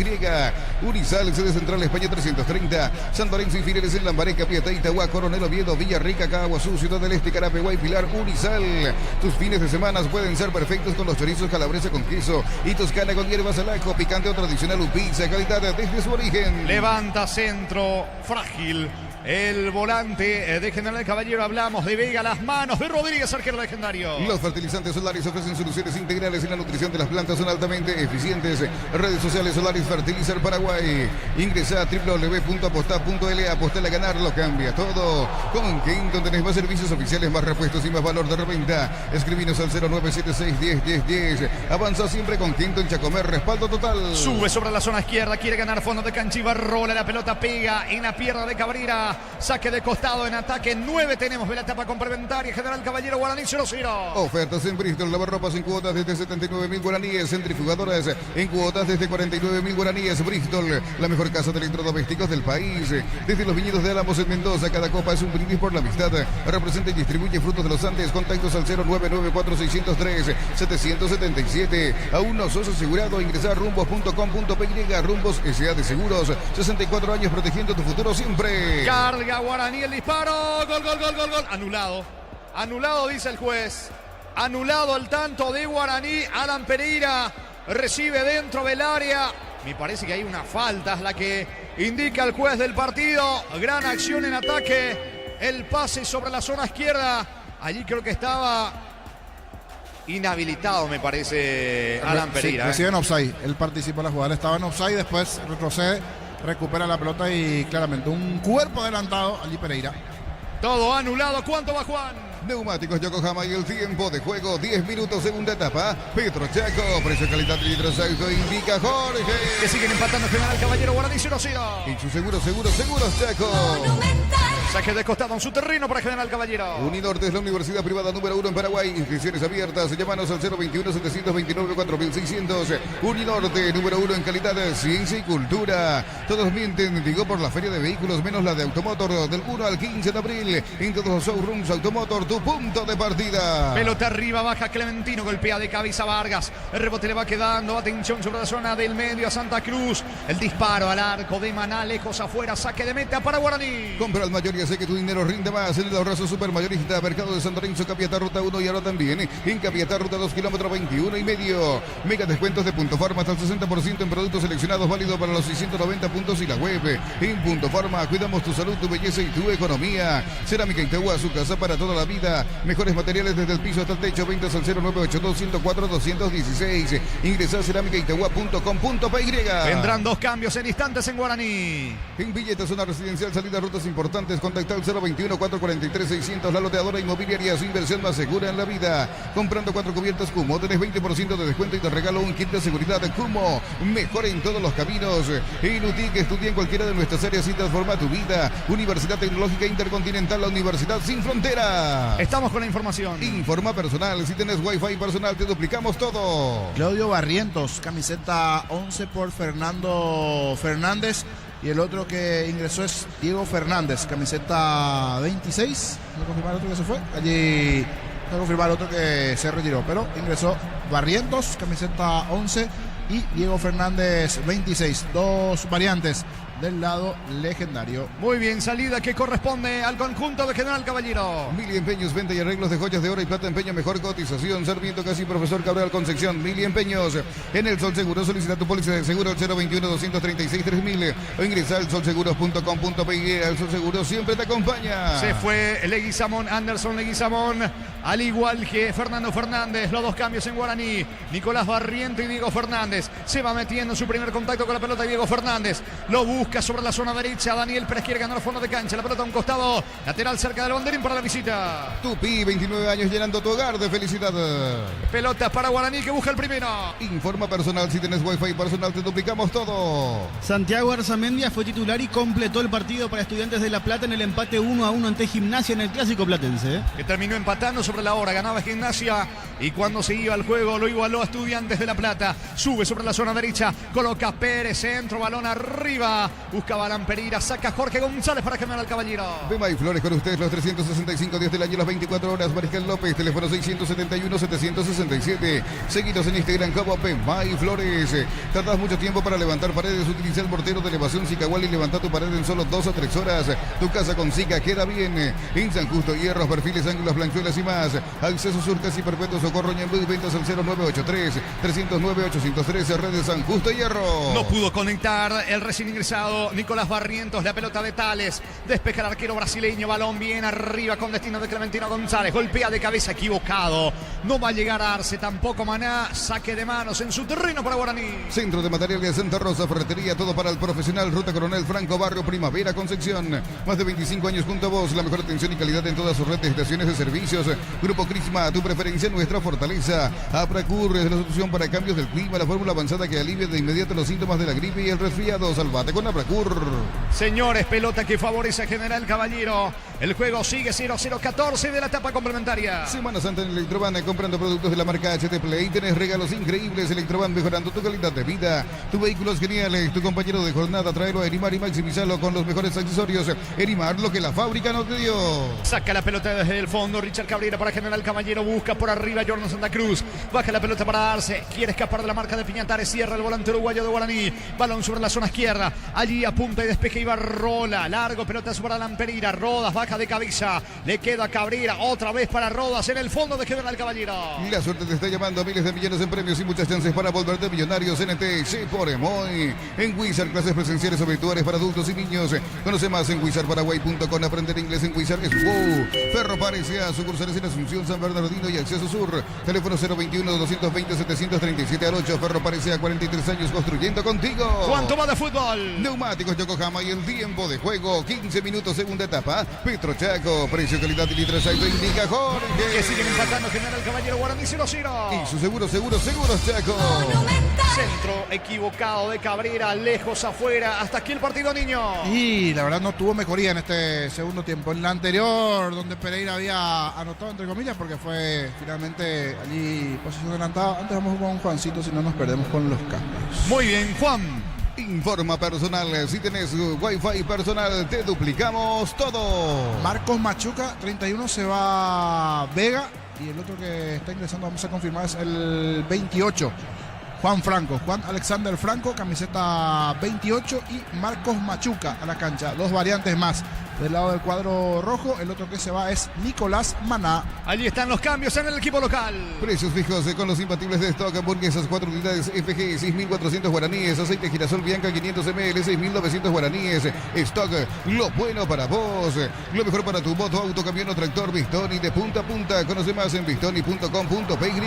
Unisal, sede central España 330. San Lorenzo y filiales en Lambaré, Capiatá, Itagua, Coronel Oviedo, Villarrica, Caguazú, Ciudad del Este, Carapeguá y Pilar. Unisal, tus fines de semana pueden ser perfectos favoritos con los chorizos calabresa con queso y toscana con hierbas al ajo, picante o tradicional pizza, calidad desde su origen. Levanta centro, frágil. El volante de General Caballero, hablamos de Vega, las manos de Rodríguez, arquero legendario. Los fertilizantes Solaris ofrecen soluciones integrales en la nutrición de las plantas, son altamente eficientes. Redes sociales Solaris Fertilizer Paraguay. Ingresa a www.apostá.l, apostar a ganar, lo cambia todo. Con Kenton tenés más servicios oficiales, más repuestos y más valor de reventa. Escribinos al 0976-10-10-10. Avanza siempre con Kenton Chacomer, respaldo total. Sube sobre la zona izquierda, quiere ganar fondo de cancha y rola, la pelota pega en la pierna de Cabrera. Saque de costado en ataque, 9 tenemos de la etapa complementaria. General Caballero, Guaraní 0-0. Ofertas en Bristol, lavarropas en cuotas desde 79.000 guaraníes, centrifugadoras en cuotas desde 49.000 guaraníes. Bristol, la mejor casa de electrodomésticos del país. Desde los viñedos de Álamos en Mendoza, cada copa es un brindis por la amistad. Representa y distribuye frutos de los Andes. Contactos al 0994-603-777. Aún no sos asegurado, ingresar a rumbos.com.py. Rumbos S.A. de Seguros, 64 años protegiendo tu futuro siempre. Carga Guaraní el disparo. Gol. Anulado, dice el juez. Anulado el tanto de Guaraní. Alan Pereira recibe dentro del área. Me parece que hay una falta, es la que indica el juez del partido. Gran acción en ataque. El pase sobre la zona izquierda. Allí creo que estaba inhabilitado, me parece, Alan Pereira. Sí, recibe en offside. Él participó en la jugada. Estaba en offside, después retrocede, recupera la pelota y claramente un cuerpo adelantado allí Pereira. Todo anulado. ¿Cuánto va, Juan? Neumáticos Yokohama y el tiempo de juego, 10 minutos, segunda etapa. Petro Chaco, precio, calidad, litros, auto, indica Jorge. Que siguen empatando General Caballero, Guaraní 0-0. Y su seguros Chaco. Saque de costado en su terreno para General Caballero. Uninorte es la universidad privada número 1 en Paraguay. Inscripciones abiertas. Llámanos al 021-729-4600. Uninorte, número 1 en calidad, ciencia y cultura. Todos mienten, digo, por la feria de vehículos, menos la de Automotor. Del 1 al 15 de abril. En todos los showrooms Automotor, tu punto de partida. Pelota arriba, baja Clementino, golpea de cabeza Vargas. El rebote le va quedando. Atención sobre la zona del medio a Santa Cruz. El disparo al arco de Maná, lejos afuera. Saque de meta para Guaraní. Compra al mayor y hace que tu dinero rinde más en el ahorrazo supermayorista. Mercado de San Lorenzo, Capiatá, ruta 1 y ahora también en Capiatá, ruta 2, kilómetro 21,5. Mega descuentos de Punto Farma hasta el 60% en productos seleccionados, válido para los 690 puntos y la web. En Punto Farma cuidamos tu salud, tu belleza y tu economía. Cerámica Itagua, su casa para toda la vida. Mejores materiales desde el piso hasta el techo. Ventas al 0982-104-216. Ingresa a cerámicaitagua.com.py. Vendrán 2 cambios en instantes en Guaraní. En Villeta, zona residencial, salida rutas importantes. Contacta al 021-443-600. La loteadora inmobiliaria, su inversión más segura en la vida. Comprando 4 cubiertas Cumo, tenés 20% de descuento y te regalo un kit de seguridad Cumo. Mejor en todos los caminos. En UTIC, estudia en cualquiera de nuestras áreas y transforma tu vida. Universidad Tecnológica Intercontinental, la universidad sin fronteras. Estamos con la información. Informa personal. Si tenés Wi-Fi personal, te duplicamos todo. Claudio Barrientos, camiseta 11 por Fernando Fernández. Y el otro que ingresó es Diego Fernández, camiseta 26. ¿No confirmar el otro que se fue? Allí no confirmar el otro que se retiró. Pero ingresó Barrientos, camiseta 11. Y Diego Fernández 26. 2 variantes del lado legendario. Muy bien, salida que corresponde al conjunto de General Caballero. Mili Empeños, venta y arreglos de joyas de oro y plata, empeño, mejor cotización. Sarmiento Casi, Profesor Cabral Concepción. Mili Empeños. En el Sol Seguro, solicita tu póliza de seguro al 021-236-3000 o ingresa al solseguros.com.py. El Sol Seguro siempre te acompaña. Se fue Leguizamón, Anderson Leguizamón, al igual que Fernando Fernández. Los 2 cambios en Guaraní. Nicolás Barriento y Diego Fernández. Se va metiendo en su primer contacto con la pelota Diego Fernández. Lo busca sobre la zona derecha. Daniel Pérez quiere ganar fondo de cancha. La pelota a un costado. Lateral cerca del banderín para la visita. Tupi, 29 años llenando tu hogar de felicidad. Pelota para Guaraní que busca el primero. Informa personal. Si tenés Wi-Fi personal, te duplicamos todo. Santiago Arzamendia fue titular y completó el partido para Estudiantes de La Plata en el empate 1-1 ante Gimnasia en el Clásico Platense. Que terminó empatando sobre la hora. Ganaba Gimnasia y cuando se iba al juego lo igualó a Estudiantes de La Plata. Sube sobre la zona derecha. Coloca Pérez. Centro. Balón arriba. Buscaba Lamperira, saca Jorge González para General Caballero. Bema y Flores con ustedes los 365 días del año, las 24 horas. Mariscal López, teléfono 671-767. Seguidos en Instagram como Bema y Flores. Tardás mucho tiempo para levantar paredes. Utiliza el mortero de elevación Zicawal y levanta tu pared en solo 2 a 3 horas. Tu casa con Zika queda bien. En San Justo, hierros, perfiles, ángulos, blanqueolas y más. Acceso Surcas y Perpetuo Socorro Ñemby. Ventas al 0983-309-813. Redes San Justo, hierro. No pudo conectar el recién ingresado Nicolás Barrientos. La pelota de Tales. Despeja el arquero brasileño. Balón bien arriba con destino de Clementino González. Golpea de cabeza, equivocado. No va a llegar a Arce tampoco Maná. Saque de manos en su terreno para Guaraní. Centro de Material de Santa Rosa, ferretería, todo para el profesional. Ruta Coronel Franco, Barrio Primavera, Concepción. Más de 25 años junto a vos. La mejor atención y calidad en todas sus redes de estaciones de servicios. Grupo Crisma, tu preferencia, nuestra fortaleza. Apracur es la solución para cambios del clima. La fórmula avanzada que alivia de inmediato los síntomas de la gripe y el resfriado. Salvate con Apracur. Señores, pelota que favorece a General Caballero. El juego sigue 0-0-14 de la etapa complementaria. Semana Santa en Electroban, comprando productos de la marca HT Play. Tenés regalos increíbles. Electroban, mejorando tu calidad de vida. Tu vehículo es genial. Tu compañero de jornada, tráelo a Erimar y maximizarlo con los mejores accesorios. Erimar, lo que la fábrica no te dio. Saca la pelota desde el fondo. Richard Cabrera para General Caballero. Busca por arriba Jordan Santa Cruz. Baja la pelota para Arce. Quiere escapar de la marca de Piñatares. Cierra el volante uruguayo de Guaraní. Balón sobre la zona izquierda. Allí apunta y despeja Ibarrola. Largo, pelota para Lamperira. Rodas, baja de cabeza. Le queda a Cabrera. Otra vez para Rodas en el fondo de General Caballero. La suerte te está llamando a miles de millones en premios y muchas chances para volverte millonarios. NTC por Emoy. En Wizard, clases presenciales o virtuales para adultos y niños. Conoce más en wizardparaguay.com. Aprender inglés en Wizard es wow. Ferro Parecía, sucursales en Asunción, San Bernardino y Acceso Sur. Teléfono 021-220-737 al 8. Ferro Parecía, 43 años construyendo contigo. ¿Cuánto va de fútbol? Neumáticos Yokohama y el tiempo de juego. 15 minutos, segunda etapa. Petro Chaco, precio, calidad y litros. Ahí te indica Jorge. Que siguen empatando General Caballero Guaraní 0-0. Y su seguros Chaco. Centro equivocado de Cabrera, lejos afuera. Hasta aquí el partido, niño. Y la verdad no tuvo mejoría en este segundo tiempo. En la anterior, donde Pereira había anotado, entre comillas, porque fue finalmente allí posición adelantada. Antes vamos con Juancito, si no nos perdemos con los cambios. Muy bien, Juan. Informa personal, si tenés Wi-Fi personal, te duplicamos todo. Marcos Machuca, 31, se va Vega. Y el otro que está ingresando, vamos a confirmar, es el 28. Juan Alexander Franco, camiseta 28, y Marcos Machuca a la cancha. Dos variantes más del lado del cuadro rojo. El otro que se va es Nicolás Maná. Allí están los cambios en el equipo local. Precios fijos con los imbatibles de stock. Hamburguesas 4 unidades FG 6.400 guaraníes. Aceite girasol Bianca 500 ml 6.900 guaraníes. Stock, lo bueno para vos. Lo mejor para tu moto, auto, camión o tractor. Bistoni de punta a punta. Conoce más en bistoni.com.py.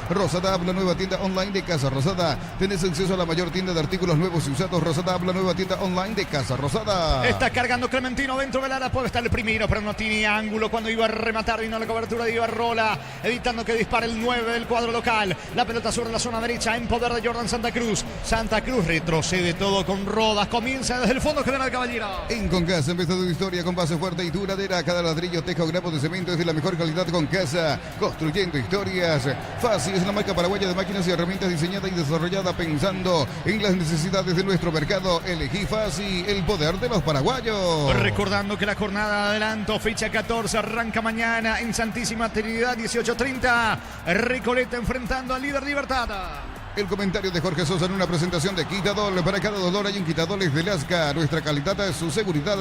Rosada, la nueva tienda online de Casa Rosada. Tenés acceso a la mayor tienda de artículos nuevos y usados. Rosada, la nueva tienda online de Casa Rosada. Está cargando Clementino dentro del área, puede estar el primero, pero no tiene ángulo. Cuando iba a rematar, vino la cobertura de Ibarrola, evitando que dispare el 9 del cuadro local. La pelota sobre la zona derecha, en poder de Jordan Santa Cruz. Santa Cruz retrocede todo con Rodas. Comienza desde el fondo General Caballero. En Concasa, empezó tu historia con base fuerte y duradera. Cada ladrillo, teja o gramo de cemento es de la mejor calidad. Concasa, construyendo historias. Fácil es la marca paraguaya de máquinas y herramientas diseñada y desarrollada pensando en las necesidades de nuestro mercado. Elegí Fácil, el poder de los paraguayos. Recordando que la jornada de adelanto, fecha 14, arranca mañana en Santísima Trinidad, 18:30. Recoleta enfrentando al líder Libertad. El comentario de Jorge Sosa en una presentación de Quitadol. Para cada dolor hay un Quitadoles de Lasca. Nuestra calidad es su seguridad.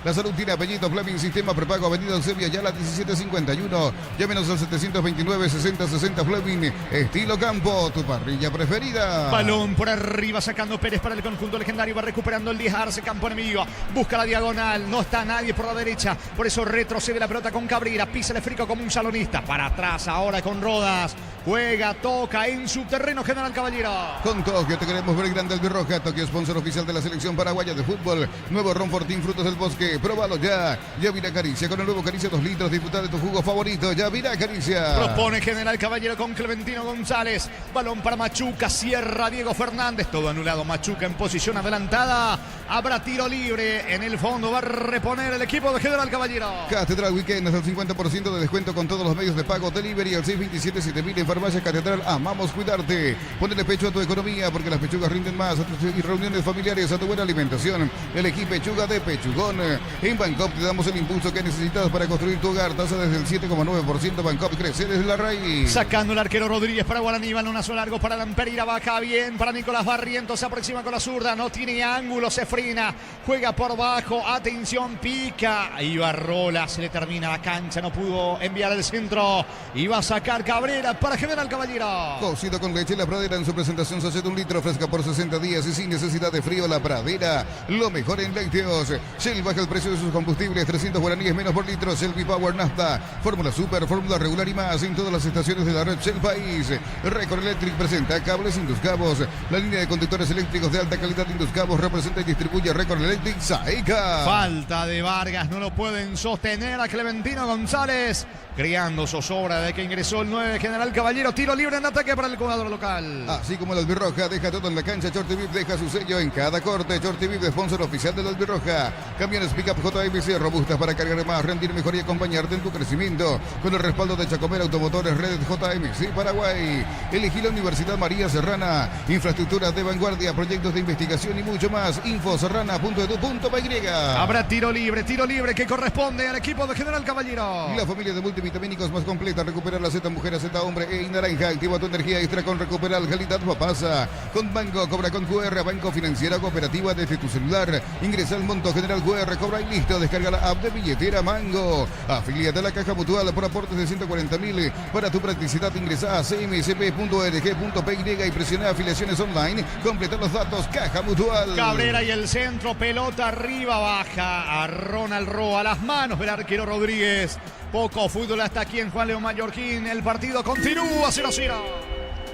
La salud tiene apellido Fleming, sistema prepago, avenida Eusebio Ayala 1751. Llámenos al 729-6060 Fleming. Estilo campo, tu parrilla preferida. Balón por arriba, sacando Pérez para el conjunto legendario. Va recuperando el 10 Arce, campo enemigo. Busca la diagonal, no está nadie por la derecha. Por eso retrocede la pelota con Cabrera. Pisa el frico como un salonista. Para atrás ahora con Rodas. Juega, toca en su terreno General Caballero. Con Tokio te queremos ver grande Albirroja. Tokio, sponsor oficial de la selección paraguaya de fútbol. Nuevo Ron Fortín, frutos del bosque. Próbalo ya. Yavira Caricia con el nuevo Caricia 2 litros. Disfruta de tu jugo favorito. Yavira Caricia. Propone General Caballero con Clementino González. Balón para Machuca. Cierra Diego Fernández. Todo anulado. Machuca en posición adelantada. Habrá tiro libre. En el fondo va a reponer el equipo de General Caballero. Catedral Weekend hasta el 50% de descuento con todos los medios de pago. Delivery al 627-7000 en Farmacia Catedral, amamos cuidarte. Ponele pecho a tu economía porque las pechugas rinden más. Y reuniones familiares a tu buena alimentación. Elegí pechuga de Pechugón. En Bancop te damos el impulso que necesitas para construir tu hogar. Tasa desde el 7,9%. Bancop crece desde la raíz. Sacando el arquero Rodríguez para Guaraní. Balonazo largo para Lampereira. Baja bien para Nicolás Barrientos. Se aproxima con la zurda. No tiene ángulo. Se frena. Juega por bajo. Atención. Pica. Ibarrola. Se le termina la cancha. No pudo enviar el centro. Iba a sacar Cabrera para General Caballero. Cocido con leche La Pradera en su presentación. Sachet 1 litro fresca por 60 días y sin necesidad de frío. La Pradera. Lo mejor en lácteos. Shell baja el precio de sus combustibles. 300 guaraníes menos por litro. Shell V-Power Nafta. Fórmula Super. Fórmula regular y más en todas las estaciones de la red Shell País. Record Electric presenta cables Induscabos. La línea de conductores eléctricos de alta calidad Induscabos representa y distribuye Record Electric Saeca. Falta de Vargas, no lo pueden sostener a Clementino González, creando zozobra de que ingresó el 9 General Caballero. Tiro libre en ataque para el jugador local. Así como el Albirroja deja todo en la cancha, Shorty Vip deja su sello en cada corte. Shorty Vip, sponsor oficial del Albirroja. Camiones Pickup JMC robustas para cargar más, rendir mejor y acompañarte en tu crecimiento. Con el respaldo de Chacomer Automotores Red JMC Paraguay. Elegí la Universidad María Serrana. Infraestructuras de vanguardia, proyectos de investigación y mucho más. Infoserrana.edu.py. Habrá tiro libre que corresponde al equipo de General Caballero. La familia de multivitamínicos más completa. Recuperar la Z mujer, Z hombre e naranja. Activa tu energía extra con Recuperar Calidad Papasa. Con Banco, cobra con QR. Banco Financiera Cooperativa desde tu celular. Ingresa al monto General QR, cobra y listo. Descarga la app de billetera Mango. Afíliate a la Caja Mutual por aportes de 140.000. Para tu practicidad ingresa a cmsp.org.py y presiona afiliaciones online. Completa los datos Caja Mutual. Cabrera y el centro, pelota arriba, baja a Ronald Roa, a las manos del arquero Rodríguez. Poco fútbol hasta aquí en Juan León Mallorquín. El partido continúa 0-0.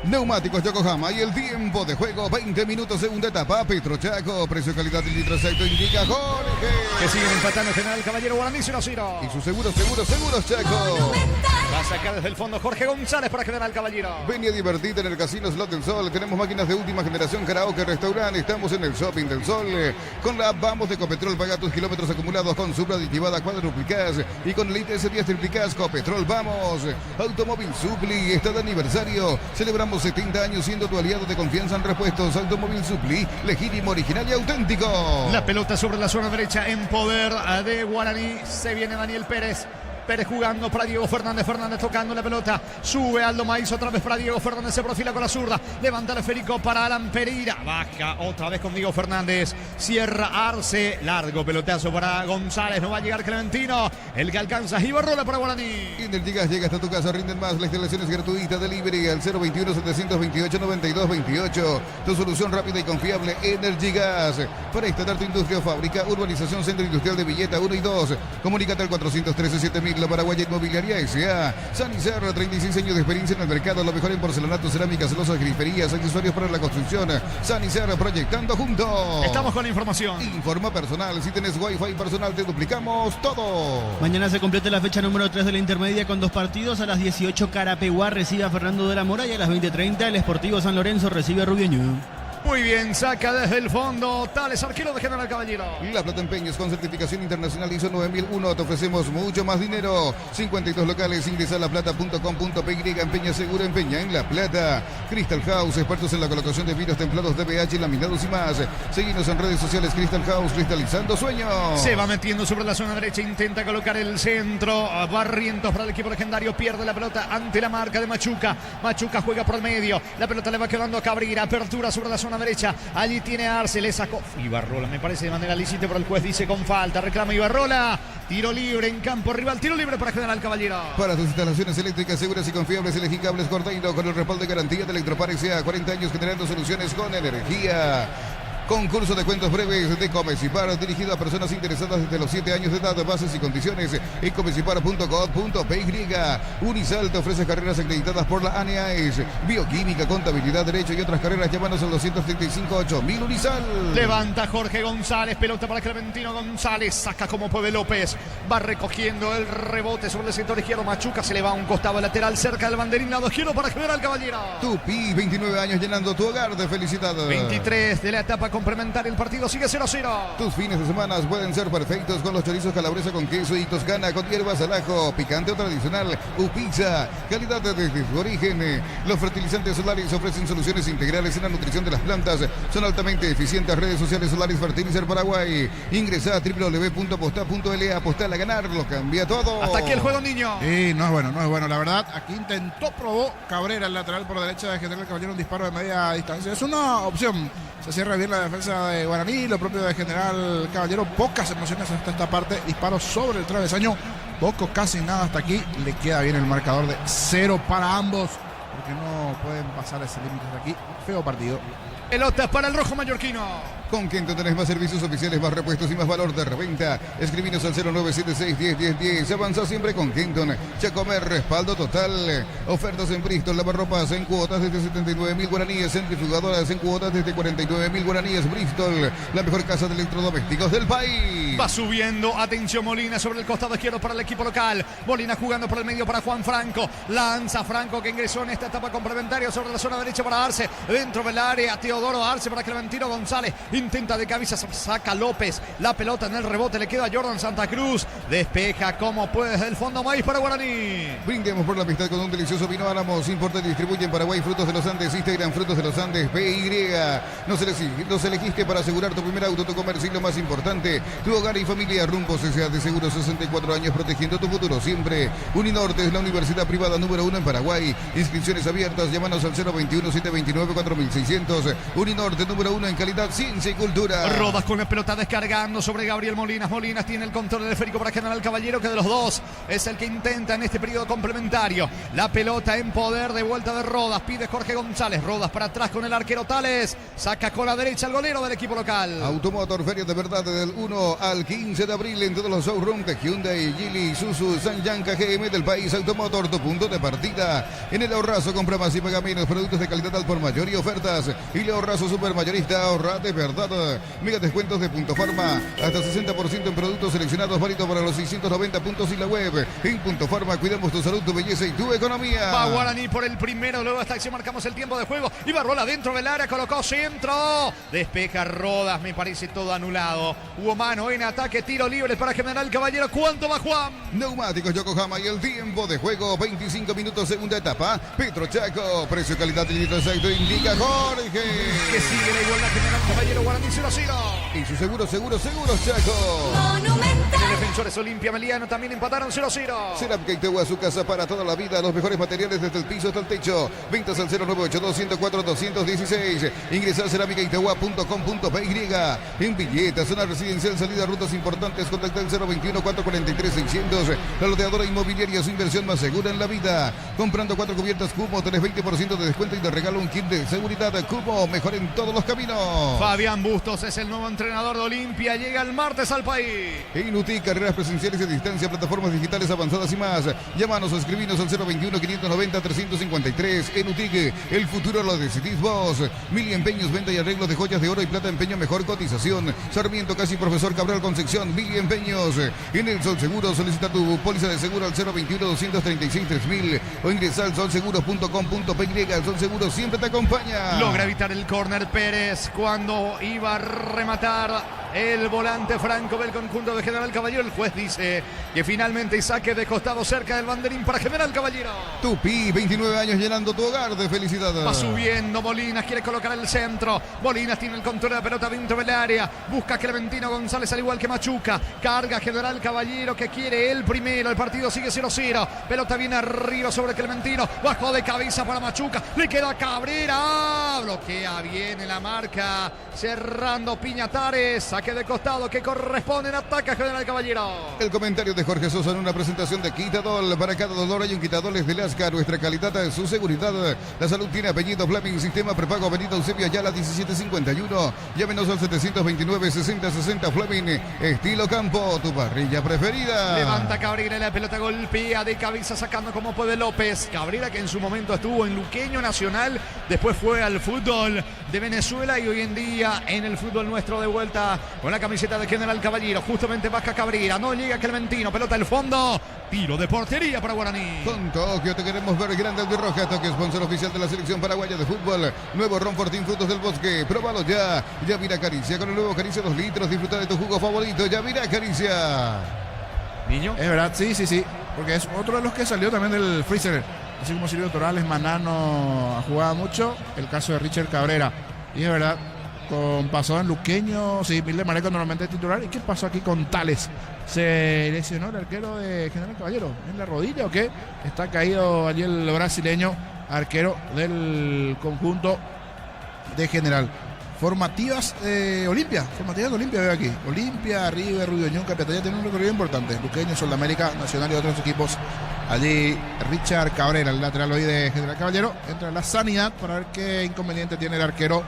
Neumáticos Yokohama y el tiempo de juego 20 minutos segunda etapa. Petrochaco, precio calidad del litro aceite indica Jorge. Que siguen empatando General Caballero Guaraní 0-0. Y su seguros Chaco. Va a sacar desde el fondo Jorge González para General Caballero. Ven a divertirte en el Casino Slot del Sol. Tenemos máquinas de última generación, karaoke, restaurante. Estamos en el Shopping del Sol. Con la app Vamos de Ecopetrol, paga tus kilómetros acumulados con Supra aditivada cuádruplicas. Y con el ITS 10 triplicas, Copetrol, vamos. Automóvil Supli está de aniversario. Celebramos 70 años siendo tu aliado de confianza en repuestos. Automóvil Supli, legítimo, original y auténtico. La pelota sobre la zona derecha en poder de Guaraní. Se viene Daniel Pérez. Pérez jugando para Diego Fernández. Fernández tocando la pelota. Sube Aldo Maiz otra vez para Diego Fernández. Se profila con la zurda. Levanta el esférico para Alan Pereira. Baja otra vez con Diego Fernández. Cierra Arce. Largo pelotazo para González. No va a llegar Clementino. El que alcanza Ibarrola para Guaraní. Energigas llega hasta tu casa. Rinden más. La instalación es gratuita. Delivery al 021-728-9228. Tu solución rápida y confiable. Energigas. Para instalar tu industria o fábrica. Urbanización Centro Industrial de Villeta 1 y 2. Comunícate al 413-7000. La Paraguaya Inmobiliaria S.A. Sanicer, 36 años de experiencia en el mercado. Lo mejor en porcelanato, cerámica, celosas, griferías, accesorios para la construcción. Sanicer, proyectando juntos. Estamos con la información. Informa personal. Si tenés Wi-Fi personal, te duplicamos todo. Mañana se completa la fecha número 3 de la intermedia con 2 partidos. A las 18, Carapeguá recibe a Fernando de la Mora y a las 20:30, el Sportivo San Lorenzo recibe a Rubieño. Muy bien, saca desde el fondo Tales, arquero de General Caballero. La Plata Empeños con certificación internacional ISO 9001. Te ofrecemos mucho más dinero. 52 locales. Ingresa a laplata.com.py. Empeña seguro, empeña en La Plata. Crystal House, expertos en la colocación de vidrios templados, DBH, laminados y más. Seguinos en redes sociales. Crystal House, cristalizando sueños. Se va metiendo sobre la zona derecha. Intenta colocar el centro. Barrientos para el equipo legendario. Pierde la pelota ante la marca de Machuca. Machuca juega por el medio. La pelota le va quedando a Cabrera. Apertura sobre la zona derecha. Allí tiene a Arce, le sacó Ibarrola, me parece de manera lícita, pero el juez dice con falta. Reclama Ibarrola. Tiro libre en campo rival. Tiro libre para General Caballero. Para tus instalaciones eléctricas seguras y confiables, elegí Cables Cordeiro con el respaldo de garantía de Electropar S.A. 40 años generando soluciones con energía. Concurso de cuentos breves de Comecipar, dirigido a personas interesadas desde los 7 años de edad. Bases y condiciones en comecipar.com.py. Unisal te ofrece carreras acreditadas por la ANEAES, bioquímica, contabilidad, derecho y otras carreras. Llámanos al 235-8000 Unisal. Levanta Jorge González, pelota para Clementino González, saca como puede López, va recogiendo el rebote sobre el sector izquierdo. Machuca se le va a un costado lateral cerca del banderín, lado izquierdo para General Caballero. Tupi, 29 años llenando tu hogar de felicidad. 23 de la etapa complementaria. El partido sigue 0-0. Tus fines de semana pueden ser perfectos con los chorizos calabresa con queso y toscana con hierbas al ajo, picante o tradicional, pizza, calidad desde su origen. Los fertilizantes Solaris ofrecen soluciones integrales en la nutrición de las plantas. Son altamente eficientes. Redes sociales Solaris Fertilizer Paraguay. Ingresa a www.aposta.la. Apostar a ganar, lo cambia todo. Hasta aquí el juego, niño. Y no es bueno, la verdad. Aquí probó Cabrera, el lateral por derecha de General Caballero, un disparo de media distancia. Es una opción. Se cierra bien la defensa de Guaraní, lo propio de General Caballero. Pocas emociones hasta esta parte. Disparo sobre el travesaño. Poco, casi nada hasta aquí. Le queda bien el marcador de 0 para ambos, porque no pueden pasar ese límite hasta aquí. Feo partido. Pelota para el rojo mallorquino. Con Kenton tenés más servicios oficiales, más repuestos y más valor de reventa. Escribinos al 0976-101010. Avanza siempre con Kenton. Chacomer, respaldo total. Ofertas en Bristol, lavarropas en cuotas desde 79.000 guaraníes. Centrifugadoras en cuotas desde 49.000 guaraníes. Bristol, la mejor casa de electrodomésticos del país. Va subiendo, atención Molina sobre el costado izquierdo para el equipo local. Molina jugando por el medio para Juan Franco. Lanza Franco, que ingresó en esta etapa complementaria sobre la zona derecha para Arce. Dentro del área, Teodoro Arce para Clementino González. Intenta de cabeza, saca López. La pelota en el rebote, le queda a Jordan Santa Cruz. Despeja como puede desde el fondo. Maíz para Guaraní. Brindemos por la amistad con un delicioso vino Álamos. Importa y distribuye en Paraguay Frutos de los Andes. Instagram Frutos de los Andes. PY. Nos elegiste para asegurar tu primer auto, tu comercio y lo más importante, tu hogar y familia. Rumbo CCA de Seguro, 64 años protegiendo tu futuro siempre. Uninorte es la universidad privada número 1 en Paraguay. Inscripciones abiertas. Llámanos al 021-729-4600. Uninorte número 1 en calidad, ciencia y cultura. Rodas con la pelota descargando sobre Gabriel Molinas. Molinas tiene el control del esférico para General Caballero, que de los dos es el que intenta en este periodo complementario. La pelota en poder de vuelta de Rodas. Pide Jorge González. Rodas para atrás con el arquero Tales. Saca con la derecha el golero del equipo local. Automotor, feria de verdad del 1 al 15 de abril en todos los showrooms de Hyundai, Geely, Isuzu, Sanyang, KGM del país. Automotor, tu punto de partida. En el Ahorrazo, compra más y paga menos. Productos de calidad al por mayor y ofertas. Y el Ahorrazo Supermayorista, ahorra de verdad. Mega descuentos de Punto Farma. Hasta 60% en productos seleccionados, válido para los 690 puntos y la web. En Punto Farma, cuidamos tu salud, tu belleza y tu economía. Va Guaraní por el primero. Luego de esta acción marcamos el tiempo de juego. Y Barrola dentro del área. Colocó centro. Despeja Rodas. Me parece todo anulado. Hubo mano en ataque. Tiro libre para General Caballero. ¿Cuánto va Juan? Neumáticos Yokohama y el tiempo de juego. 25 minutos, segunda etapa. Petro Chaco. Precio, calidad y litro exacto. Indica Jorge. Que sigue la igualdad General Caballero. Guaraní 0-0. Y su seguro, Chaco. Monumental. De Defensores Olimpia Meliano también empataron 0-0. Cerap Keitewa, su casa para toda la vida. Los mejores materiales desde el piso hasta el techo. Ventas al 098-204-216. Ingresa a cerámicaitewa.com.py. En Villeta, zona residencial, salida a rutas importantes. Contacta al 021-443-600. La loteadora inmobiliaria, su inversión más segura en la vida. Comprando 4 cubiertas Cubo, tenés 20% de descuento y te regalo un kit de seguridad. Cubo, mejor en todos los caminos. Fabián Bustos es el nuevo entrenador de Olimpia. Llega el martes al país. Inuti, carreras presenciales y a distancia, plataformas digitales avanzadas y más. Llámanos o escribinos al 021-590-353. Enutic, el futuro lo decidís vos. Mili Empeños, venta y arreglos de joyas de oro y plata, empeño, mejor cotización. Sarmiento, casi Profesor Cabral Concepción. Mili Empeños. En el Sol Seguro, solicita tu póliza de seguro al 021-236-3000 o ingresa al solseguros.com.py. El Sol Seguro siempre te acompaña. Logra evitar el córner Pérez cuando iba a rematar el volante Franco del conjunto de General Caballero. El juez dice que finalmente saque de costado cerca del banderín para General Caballero. Tupi, 29 años llenando tu hogar de felicidad. Va subiendo Molinas, quiere colocar el centro. Molinas tiene el control de la pelota dentro del área. Busca Clementino González al igual que Machuca. Carga General Caballero que quiere el primero. El partido sigue 0-0. Pelota viene arriba sobre Clementino. Bajó de cabeza para Machuca. Le queda Cabrera. Bloquea bien en la marca. Cerrando Piñatares. Saque de costado que corresponde en ataque a General Caballero. El comentario de Jorge Sosa en una presentación de Quitadol. Para cada dolor hay un Quitadol es de Lasca. Nuestra calidad, su seguridad. La salud tiene apellido. Flaming Sistema Prepago Avenida Eusebio Ayala 1751. Llámenos al 729-6060 Flaming. Estilo campo, tu parrilla preferida. Levanta Cabrera, la pelota golpea de cabeza sacando como puede López. Cabrera que en su momento estuvo en Luqueño Nacional después fue al fútbol de Venezuela y hoy en día en el fútbol nuestro de vuelta con la camiseta de General Caballero. Justamente Vasca Cabrera, no llega Clementino, pelota al fondo, tiro de portería para Guaraní. Con Tokio te queremos ver grande albirroja. Tokio, sponsor oficial de la selección paraguaya de fútbol. Nuevo Ron Fortín Frutos del Bosque, próbalo ya. Yavira Caricia, con el nuevo Caricia 2 litros, disfruta de tu jugo favorito. Yavira Caricia. Niño. Es verdad, sí, porque es otro de los que salió también del freezer. Así como Silvio Torales, Manano ha jugado mucho. El caso de Richard Cabrera. Y es verdad, pasó en Luqueño, sí, Mil de Mareco normalmente es titular. ¿Y qué pasó aquí con Tales? ¿Se lesionó el arquero de General Caballero en la rodilla o qué? Está caído allí el brasileño, arquero del conjunto de General. Formativas Olimpia veo aquí. Olimpia, River, Rubio Ñuca, Petatalla tienen un recorrido importante. Luqueño, Sol de América, Nacional y otros equipos. Allí Richard Cabrera, el lateral hoy de General Caballero, entra en la sanidad para ver qué inconveniente tiene el arquero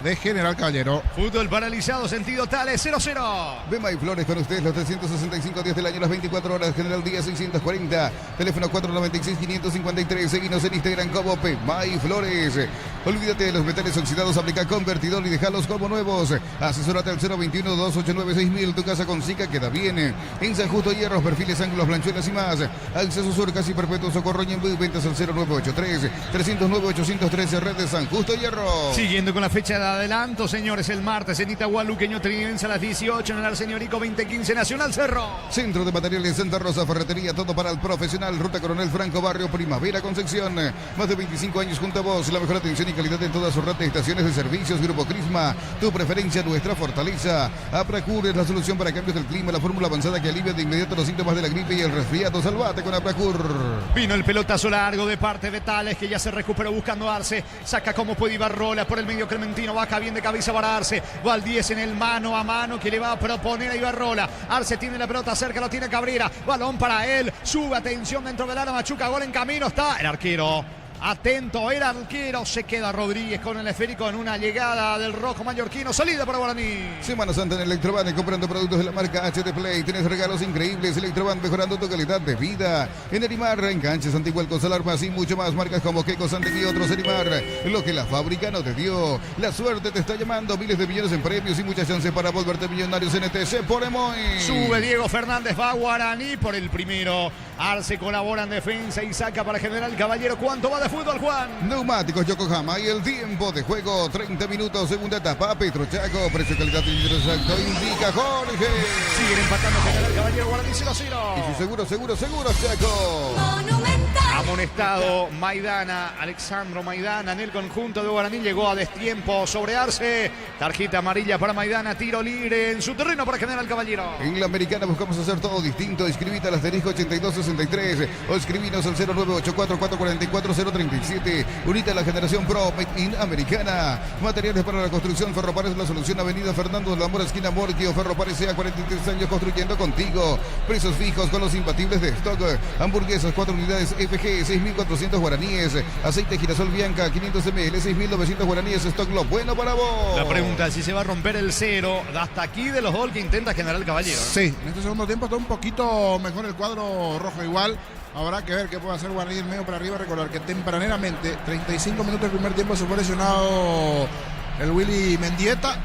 de General Caballero. Fútbol paralizado, sentido Tales, 0-0. Bema y Flores con ustedes los 365 días del año, las 24 horas. General Díaz 640, teléfono 496-553. Seguinos en Instagram como Bema y Flores. Olvídate de los metales oxidados, aplica convertidor y dejalos como nuevos. Asesórate al 021-289-6000. Tu casa con Sica queda bien. En San Justo, hierros, perfiles, ángulos, blanchuelas y más. Acceso Sur, casi perpetuo, Socorro y en ventas al 0983-309-813. Red de San Justo, hierro. Siguiendo con la fecha de adelanto, señores, el martes en Itagua, Luqueño Trinense a las 18 en el Arseñorico 2015, Nacional Cerro. Centro de Materiales Santa Rosa, ferretería, todo para el profesional. Ruta Coronel Franco, Barrio Primavera, Concepción. Más de 25 años junto a vos. La mejor atención y calidad en todas sus red de estaciones de servicios. Grupo Crisma, tu preferencia, nuestra fortaleza. Apracur es la solución para cambios del clima, la fórmula avanzada que alivia de inmediato los síntomas de la gripe y el resfriado. Salvate con Apracur. Vino el pelotazo largo de parte de Tales, que ya se recuperó buscando Arce. Saca como puede Ibarrola por el medio Clementino. Baja bien de cabeza para Arce. Va al 10 en el mano a mano que le va a proponer a Ibarrola. Arce tiene la pelota cerca, lo tiene Cabrera. Balón para él. Sube, atención dentro del área. Machuca, gol en camino. Está el arquero. Atento, el arquero. Se queda Rodríguez con el esférico en una llegada del rojo mallorquino. Salida para Guaraní. Semana Santa en Electroban, comprando productos de la marca HD Play. Tienes regalos increíbles. Electroban, mejorando tu calidad de vida. En Erimar, enganches, antihuelcos, alarmas y mucho más. Marcas como Keco, Santi y otros. Erimar, lo que la fábrica no te dio. La suerte te está llamando. Miles de millones en premios y muchas chances para volverte millonarios en ETC por Emoy. Sube Diego Fernández, va Guaraní por el primero. Arce colabora en defensa y saca para General Caballero. ¿Cuánto va de fútbol, Juan? Neumáticos Yokohama y el tiempo de juego, 30 minutos, segunda etapa. Petrochaco, precio, calidad y exacto, indica Jorge. Siguen empatando General Caballero, Guaraní 0-0. Y su seguro, Chaco. Monumental. Amonestado Maidana, Alexandro Maidana en el conjunto de Guaraní. Llegó a destiempo sobre Arce. Tarjeta amarilla para Maidana, tiro libre en su terreno para General Caballero. En la Americana buscamos hacer todo distinto. Inscribite al asterisco 8263 o escribinos al 0984-444-037. Unite a la generación Pro Made in Americana. Materiales para la construcción. Ferropares, la solución. Avenida Fernando de la Mora, esquina Morquio. Ferropares, sea 43 años construyendo contigo. Precios fijos con los imbatibles de stock. Hamburguesas, 4 unidades FG, 6.400 guaraníes. Aceite girasol Bianca, 500 ml, 6.900 guaraníes. Stock lo bueno para vos. La pregunta es si se va a romper el cero. Hasta aquí de los goles que intenta General Caballero. Sí, en este segundo tiempo está un poquito mejor el cuadro rojo igual. Habrá que ver qué puede hacer Guaraní en medio para arriba. Recordar que tempraneramente, 35 minutos del primer tiempo, se fue lesionado el Willy Mendieta.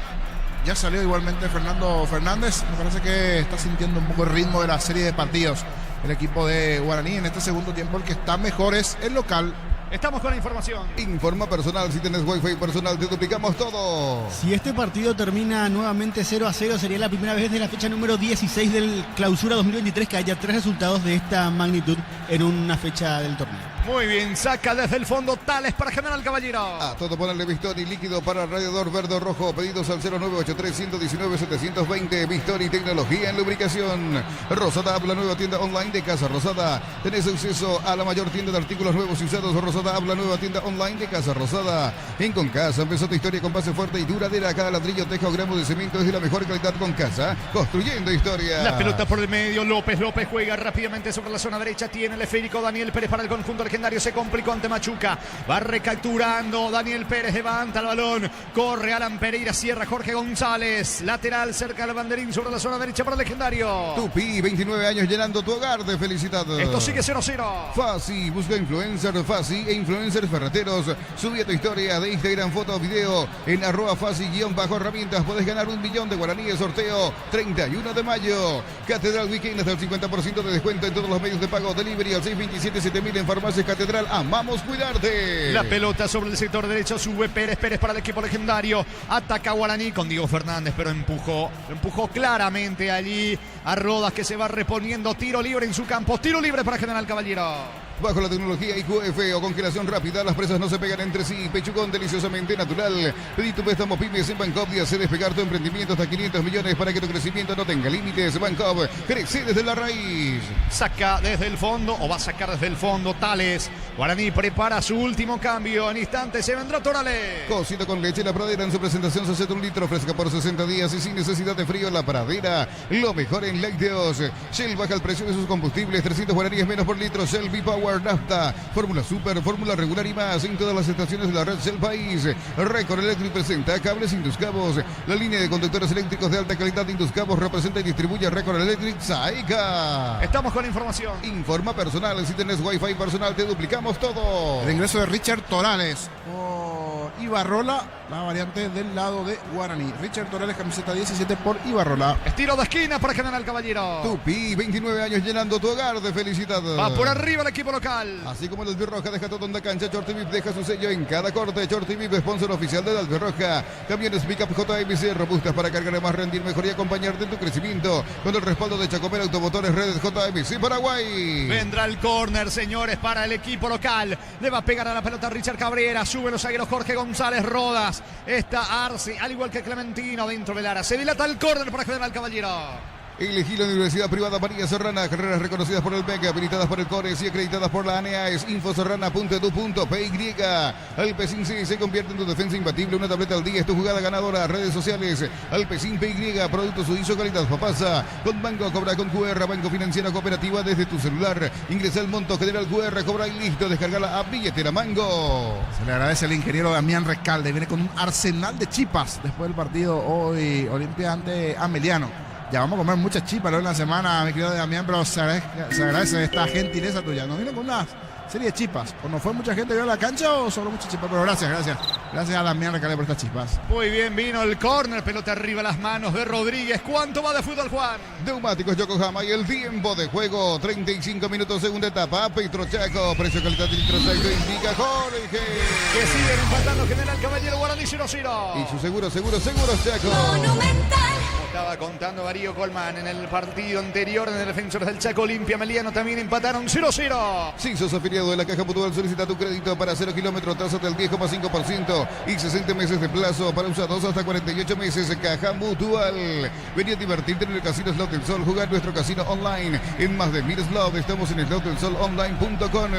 Ya salió igualmente Fernando Fernández. Me parece que está sintiendo un poco el ritmo de la serie de partidos el equipo de Guaraní. En este segundo tiempo el que está mejor es el local. Estamos con la información. Informa personal, si tenés wifi personal te duplicamos todo. Si este partido termina nuevamente 0-0, sería la primera vez de la fecha número 16 del Clausura 2023 que haya 3 resultados de esta magnitud en una fecha del torneo. Muy bien, saca desde el fondo Tales para General Caballero. A todo ponerle Bistoni y líquido para radiador verde o rojo. Pedidos al 0983-119-720. Bistoni, tecnología en lubricación. Rosada, la nueva tienda online de Casa Rosada. Tenés acceso a la mayor tienda de artículos nuevos y usados. Rosada, la nueva tienda online de Casa Rosada. En Concasa empezó tu historia con base fuerte y duradera. Cada ladrillo, teja o gramo de cemento es de la mejor calidad. Concasa, construyendo historia. La pelota por el medio. López juega rápidamente sobre la zona derecha. Tiene el esférico Daniel Pérez para el conjunto argentino. Legendario se complicó ante Machuca. Va recapturando Daniel Pérez, levanta el balón. Corre Alan Pereira, cierra Jorge González. Lateral cerca del banderín sobre la zona derecha para Legendario. Tupi, 29 años llenando tu hogar de felicidad. Esto sigue 0-0. Fasi, busca influencer Fasi e influencers ferreteros. Subí a tu historia de Instagram, foto o video en @fasi_herramientas. Podés ganar 1 millón de guaraníes. Sorteo 31 de mayo. Catedral Weekend hasta el 50% de descuento en todos los medios de pago. Delivery al 627-7000 en Farmacias Catedral. Amamos cuidarte. La pelota sobre el sector derecho, sube Pérez para el equipo Legendario. Ataca Guaraní con Diego Fernández, pero empujó claramente allí a Rodas, que se va reponiendo. Tiro libre en su campo. Tiro libre para General Caballero. Bajo la tecnología IQF o congelación rápida, las presas no se pegan entre sí. Pechugón deliciosamente natural. Pedí tu préstamo pymes en Bancop y hace despegar tu emprendimiento hasta 500 millones para que tu crecimiento no tenga límites. Bancop, crece desde la raíz. Saca desde el fondo, o va a sacar desde el fondo, Tales. Guaraní prepara su último cambio. En instantes se vendrá Torales. Cocido con leche La Pradera en su presentación 60 litros, fresca por 60 días y sin necesidad de frío. La Pradera, lo mejor en lácteos. Shell baja el precio de sus combustibles, 300 guaraníes menos por litro. Shell V-Power Nafta, Fórmula Super, Fórmula Regular y más en todas las estaciones de la red Shell País. Record Electric presenta Cables Induscabos. La línea de conductores eléctricos de alta calidad de Induscabos representa y distribuye Record Electric Saeca. Estamos con información. Informa personal, si tenés Wi-Fi personal te duplicamos todo. El ingreso de Richard Torales por Ibarrola, la variante del lado de Guaraní. Richard Torales, camiseta 17 por Ibarrola. Estilo de esquina para General Caballero. Tupi, 29 años llenando tu hogar de felicidad. Va por arriba el equipo local. Así como el Albirroja deja todo en la cancha, Shorty VIP deja su sello en cada corte. Shorty VIP, sponsor oficial del Albirroja. Camiones Pickup JMC, robustas para cargar más, rendir mejor y acompañarte en tu crecimiento. Con el respaldo de Chacomera Automotores Redes JMC Paraguay. Vendrá el córner, señores, para el equipo local. Le va a pegar a la pelota Richard Cabrera. Sube los zagueros Jorge González Rodas. Está Arce, al igual que Clementino dentro del área. Se dilata el córner para General Caballero. Elegí la Universidad Privada María Serrana, carreras reconocidas por el MEC, habilitadas por el CORES y acreditadas por la ANEAES. Infoserrana.edu.py. Alpecin C se convierte en tu defensa imbatible. Una tableta al día es tu jugada ganadora. Redes sociales, Alpecin PY, producto suizo, calidad Papasa. Con Banco, cobra con QR, Banco Financiera Cooperativa desde tu celular. Ingresa el monto, general QR, cobra y listo. Descarga la app Billetera Mango. Se le agradece al ingeniero Damián Rescalde. Viene con un arsenal de chipas después del partido hoy Olimpia ante Ameliano. Ya vamos a comer muchas chipas luego en la semana, mi querido Damián, pero se agradece esta gentileza tuya. Nos vino con una serie de chipas. ¿O no fue mucha gente que vio la cancha o solo muchas chipas? Pero gracias a Damián Recalde por estas chipas. Muy bien, vino el córner, pelota arriba, las manos de Rodríguez. ¿Cuánto va de fútbol, Juan? Neumáticos Yokohama y el tiempo de juego, 35 minutos, segunda etapa. Petro Chaco, precio calidad de litro seco, indica Jorge. Que siguen empatando General Caballero, Guaraní 0-0. Y su seguro Chaco. Monumental. Estaba contando Darío Colman en el partido anterior en el Defensores del Chaco. Olimpia Meliano también empataron 0-0. Si sos afiliado de la Caja Mutual, solicita tu crédito para 0 kilómetros, tasa del 10,5% y 60 meses de plazo para usados hasta 48 meses. Caja Mutual. Vení a divertirte en el Casino Slot del Sol, jugar nuestro casino online en más de 1000 slots. Estamos en slotdelsolonline.com.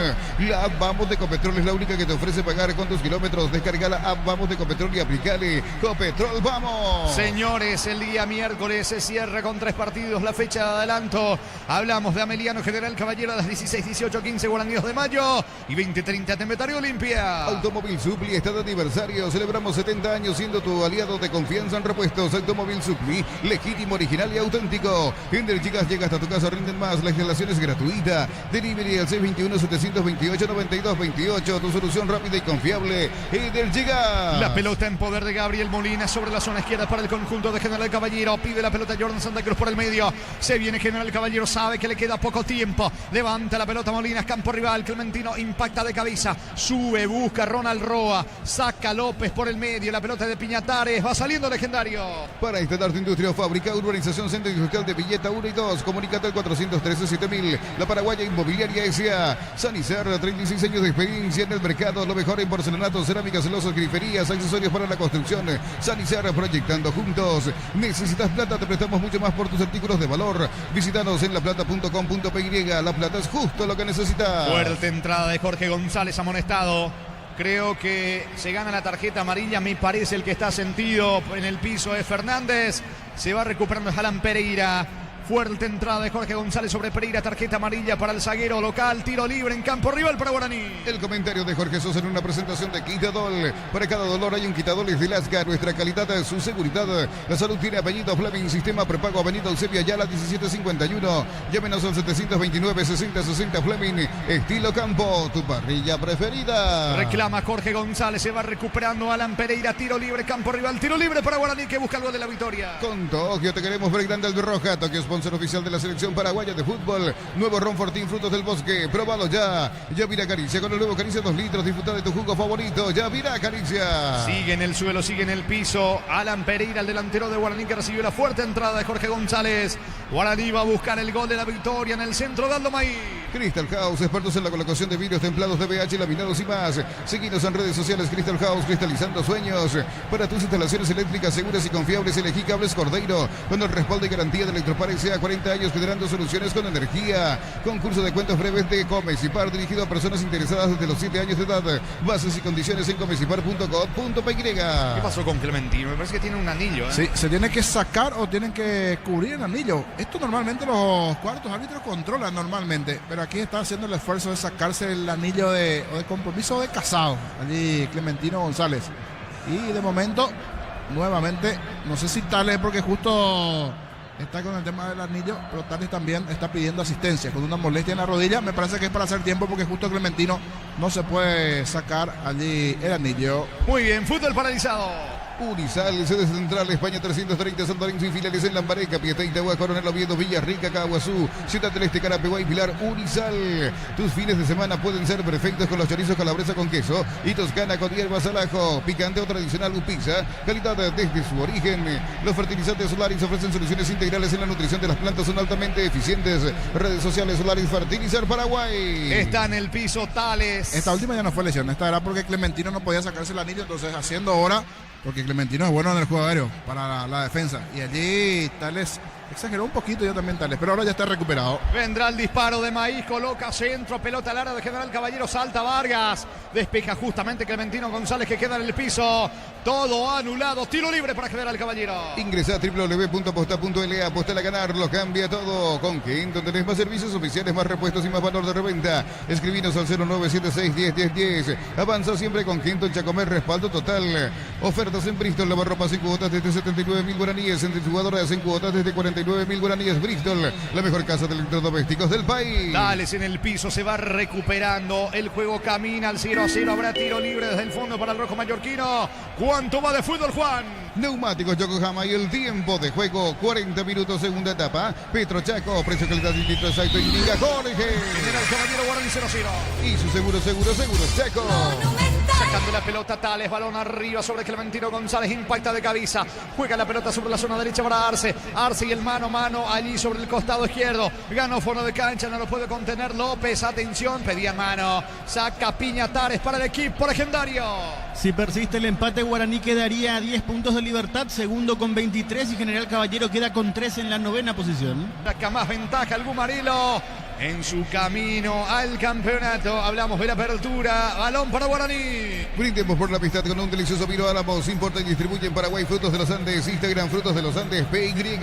La app Vamos de Copetrol es la única que te ofrece pagar con tus kilómetros. Descarga la app Vamos de Copetrol y aplicale. Copetrol, vamos. Señores, el día miércoles se cierra con 3 partidos la fecha de adelanto. Hablamos de Ameliano General Caballero a las 16, 18, 15 Guaraní de mayo y 20-30 Tembetario Olimpia. Automóvil Supli está de aniversario. Celebramos 70 años siendo tu aliado de confianza en repuestos. Automóvil Supli, legítimo, original y auténtico. Energigas llega hasta tu casa, rinden más. La instalación es gratuita. Delivery al 621-728-9228. Tu solución rápida y confiable. Energigas. La pelota en poder de Gabriel Molina sobre la zona izquierda para el conjunto de General Caballero. Pide la pelota Jordan Santa Cruz por el medio. Se viene General Caballero, sabe que le queda poco tiempo. Levanta la pelota Molina, campo rival. Clementino impacta de cabeza. Sube, busca Ronald Roa. Saca López por el medio. La pelota de Piñatares. Va saliendo Legendario. Para instalar tu industria o fábrica, Urbanización Centro Industrial de Villeta 1 y 2. Comunícate al 413-7000. La Paraguaya Inmobiliaria S.A. Sanicer, 36 años de experiencia en el mercado. Lo mejor en porcelanato, cerámicas, celosas, griferías, accesorios para la construcción. Sanicer, proyectando juntos. ¿Necesitas plata? Te prestamos mucho más por tus artículos de valor. Visítanos en laplata.com.py. La Plata es justo lo que necesitas. Fuerte entrada de Jorge González, amonestado. Creo que se gana la tarjeta amarilla. Me parece el que está sentido en el piso es Fernández. Se va recuperando Alan Pereira. Fuerte entrada de Jorge González sobre Pereira, tarjeta amarilla para el zaguero local, tiro libre en campo rival para Guaraní. El comentario de Jorge Sosa en una presentación de Quitadol. Para cada dolor hay un Quitadol de Lasca. Nuestra calidad, su seguridad. La salud tiene apellido Fleming. Sistema prepago Avenida Eusebio Ayala 1751. Llámenos al 729-6060 Fleming. Estilo campo, tu parrilla preferida. Reclama Jorge González, se va recuperando Alan Pereira, tiro libre, campo rival, tiro libre para Guaraní que busca algo de la victoria. Con Tokio te queremos ver grande al Roja. Tokio, sponsor oficial de la selección paraguaya de fútbol. Nuevo Ron Fortín, frutos del bosque. Probalo ya. Yavira Caricia con el nuevo Caricia 2 litros. Disfruta de tu jugo favorito. Yavira Caricia. Sigue en el suelo, sigue en el piso. Alan Pereira, el delantero de Guaraní, que recibió la fuerte entrada de Jorge González. Guaraní va a buscar el gol de la victoria en el centro de Aldo Maíz. Crystal House, expertos en la colocación de vidrios templados de BH, laminados y más. Seguinos en redes sociales. Crystal House, cristalizando sueños. Para tus instalaciones eléctricas seguras y confiables, elegí Cables Cordeiro, con el respaldo y garantía de Electropares a 40 años, generando soluciones con energía. Concurso de cuentos breves de Comecipar, dirigido a personas interesadas desde los 7 años de edad. Bases y condiciones en comecipar.com.py. ¿Qué pasó con Clementino? Me parece que tiene un anillo, ¿eh? Sí, se tiene que sacar o tienen que cubrir el anillo. Esto normalmente los cuartos árbitros controlan normalmente, pero aquí está haciendo el esfuerzo de sacarse el anillo de compromiso de casado. Allí Clementino González. Y de momento, nuevamente, no sé si Tales, porque justo está con el tema del anillo, pero Tales también está pidiendo asistencia con una molestia en la rodilla. Me parece que es para hacer tiempo, porque justo Clementino no se puede sacar allí el anillo. Muy bien, fútbol paralizado. Unisal, sede central, España 330, Santo Lorenzo y filiales en Lambareca, Pieteitagua, Coronel Oviedo, Villarrica, Caguazú, Ciudad del Este, Carapeguá y Pilar. Unisal, tus fines de semana pueden ser perfectos con los chorizos calabresa con queso y toscana con hierbas al ajo, picante o tradicional pizza, calidad desde su origen. Los fertilizantes Solaris ofrecen soluciones integrales en la nutrición de las plantas, son altamente eficientes. Redes sociales Solaris Fertilizar Paraguay. Está en el piso Tales. Esta última ya no fue lesión, esta era porque Clementino no podía sacarse el anillo, entonces haciendo hora, porque Clementino es bueno en el juego aéreo para la defensa. Y allí Tales exageró un poquito ya también Tales, pero ahora ya está recuperado. Vendrá el disparo de Maíz, coloca centro, pelota al área de General Caballero, salta Vargas, despeja justamente Clementino González, que queda en el piso. Todo anulado, tiro libre para General Caballero. Ingresa a www.aposta.la, apostar a ganar, lo cambia todo. Con Quinto tenés más servicios oficiales, más repuestos y más valor de reventa. Escribinos al 0976-10-10-10. Avanza siempre con Quinto, en Chacomer, respaldo total. Ofertas en Bristol, lavarropas en cuotas desde 79.000 guaraníes, entre jugadoras en cuotas desde 49.000 guaraníes. Bristol, la mejor casa de electrodomésticos del país. Tales en el piso, se va recuperando. El juego camina al 0-0. Habrá tiro libre desde el fondo para el rojo mallorquino. ¿Cuánto va de fútbol, Juan? Neumáticos Yokohama y el tiempo de juego, 40 minutos, segunda etapa. Petro Chaco, precio, calidad y litro exacto. Indica Jorge. General Caballero, Guaraní 0-0. Y su seguro Chaco. Sacando la pelota Tales, balón arriba sobre Clementino González, impacta de cabeza, juega la pelota sobre la zona derecha para Arce y el mano a mano allí sobre el costado izquierdo, ganó fondo de cancha, no lo puede contener López, atención, pedía mano, saca Piñatares para el equipo legendario. Si persiste el empate, Guaraní quedaría a 10 puntos de Libertad, segundo con 23 y General Caballero queda con 3 en la novena posición. Saca más ventaja el Gumarilo en su camino al campeonato. Hablamos de la apertura, balón para Guaraní. Brindemos por la amistad con un delicioso vino Álamos. Importa y distribuye en Paraguay Frutos de los Andes. Instagram Frutos de los Andes PY.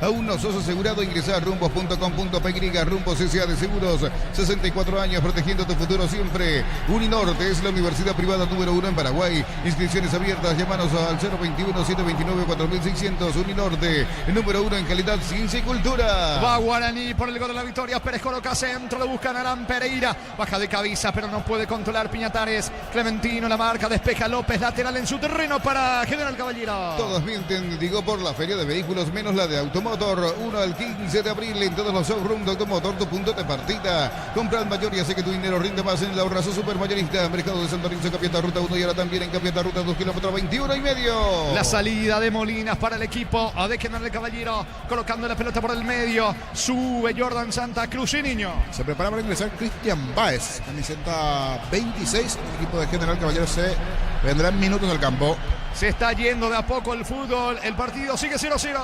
Aún no sos asegurado, ingresa a rumbos.com.py. Rumbos S.A. de Seguros, 64 años protegiendo tu futuro siempre. Uninorte es la universidad privada número 1 en Paraguay. Inscripciones abiertas, llámanos al 021-729-4600. Uninorte, el número 1 en calidad, ciencia y cultura. Va Guaraní por el gol de la victoria. Pérez coloca centro, lo buscan Alan Pereira, baja de cabeza pero no puede controlar Piñatares. Clementino la marca, despeja López, lateral en su terreno para General Caballero. Todos mienten, digo, por la feria de vehículos menos la de Automotor. 1 al 15 de abril en todos los showrooms de Automotor, tu punto de partida. Compra al mayor y hace que tu dinero rinde más en el ahorrazo supermayorista. Mercado de Santo Lorenzo, Capiata Ruta 1 y ahora también en Capiata Ruta 2 kilómetros 21 y medio. La salida de Molinas para el equipo de General Caballero, colocando la pelota por el medio, sube Jordan Santa Cruz y Niño. Se prepara para ingresar Cristian Báez, camiseta 26. El equipo de General Caballero se vendrá en minutos al campo. Se está yendo de a poco el fútbol. El partido sigue 0-0.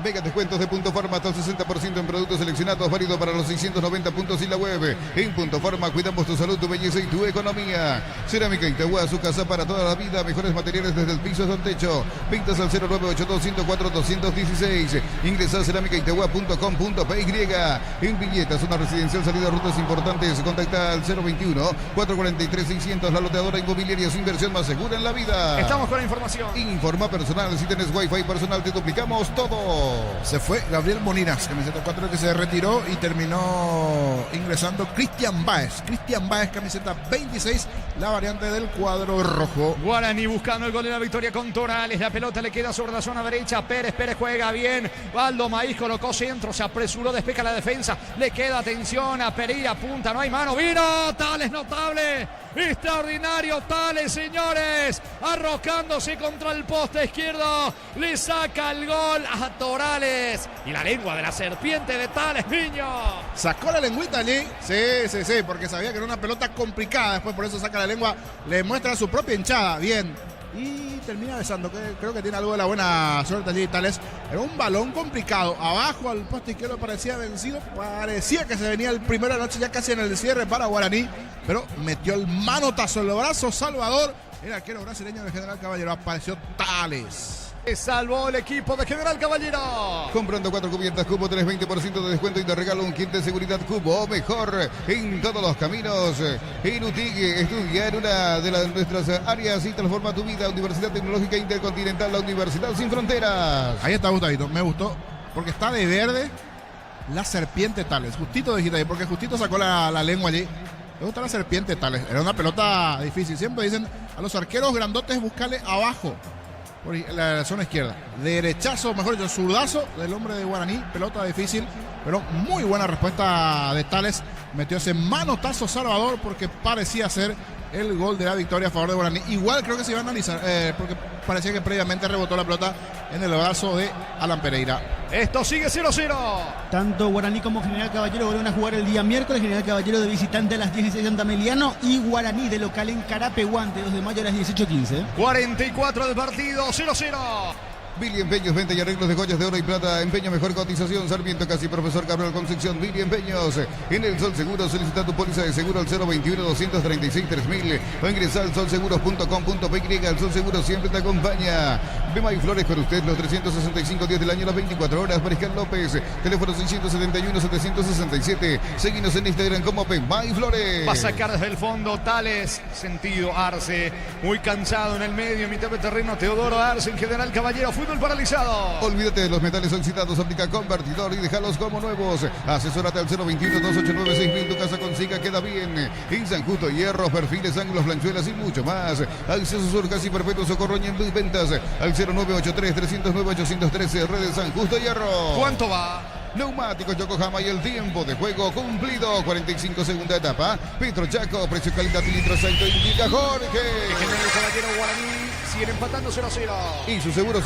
Mega descuentos de Punto Forma hasta el 60% en productos seleccionados, válido para los 690 puntos y la web. En Punto Forma cuidamos tu salud, tu belleza y tu economía. Cerámica Itagua, su casa para toda la vida. Mejores materiales desde el piso hasta el techo. Ventas al 0982-104-216. Ingresa a cerámicaitagua.com.py. En Villeta, zona residencial, salida a rutas importantes. Contacta al 021-443-600. La loteadora inmobiliaria, su inversión más segura en la vida. Estamos con la información. Informa personal. Si tenés wifi personal, te duplicamos todo. Se fue Gabriel Molinas, camiseta 4, que se retiró y terminó ingresando Cristian Báez. Cristian Báez, camiseta 26, la variante del cuadro rojo. Guaraní buscando el gol de la victoria con Torales. La pelota le queda sobre la zona derecha. Pérez juega bien. Baldo Maíz colocó centro, se apresuró, despeja la defensa. Le queda atención a Pereira, punta, no hay mano. Vino Tales, notable. Extraordinario Tales, señores. Arrocándose contra el poste izquierdo. Le saca el gol a Torales. Y la lengua de la serpiente de Tales, niño. Sacó la lengüita allí. Sí, porque sabía que era una pelota complicada. Después por eso saca la lengua. Le muestra su propia hinchada. Bien. Y termina besando. Creo que tiene algo de la buena suerte allí Tales. Era un balón complicado. Abajo al poste izquierdo parecía vencido. Parecía que se venía el primero de la noche ya casi en el cierre para Guaraní. Pero metió el manotazo en los brazos. Salvador, el arquero brasileño de General Caballero. Apareció Tales. Salvó el equipo de General Caballero. Comprando 4 cubiertas Cubo, tenés 20% de descuento y te regalo un kit de seguridad Cubo. Mejor en todos los caminos. En UTIC, estudia en una de nuestras áreas y transforma tu vida. Universidad Tecnológica Intercontinental, la Universidad Sin Fronteras. Ahí está, Gustavito. Me gustó porque está de verde la serpiente Tales. Justito dijiste ahí, porque justito sacó la lengua allí. Me gusta la serpiente Tales. Era una pelota difícil. Siempre dicen a los arqueros grandotes buscarle abajo. Por la zona izquierda. Derechazo, mejor dicho, zurdazo del hombre de Guaraní. Pelota difícil, pero muy buena respuesta de Tales. Metió ese manotazo Salvador porque parecía ser el gol de la victoria a favor de Guaraní. Igual creo que se iba a analizar porque parecía que previamente rebotó la pelota en el brazo de Alan Pereira. Esto sigue 0-0. Tanto Guaraní como General Caballero vuelven a jugar el día miércoles. General Caballero de visitante a las 16 Santa Meliano y Guaraní de local en Carapeguante, 2 de mayo a las 18:15. 44 del partido, 0-0. Billy Empeños, venta y arreglos de joyas de oro y plata. Empeño, mejor cotización. Sarmiento Casi, Profesor Gabriel Concepción. Billy Empeños. En el Sol Seguro, solicita tu póliza de seguro al 021-236-3000 o ingresa al solseguros.com.py. El Sol Seguro siempre te acompaña. Bema y Flores con usted los 365 días del año, las 24 horas. Mariscal López, teléfono 671-767. Seguinos en Instagram como Bema y Flores. Va a sacar desde el fondo Tales, sentido Arce, muy cansado en el medio, mitad de terreno Teodoro Arce, en General Caballero, fútbol paralizado. Olvídate de los metales oxidados, aplica convertidor y déjalos como nuevos. Asesórate al 021-289-6000, tu casa consiga, queda bien. En San Justo, hierro, perfiles, ángulos, blanchuelas y mucho más. Acceso Sur, Casi Perpetuo, Socorro, en Luis Ventas, al 0983-309-813, Redes San Justo, hierro. ¿Cuánto va? Neumáticos Yokohama y el tiempo de juego cumplido. 45 segunda etapa. Petro Chaco, precio, calidad y litro salto indica Jorge. General Caballero Guaraní siguen empatando 0-0. Y su seguros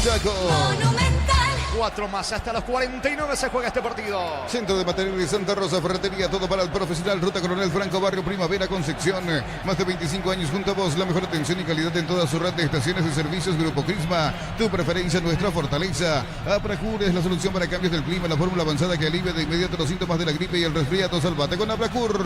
Chaco. Monumental. 4 más hasta los 49 se juega este partido. Centro de Materiales Santa Rosa, ferretería, todo para el profesional. Ruta Coronel Franco, Barrio Primavera, Concepción. Más de 25 años junto a vos. La mejor atención y calidad en toda su red de estaciones de servicios. Grupo Crisma, tu preferencia, nuestra fortaleza. Apracur es la solución para cambios del clima. La fórmula avanzada que alivia de inmediato los síntomas de la gripe y el resfriado. Salvate con Apracur.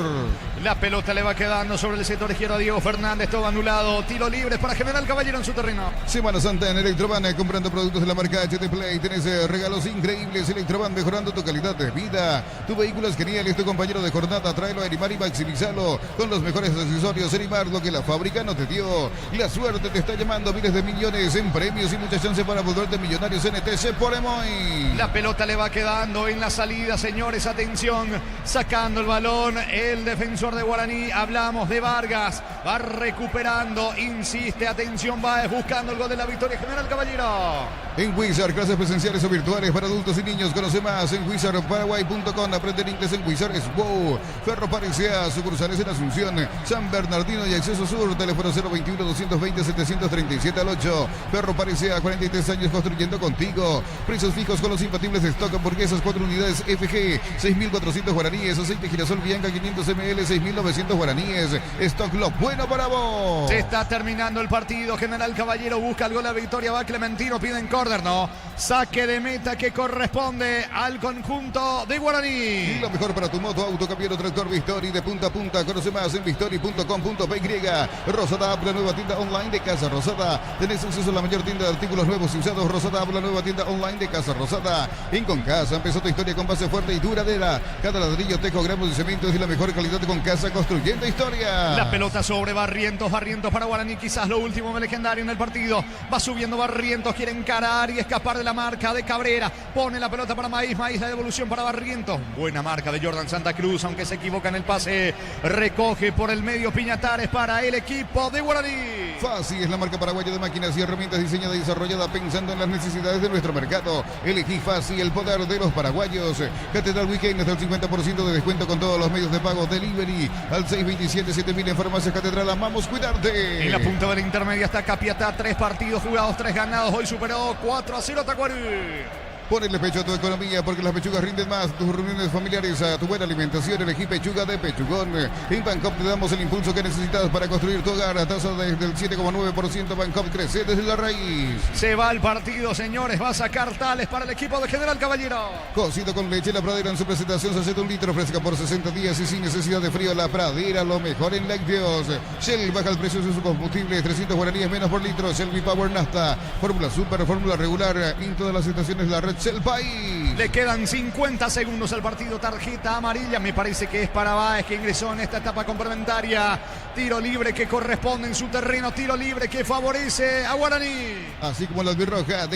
La pelota le va quedando sobre el sector izquierdo a Diego Fernández. Todo anulado. Tiro libre para General Caballero en su terreno. Semana Santa en Electroban, comprando productos de la marca HT Play. Tenés regalos increíbles. Electroban, mejorando tu calidad de vida. Tu vehículo es genial, es tu compañero de jornada. Tráelo a Erimar y maximizalo con los mejores accesorios. Erimar, lo que la fábrica no te dio. La suerte te está llamando, miles de millones en premios y muchas chances para volverte millonarios en ETC por Emoy. La pelota le va quedando en la salida, señores. Atención, sacando el balón el defensor de Guaraní. Hablamos de Vargas. Va recuperando, insiste. Atención, Báez buscando el gol de la victoria. General Caballero. En Wizard, clases presenciales o virtuales para adultos y niños. Conoce más en wizardparaguay.com. Aprender inglés en Wizard es wow. Ferro Parecea, sucursales en Asunción, San Bernardino y Acceso Sur. Teléfono 021-220-737 al 8. Ferro Parecea, 43 años construyendo contigo. Precios fijos con los impatibles de stock. Hamburguesas 4 unidades FG, 6.400 guaraníes. Aceite girasol Bianca 500 ml, 6.900 guaraníes. Stock lo bueno para vos. Se está terminando el partido. General Caballero busca el gol de la victoria. Va Clementino, piden córner, no. Saque de de meta que corresponde al conjunto de Guaraní. Y lo mejor para tu moto, auto, camionero, tractor Victory de punta a punta. Conoce más en victory.com.py. Rosada App, la nueva tienda online de Casa Rosada. Tenés acceso a la mayor tienda de artículos nuevos y usados. Rosada App, la nueva tienda online de Casa Rosada. En Concasa empezó tu historia con base fuerte y duradera. Cada ladrillo, tejo, gramos y cemento es de la mejor calidad con Casa, construyendo historia. La pelota sobre Barrientos para Guaraní, quizás lo último legendario en el partido. Va subiendo Barrientos, quiere encarar y escapar de la marca de Cabrera. Pone la pelota para Maíz, la devolución para Barrientos. Buena marca de Jordan Santa Cruz, aunque se equivoca en el pase. Recoge por el medio Piñatares para el equipo de Guaraní. Fácil es la marca paraguaya de máquinas y herramientas diseñada y desarrollada pensando en las necesidades de nuestro mercado. Elegí Fácil, el poder de los paraguayos. Catedral Weekend hasta el 50% de descuento con todos los medios de pago. Delivery al 627-7000 en Farmacias Catedral. Amamos cuidarte. En la punta de la intermedia está Capiatá. 3 partidos jugados, 3 ganados. Hoy superó 4-0 a Tacuarí. Ponle pecho a tu economía porque las pechugas rinden más. Tus reuniones familiares, a tu buena alimentación. Elegí pechuga de Pechugón. En Bancop te damos el impulso que necesitas para construir tu hogar. A tasa desde el 7,9%. Bancop crece desde la raíz. Se va el partido, señores. Va a sacar Tales para el equipo de General Caballero. Cocido con leche La Pradera en su presentación. Se hace 1 litro fresca por 60 días y sin necesidad de frío. La Pradera, lo mejor en lácteos. Shell baja el precio de sus combustibles. 300 guaraníes menos por litro. Shell V-Power Nafta. Fórmula Super, fórmula regular. En todas las estaciones la red Shell País. Le quedan 50 segundos al partido. Tarjeta amarilla. Me parece que es para Báez, que ingresó en esta etapa complementaria. Tiro libre que corresponde en su terreno. Tiro libre que favorece a Guaraní. Así como la albirroja.